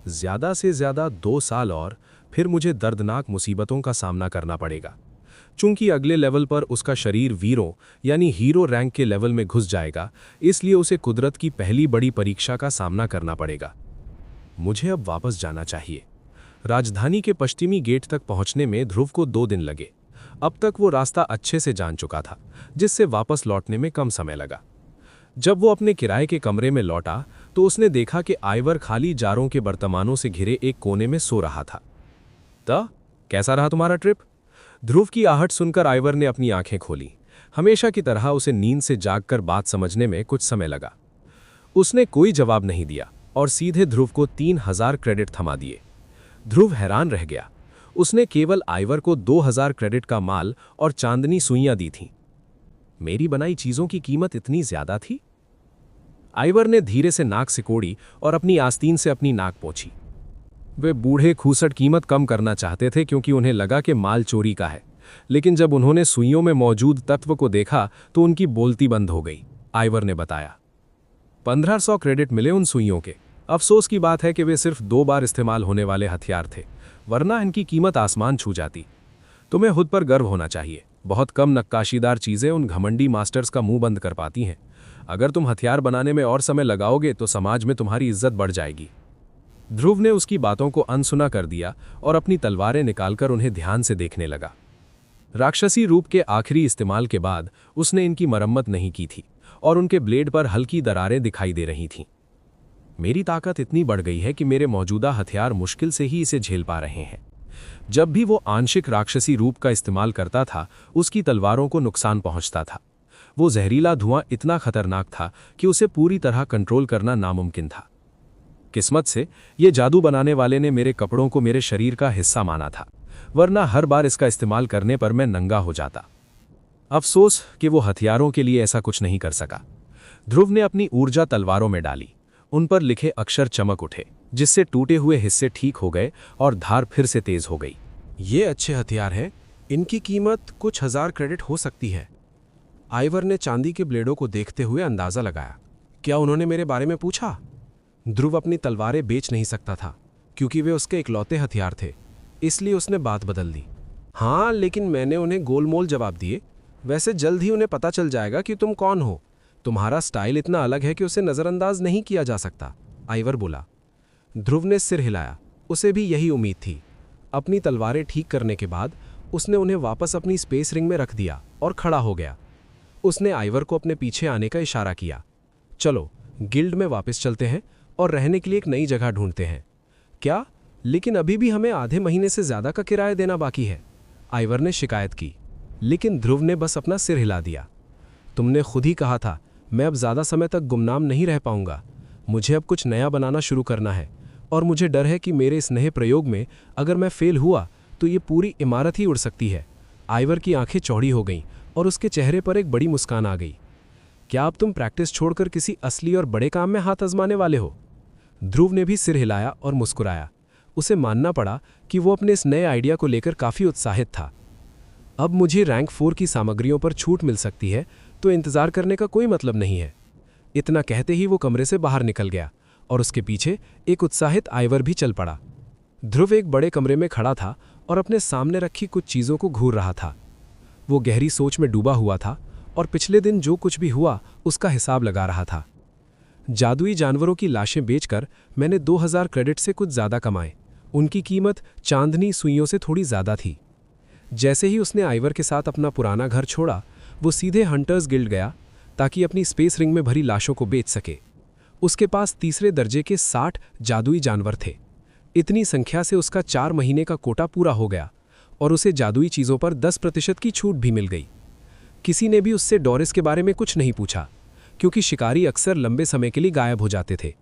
ज्यादा से ज्यादा 2 साल और फिर मुझे दर्दनाक मुसीबतों का सामना करना पड़ेगा। चूंकि अगले लेवल पर उसका शरीर वीरों यानी हीरो रैंक के लेवल में घुस जाएगा, इसलिए उसे कुदरत की पहली बड़ी परीक्षा का सामना करना पड़ेगा। मुझे अब वापस जाना चाहिए। राजधानी के पश्चिमी गेट तक पहुंचने में ध्रुव को 2 दिन लगे। अब तक वो रास्ता अच्छे से जान चुका था, जिससे वापस लौटने में कम समय लगा। जब वो अपने किराए के कमरे में लौटा तो उसने देखा कि आइवर खाली जारों के बर्तमानों से घिरे एक कोने में सो रहा था। कैसा रहा तुम्हारा ट्रिप? ध्रुव की आहट सुनकर आइवर ने अपनी आंखें खोली। हमेशा की तरह उसे नींद से जागकर बात समझने में कुछ समय लगा। उसने कोई जवाब नहीं दिया और सीधे ध्रुव को 3000 क्रेडिट थमा दिए। ध्रुव हैरान रह गया। उसने केवल आइवर को 2000 क्रेडिट का माल और चांदनी सुइयां दी थीं। मेरी बनाई चीजों की कीमत इतनी ज्यादा थी? आइवर ने धीरे से नाक सिकोड़ी और अपनी आस्तीन से अपनी नाक पोंछी। वे बूढ़े खूसट कीमत कम करना चाहते थे क्योंकि उन्हें लगा कि माल चोरी का है, लेकिन जब उन्होंने सुइयों में मौजूद तत्व को देखा तो उनकी बोलती बंद हो गई। आइवर ने बताया, 1500 क्रेडिट मिले उन सुइयों के। अफसोस की बात है कि वे सिर्फ 2 बार इस्तेमाल होने वाले हथियार थे, वरना इनकी कीमत आसमान छू जाती। तुम्हें खुद पर गर्व होना चाहिए। बहुत कम नक्काशीदार चीजें उन घमंडी मास्टर्स का मुंह बंद कर पाती हैं। अगर तुम हथियार बनाने में और समय लगाओगे तो समाज में तुम्हारी इज्जत बढ़ जाएगी। ध्रुव ने उसकी बातों को अनसुना कर दिया और अपनी तलवारें निकालकर उन्हें ध्यान से देखने लगा। राक्षसी रूप के आखिरी इस्तेमाल के बाद उसने इनकी मरम्मत नहीं की थी और उनके ब्लेड पर हल्की दरारें दिखाई दे रही थीं। मेरी ताकत इतनी बढ़ गई है कि मेरे मौजूदा हथियार मुश्किल से ही इसे झेल पा रहे हैं। जब भी वो आंशिक राक्षसी रूप का इस्तेमाल करता था, उसकी तलवारों को नुकसान पहुंचता था। वो जहरीला धुआं इतना खतरनाक था कि उसे पूरी तरह कंट्रोल करना नामुमकिन था। किस्मत से ये जादू बनाने वाले ने मेरे कपड़ों को मेरे शरीर का हिस्सा माना था, वरना हर बार इसका इस्तेमाल करने पर मैं नंगा हो जाता। अफसोस कि वो हथियारों के लिए ऐसा कुछ नहीं कर सका। ध्रुव ने अपनी ऊर्जा तलवारों में डाली। उन पर लिखे अक्षर चमक उठे, जिससे टूटे हुए हिस्से ठीक हो गए और धार फिर से तेज हो गई। ये अच्छे हथियार हैं। इनकी कीमत कुछ 1000 क्रेडिट हो सकती है। आइवर ने चांदी के ब्लेडों को देखते हुए अंदाजा लगाया। क्या उन्होंने मेरे बारे में पूछा? ध्रुव अपनी तलवारें बेच नहीं सकता था क्योंकि वे उसके इकलौते हथियार थे, इसलिए उसने बात बदल दी। हाँ, लेकिन मैंने उन्हें गोलमोल जवाब दिए। वैसे जल्द ही उन्हें पता चल जाएगा कि तुम कौन हो। तुम्हारा स्टाइल इतना अलग है कि उसे नज़रअंदाज नहीं किया जा सकता, आइवर बोला। ध्रुव ने सिर हिलाया। उसे भी यही उम्मीद थी। अपनी तलवारें ठीक करने के बाद उसने उन्हें वापस अपनी स्पेस रिंग में रख दिया और खड़ा हो गया। उसने आइवर को अपने पीछे आने का इशारा किया। चलो, गिल्ड में वापस चलते हैं और रहने के लिए एक नई जगह ढूंढते हैं। क्या? लेकिन अभी भी हमें आधे महीने से ज्यादा का किराया देना बाकी है, आइवर ने शिकायत की। लेकिन ध्रुव ने बस अपना सिर हिला दिया। तुमने खुद ही कहा था, मैं अब ज्यादा समय तक गुमनाम नहीं रह पाऊंगा। मुझे अब कुछ नया बनाना शुरू करना है और मुझे डर है कि मेरे इस नए प्रयोग में अगर मैं फेल हुआ तो ये पूरी इमारत ही उड़ सकती है। आइवर की आंखें चौड़ी हो गईं और उसके चेहरे पर एक बड़ी मुस्कान आ गई। क्या अब तुम प्रैक्टिस छोड़कर किसी असली और बड़े काम में हाथ आजमाने वाले हो? ध्रुव ने भी सिर हिलाया और मुस्कुराया। उसे मानना पड़ा कि वो अपने इस नए आइडिया को लेकर काफ़ी उत्साहित था। अब मुझे रैंक 4 की सामग्रियों पर छूट मिल सकती है, तो इंतज़ार करने का कोई मतलब नहीं है। इतना कहते ही वो कमरे से बाहर निकल गया और उसके पीछे एक उत्साहित आइवर भी चल पड़ा। ध्रुव एक बड़े कमरे में खड़ा था और अपने सामने रखी कुछ चीज़ों को घूर रहा था। वो गहरी सोच में डूबा हुआ था और पिछले दिन जो कुछ भी हुआ उसका हिसाब लगा रहा था। जादुई जानवरों की लाशें बेचकर मैंने 2000 क्रेडिट से कुछ ज़्यादा कमाए। उनकी कीमत चांदनी सुइयों से थोड़ी ज़्यादा थी। जैसे ही उसने आइवर के साथ अपना पुराना घर छोड़ा, वो सीधे हंटर्स गिल्ड गया ताकि अपनी स्पेस रिंग में भरी लाशों को बेच सके। उसके पास तीसरे दर्जे के 60 जादुई जानवर थे। इतनी संख्या से उसका 4 महीने का कोटा पूरा हो गया और उसे जादुई चीज़ों पर 10% की छूट भी मिल गई। किसी ने भी उससे डोरिस के बारे में कुछ नहीं पूछा, क्योंकि शिकारी अक्सर लंबे समय के लिए गायब हो जाते थे।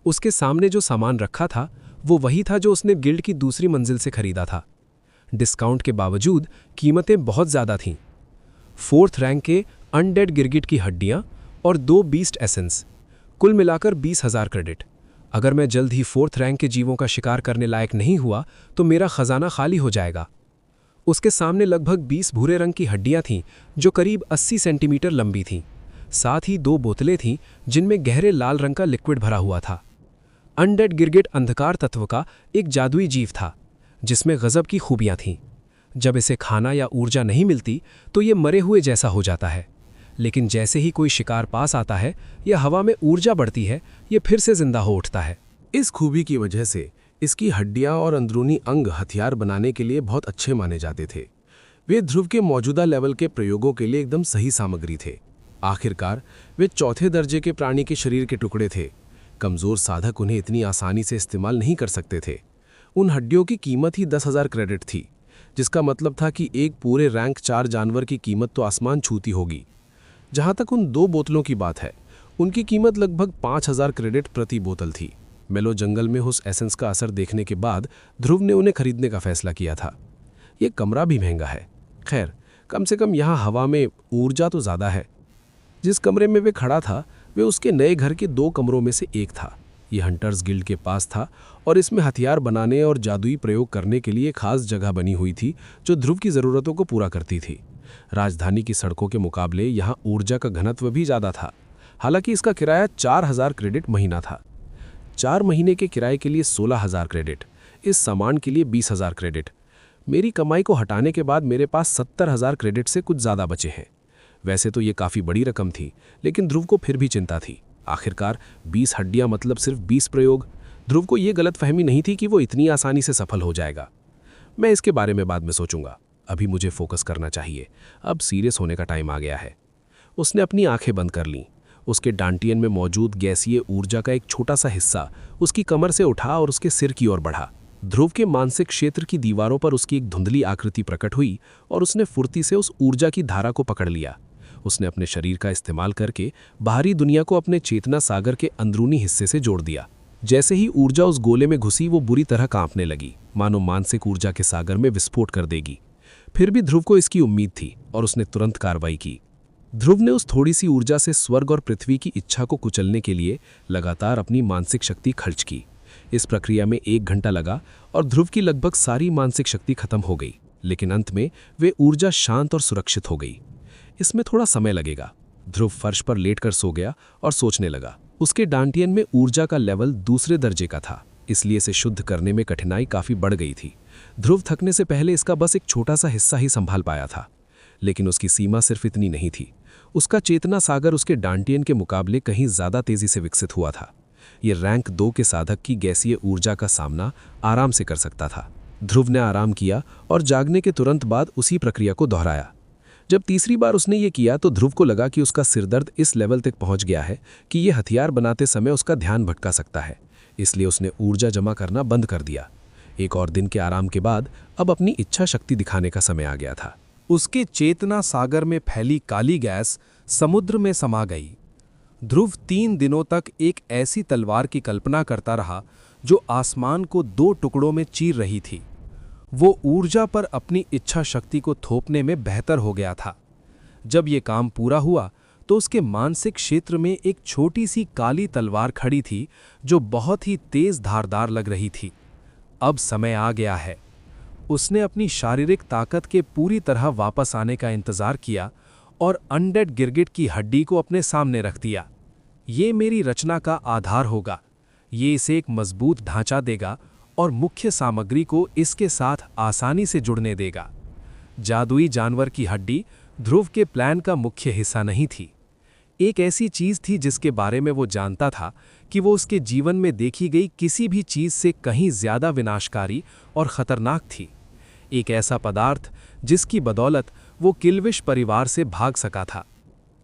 उसके सामने जो सामान रखा था वो वही था जो उसने गिल्ड की दूसरी मंजिल से खरीदा था। डिस्काउंट के बावजूद कीमतें बहुत ज़्यादा थीं। 4th रैंक के अनडेड गिरगिट की हड्डियाँ और 2 बीस्ट एसेंस, कुल मिलाकर 20,000 क्रेडिट। अगर मैं जल्द ही 4th रैंक के जीवों का शिकार करने लायक नहीं हुआ तो मेरा खजाना खाली हो जाएगा। उसके सामने लगभग 20 भूरे रंग की हड्डियाँ थीं जो करीब 80 सेंटीमीटर लंबी थीं। साथ ही 2 बोतलें थीं जिनमें गहरे लाल रंग का लिक्विड भरा हुआ था। अनडेड गिरगिट अंधकार तत्व का एक जादुई जीव था। जिसमें गजब की खूबियां थीं। जब इसे खाना या ऊर्जा नहीं मिलती तो ये मरे हुए जैसा हो जाता है, लेकिन जैसे ही कोई शिकार पास आता है या हवा में ऊर्जा बढ़ती है, ये फिर से जिंदा हो उठता है। इस खूबी की वजह से इसकी हड्डियां और अंदरूनी अंग हथियार बनाने के लिए बहुत अच्छे माने जाते थे। वे ध्रुव के मौजूदा लेवल के प्रयोगों के लिए एकदम सही सामग्री थे। आखिरकार वे चौथे दर्जे के प्राणी के शरीर के टुकड़े थे। कमजोर साधक उन्हें इतनी आसानी से इस्तेमाल नहीं कर सकते थे। उन हड्डियों की कीमत ही 10,000 क्रेडिट थी, जिसका मतलब था कि एक पूरे रैंक 4 जानवर की कीमत तो आसमान छूती होगी। जहां तक उन 2 बोतलों की बात है, उनकी कीमत लगभग 5,000 क्रेडिट प्रति बोतल थी। मेलो जंगल में उस एसेंस का असर देखने के बाद ध्रुव ने उन्हें खरीदने का फैसला किया था। ये कमरा भी महंगा है, खैर कम से कम यहाँ हवा में ऊर्जा तो ज़्यादा है। जिस कमरे में वे खड़ा था वे उसके नए घर के 2 कमरों में से एक था। ये हंटर्स गिल्ड के पास था और इसमें हथियार बनाने और जादुई प्रयोग करने के लिए खास जगह बनी हुई थी जो ध्रुव की ज़रूरतों को पूरा करती थी। राजधानी की सड़कों के मुकाबले यहाँ ऊर्जा का घनत्व भी ज़्यादा था। हालांकि इसका किराया 4,000 क्रेडिट महीना था। 4 महीने के किराए के लिए 16,000 क्रेडिट, इस सामान के लिए 20,000 क्रेडिट। मेरी कमाई को हटाने के बाद मेरे पास 70,000 क्रेडिट से कुछ ज़्यादा बचे हैं। वैसे तो ये काफ़ी बड़ी रकम थी, लेकिन ध्रुव को फिर भी चिंता थी। आखिरकार 20 हड्डियां मतलब सिर्फ 20 प्रयोग। ध्रुव को ये गलतफहमी नहीं थी कि वो इतनी आसानी से सफल हो जाएगा। मैं इसके बारे में बाद में सोचूंगा, अभी मुझे फोकस करना चाहिए। अब सीरियस होने का टाइम आ गया है। उसने अपनी आंखें बंद कर लीं। उसके डांटियन में मौजूद गैसीय ऊर्जा का एक छोटा सा हिस्सा उसकी कमर से उठा और उसके सिर की ओर बढ़ा। ध्रुव के मानसिक क्षेत्र की दीवारों पर उसकी एक धुंधली आकृति प्रकट हुई और उसने फुर्ती से उस ऊर्जा की धारा को पकड़ लिया। उसने अपने शरीर का इस्तेमाल करके बाहरी दुनिया को अपने चेतना सागर के अंदरूनी हिस्से से जोड़ दिया। जैसे ही ऊर्जा उस गोले में घुसी वो बुरी तरह कांपने लगी, मानो मानसिक ऊर्जा के सागर में विस्फोट कर देगी। फिर भी ध्रुव को इसकी उम्मीद थी और उसने तुरंत कार्रवाई की। ध्रुव ने उस थोड़ी सी ऊर्जा से स्वर्ग और पृथ्वी की इच्छा को कुचलने के लिए लगातार अपनी मानसिक शक्ति खर्च की। इस प्रक्रिया में 1 घंटा लगा और ध्रुव की लगभग सारी मानसिक शक्ति खत्म हो गई, लेकिन अंत में वे ऊर्जा शांत और सुरक्षित हो गई। इसमें थोड़ा समय लगेगा। ध्रुव फर्श पर लेटकर सो गया और सोचने लगा। उसके डांटियन में ऊर्जा का लेवल दूसरे दर्जे का था, इसलिए इसे शुद्ध करने में कठिनाई काफ़ी बढ़ गई थी। ध्रुव थकने से पहले इसका बस एक छोटा सा हिस्सा ही संभाल पाया था, लेकिन उसकी सीमा सिर्फ इतनी नहीं थी। उसका चेतना सागर उसके डांटियन के मुकाबले कहीं ज़्यादा तेज़ी से विकसित हुआ था। ये रैंक 2 के साधक की गैसीय ऊर्जा का सामना आराम से कर सकता था। ध्रुव ने आराम किया और जागने के तुरंत बाद उसी प्रक्रिया को दोहराया। जब तीसरी बार उसने ये किया तो ध्रुव को लगा कि उसका सिरदर्द इस लेवल तक पहुंच गया है कि ये हथियार बनाते समय उसका ध्यान भटका सकता है। इसलिए उसने ऊर्जा जमा करना बंद कर दिया। एक और दिन के आराम के बाद अब अपनी इच्छा शक्ति दिखाने का समय आ गया था। उसके चेतना सागर में फैली काली गैस समुद्र में समा गई। ध्रुव 3 दिनों तक एक ऐसी तलवार की कल्पना करता रहा जो आसमान को 2 टुकड़ों में चीर रही थी। वो ऊर्जा पर अपनी इच्छा शक्ति को थोपने में बेहतर हो गया था। जब ये काम पूरा हुआ तो उसके मानसिक क्षेत्र में एक छोटी सी काली तलवार खड़ी थी जो बहुत ही तेज धारदार लग रही थी। अब समय आ गया है। उसने अपनी शारीरिक ताकत के पूरी तरह वापस आने का इंतजार किया और अनडेड गिरगिट की हड्डी को अपने सामने रख दिया। ये मेरी रचना का आधार होगा। ये इसे एक मजबूत ढांचा देगा और मुख्य सामग्री को इसके साथ आसानी से जुड़ने देगा। जादुई जानवर की हड्डी ध्रुव के प्लान का मुख्य हिस्सा नहीं थी। एक ऐसी चीज थी जिसके बारे में वो जानता था कि वो उसके जीवन में देखी गई किसी भी चीज से कहीं ज्यादा विनाशकारी और खतरनाक थी। एक ऐसा पदार्थ जिसकी बदौलत वो किल्विश परिवार से भाग सका था।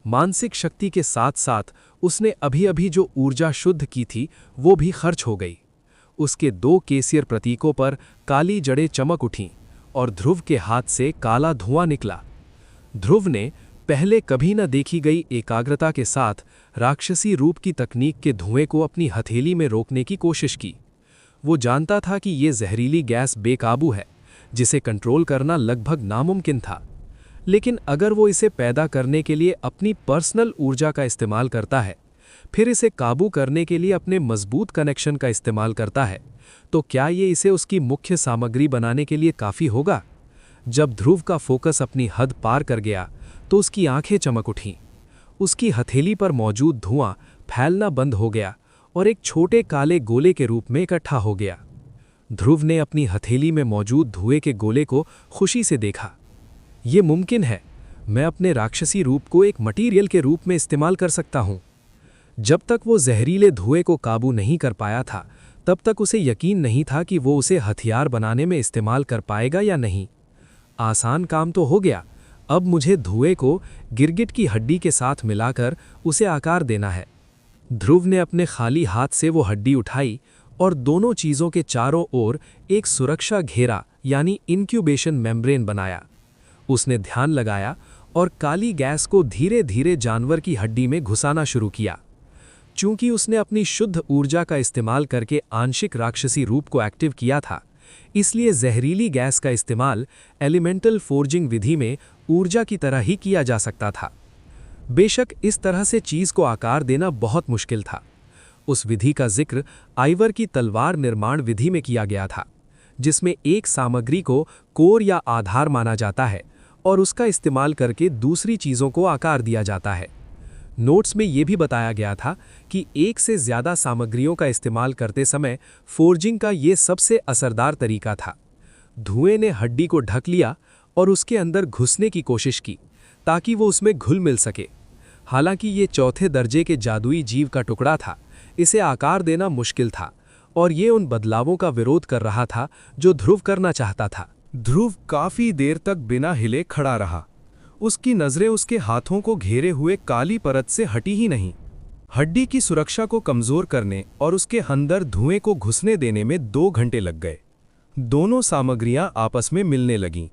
मानसिक शक्ति के साथ साथ उसने अभी-अभी जो ऊर्जा शुद्ध की थी वो भी खर्च हो गई। उसके 2 केसियर प्रतीकों पर काली जड़ें चमक उठीं और ध्रुव के हाथ से काला धुआं निकला। ध्रुव ने पहले कभी न देखी गई एकाग्रता के साथ राक्षसी रूप की तकनीक के धुएं को अपनी हथेली में रोकने की कोशिश की। वो जानता था कि ये जहरीली गैस बेकाबू है, जिसे कंट्रोल करना लगभग नामुमकिन था। लेकिन अगर वो इसे पैदा करने के लिए अपनी पर्सनल ऊर्जा का इस्तेमाल करता है, फिर इसे काबू करने के लिए अपने मजबूत कनेक्शन का इस्तेमाल करता है, तो क्या ये इसे उसकी मुख्य सामग्री बनाने के लिए काफ़ी होगा? जब ध्रुव का फोकस अपनी हद पार कर गया तो उसकी आंखें चमक उठीं। उसकी हथेली पर मौजूद धुआं फैलना बंद हो गया और एक छोटे काले गोले के रूप में इकट्ठा हो गया। ध्रुव ने अपनी हथेली में मौजूद धुएं के गोले को खुशी से देखा। ये मुमकिन है, मैं अपने राक्षसी रूप को एक मटीरियल के रूप में इस्तेमाल कर सकता हूं। जब तक वो जहरीले धुएं को काबू नहीं कर पाया था, तब तक उसे यकीन नहीं था कि वो उसे हथियार बनाने में इस्तेमाल कर पाएगा या नहीं। आसान काम तो हो गया, अब मुझे धुएं को गिरगिट की हड्डी के साथ मिलाकर उसे आकार देना है। ध्रुव ने अपने खाली हाथ से वो हड्डी उठाई और दोनों चीज़ों के चारों ओर एक सुरक्षा घेरा यानी इंक्यूबेशन मेम्ब्रेन बनाया। उसने ध्यान लगाया और काली गैस को धीरे धीरे जानवर की हड्डी में घुसाना शुरू किया। चूंकि उसने अपनी शुद्ध ऊर्जा का इस्तेमाल करके आंशिक राक्षसी रूप को एक्टिव किया था, इसलिए जहरीली गैस का इस्तेमाल एलिमेंटल फोर्जिंग विधि में ऊर्जा की तरह ही किया जा सकता था। बेशक इस तरह से चीज़ को आकार देना बहुत मुश्किल था। उस विधि का जिक्र आइवर की तलवार निर्माण विधि में किया गया था, जिसमें एक सामग्री को कोर या आधार माना जाता है और उसका इस्तेमाल करके दूसरी चीज़ों को आकार दिया जाता है। नोट्स में यह भी बताया गया था कि एक से ज़्यादा सामग्रियों का इस्तेमाल करते समय फोर्जिंग का ये सबसे असरदार तरीका था। धुएं ने हड्डी को ढक लिया और उसके अंदर घुसने की कोशिश की ताकि वो उसमें घुल मिल सके। हालांकि ये चौथे दर्जे के जादुई जीव का टुकड़ा था, इसे आकार देना मुश्किल था और ये उन बदलावों का विरोध कर रहा था जो ध्रुव करना चाहता था। ध्रुव काफी देर तक बिना हिले खड़ा रहा। उसकी नजरें उसके हाथों को घेरे हुए काली परत से हटी ही नहीं। हड्डी की सुरक्षा को कमजोर करने और उसके अंदर धुएं को घुसने देने में 2 घंटे लग गए। दोनों सामग्रियां आपस में मिलने लगीं।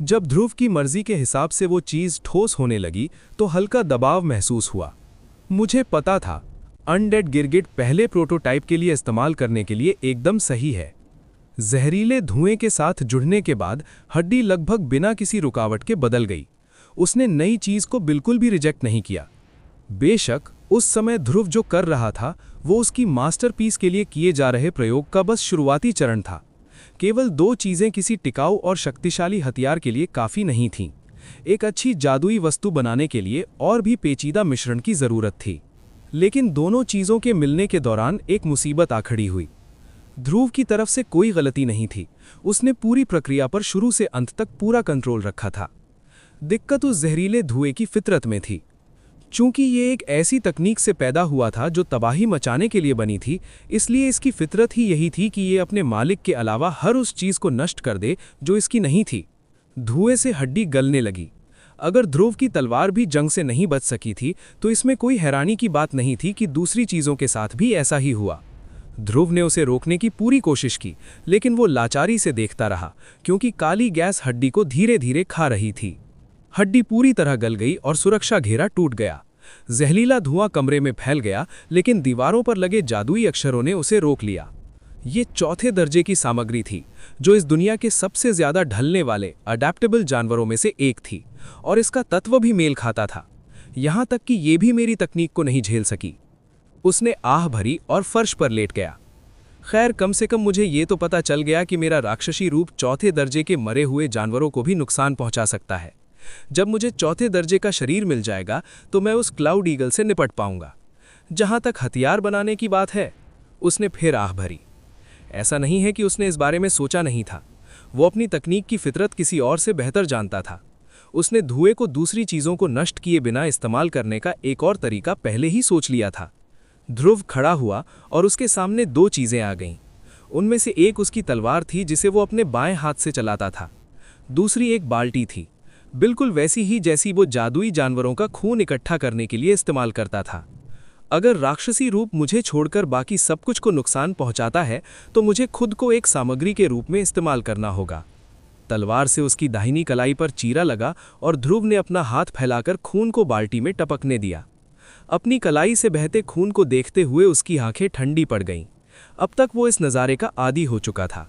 जब ध्रुव की मर्जी के हिसाब से वो चीज ठोस होने लगी तो हल्का दबाव महसूस हुआ। मुझे पता था अनडेड गिरगिट पहले प्रोटोटाइप के लिए इस्तेमाल करने के लिए एकदम सही है। जहरीले धुएं के साथ जुड़ने के बाद हड्डी लगभग बिना किसी रुकावट के बदल गई। उसने नई चीज को बिल्कुल भी रिजेक्ट नहीं किया। बेशक उस समय ध्रुव जो कर रहा था वो उसकी मास्टरपीस के लिए किए जा रहे प्रयोग का बस शुरुआती चरण था। केवल 2 चीजें किसी टिकाऊ और शक्तिशाली हथियार के लिए काफी नहीं थीं। एक अच्छी जादुई वस्तु बनाने के लिए और भी पेचीदा मिश्रण की जरूरत थी। लेकिन दोनों चीजों के मिलने के दौरान एक मुसीबत आ खड़ी हुई। ध्रुव की तरफ से कोई गलती नहीं थी। उसने पूरी प्रक्रिया पर शुरू से अंत तक पूरा कंट्रोल रखा था। दिक्कत उस जहरीले धुएं की फितरत में थी। चूंकि ये एक ऐसी तकनीक से पैदा हुआ था जो तबाही मचाने के लिए बनी थी, इसलिए इसकी फितरत ही यही थी कि ये अपने मालिक के अलावा हर उस चीज को नष्ट कर दे जो इसकी नहीं थी। धुएं से हड्डी गलने लगी। अगर ध्रुव की तलवार भी जंग से नहीं बच सकी थी तो इसमें कोई हैरानी की बात नहीं थी कि दूसरी चीजों के साथ भी ऐसा ही हुआ। ध्रुव ने उसे रोकने की पूरी कोशिश की, लेकिन वो लाचारी से देखता रहा क्योंकि काली गैस हड्डी को धीरे धीरे खा रही थी। हड्डी पूरी तरह गल गई और सुरक्षा घेरा टूट गया। जहरीला धुआं कमरे में फैल गया, लेकिन दीवारों पर लगे जादुई अक्षरों ने उसे रोक लिया। ये चौथे दर्जे की सामग्री थी जो इस दुनिया के सबसे ज्यादा ढलने वाले अडैप्टेबल जानवरों में से एक थी और इसका तत्व भी मेल खाता था। यहां तक कि ये भी मेरी तकनीक को नहीं झेल सकी। उसने आह भरी और फर्श पर लेट गया। खैर, कम से कम मुझे ये तो पता चल गया कि मेरा राक्षसी रूप चौथे दर्जे के मरे हुए जानवरों को भी नुकसान पहुंचा सकता है। जब मुझे चौथे दर्जे का शरीर मिल जाएगा तो मैं उस क्लाउड ईगल से निपट पाऊंगा। जहां तक हथियार बनाने की बात है, उसने फिर आह भरी। ऐसा नहीं है कि उसने इस बारे में सोचा नहीं था। वो अपनी तकनीक की फितरत किसी और से बेहतर जानता था। उसने धुएं को दूसरी चीजों को नष्ट किए बिना इस्तेमाल करने का एक और तरीका पहले ही सोच लिया था। ध्रुव खड़ा हुआ और उसके सामने 2 चीजें आ गईं। उनमें से एक उसकी तलवार थी जिसे वो अपने बाएं हाथ से चलाता था। दूसरी एक बाल्टी थी, बिल्कुल वैसी ही जैसी वो जादुई जानवरों का खून इकट्ठा करने के लिए इस्तेमाल करता था। अगर राक्षसी रूप मुझे छोड़कर बाकी सब कुछ को नुकसान पहुंचाता है तो मुझे खुद को एक सामग्री के रूप में इस्तेमाल करना होगा। तलवार से उसकी दाहिनी कलाई पर चीरा लगा और ध्रुव ने अपना हाथ फैलाकर खून को बाल्टी में टपकने दिया। अपनी कलाई से बहते खून को देखते हुए उसकी आंखें ठंडी पड़ गईं। अब तक वो इस नज़ारे का आदी हो चुका था।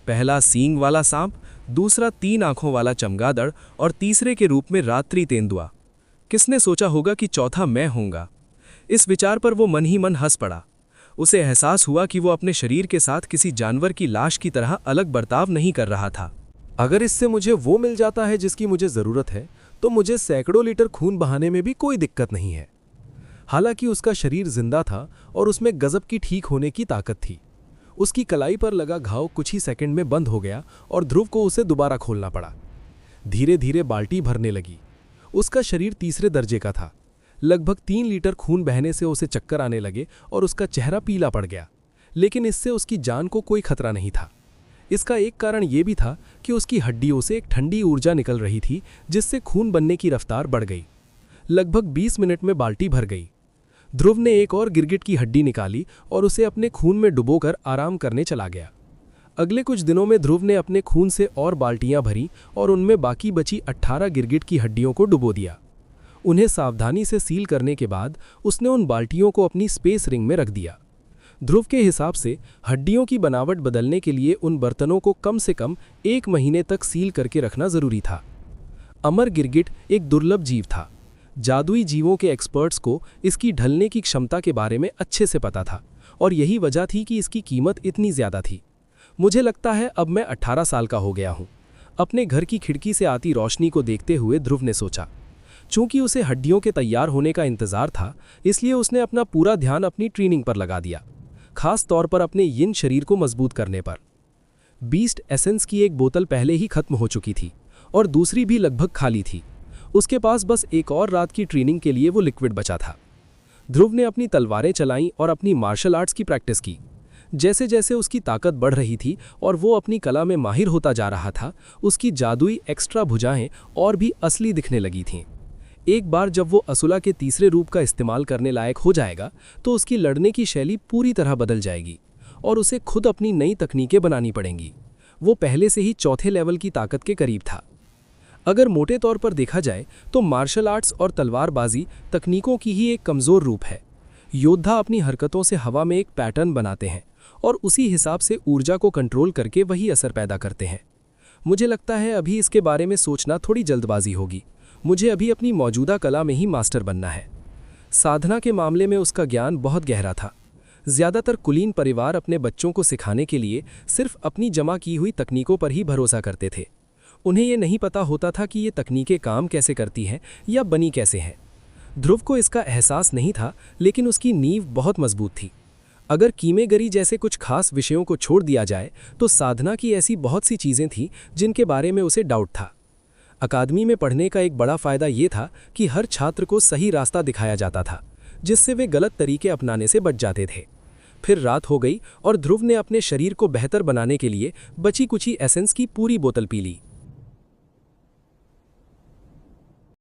पहला सींग वाला सांप, दूसरा 3 आंखों वाला चमगादड़ और तीसरे के रूप में रात्रि तेंदुआ। किसने सोचा होगा कि चौथा मैं होऊंगा? इस विचार पर वो मन ही मन हंस पड़ा। उसे एहसास हुआ कि वो अपने शरीर के साथ किसी जानवर की लाश की तरह अलग बर्ताव नहीं कर रहा था। अगर इससे मुझे वो मिल जाता है जिसकी मुझे ज़रूरत है तो मुझे सैकड़ों लीटर खून बहाने में भी कोई दिक्कत नहीं है। हालांकि उसका शरीर जिंदा था और उसमें गजब की ठीक होने की ताकत थी। उसकी कलाई पर लगा घाव कुछ ही सेकंड में बंद हो गया और ध्रुव को उसे दोबारा खोलना पड़ा। धीरे धीरे बाल्टी भरने लगी। उसका शरीर तीसरे दर्जे का था। लगभग 3 लीटर खून बहने से उसे चक्कर आने लगे और उसका चेहरा पीला पड़ गया, लेकिन इससे उसकी जान को कोई खतरा नहीं था। इसका एक कारण यह भी था कि उसकी हड्डियों से एक ठंडी ऊर्जा निकल रही थी, जिससे खून बनने की रफ्तार बढ़ गई। लगभग 20 मिनट में बाल्टी भर गई। ध्रुव ने एक और गिरगिट की हड्डी निकाली और उसे अपने खून में डुबोकर आराम करने चला गया। अगले कुछ दिनों में ध्रुव ने अपने खून से और बाल्टियां भरी और उनमें बाकी बची 18 गिरगिट की हड्डियों को डुबो दिया। उन्हें सावधानी से सील करने के बाद उसने उन बाल्टियों को अपनी स्पेस रिंग में रख दिया। ध्रुव के हिसाब से हड्डियों की बनावट बदलने के लिए उन बर्तनों को कम से कम 1 महीने तक सील करके रखना जरूरी था। अमर गिरगिट एक दुर्लभ जीव था। जादुई जीवों के एक्सपर्ट्स को इसकी ढलने की क्षमता के बारे में अच्छे से पता था और यही वजह थी कि इसकी कीमत इतनी ज्यादा थी। मुझे लगता है अब मैं 18 साल का हो गया हूँ। अपने घर की खिड़की से आती रोशनी को देखते हुए ध्रुव ने सोचा। चूंकि उसे हड्डियों के तैयार होने का इंतजार था, इसलिए उसने अपना पूरा ध्यान अपनी ट्रेनिंग पर लगा दिया, खास तौर पर अपने यिन शरीर को मजबूत करने पर। बीस्ट एसेंस की एक बोतल पहले ही खत्म हो चुकी थी और दूसरी भी लगभग खाली थी। उसके पास बस एक और रात की ट्रेनिंग के लिए वो लिक्विड बचा था। ध्रुव ने अपनी तलवारें चलाईं और अपनी मार्शल आर्ट्स की प्रैक्टिस की। जैसे जैसे उसकी ताकत बढ़ रही थी और वो अपनी कला में माहिर होता जा रहा था, उसकी जादुई एक्स्ट्रा भुजाएं और भी असली दिखने लगी थीं। एक बार जब वो असुला के तीसरे रूप का इस्तेमाल करने लायक हो जाएगा, तो उसकी लड़ने की शैली पूरी तरह बदल जाएगी और उसे खुद अपनी नई तकनीकें बनानी पड़ेंगी। वो पहले से ही चौथे लेवल की ताकत के करीब था। अगर मोटे तौर पर देखा जाए तो मार्शल आर्ट्स और तलवारबाजी तकनीकों की ही एक कमज़ोर रूप है। योद्धा अपनी हरकतों से हवा में एक पैटर्न बनाते हैं और उसी हिसाब से ऊर्जा को कंट्रोल करके वही असर पैदा करते हैं। मुझे लगता है अभी इसके बारे में सोचना थोड़ी जल्दबाजी होगी। मुझे अभी अपनी मौजूदा कला में ही मास्टर बनना है। साधना के मामले में उसका ज्ञान बहुत गहरा था। ज़्यादातर कुलीन परिवार अपने बच्चों को सिखाने के लिए सिर्फ अपनी जमा की हुई तकनीकों पर ही भरोसा करते थे। उन्हें ये नहीं पता होता था कि ये तकनीकें काम कैसे करती हैं या बनी कैसे हैं। ध्रुव को इसका एहसास नहीं था, लेकिन उसकी नींव बहुत मजबूत थी। अगर कीमेगरी जैसे कुछ खास विषयों को छोड़ दिया जाए तो साधना की ऐसी बहुत सी चीज़ें थीं जिनके बारे में उसे डाउट था। अकादमी में पढ़ने का एक बड़ा फ़ायदा ये था कि हर छात्र को सही रास्ता दिखाया जाता था, जिससे वे गलत तरीके अपनाने से बच जाते थे। फिर रात हो गई और ध्रुव ने अपने शरीर को बेहतर बनाने के लिए बची कुची एसेंस की पूरी बोतल पी ली।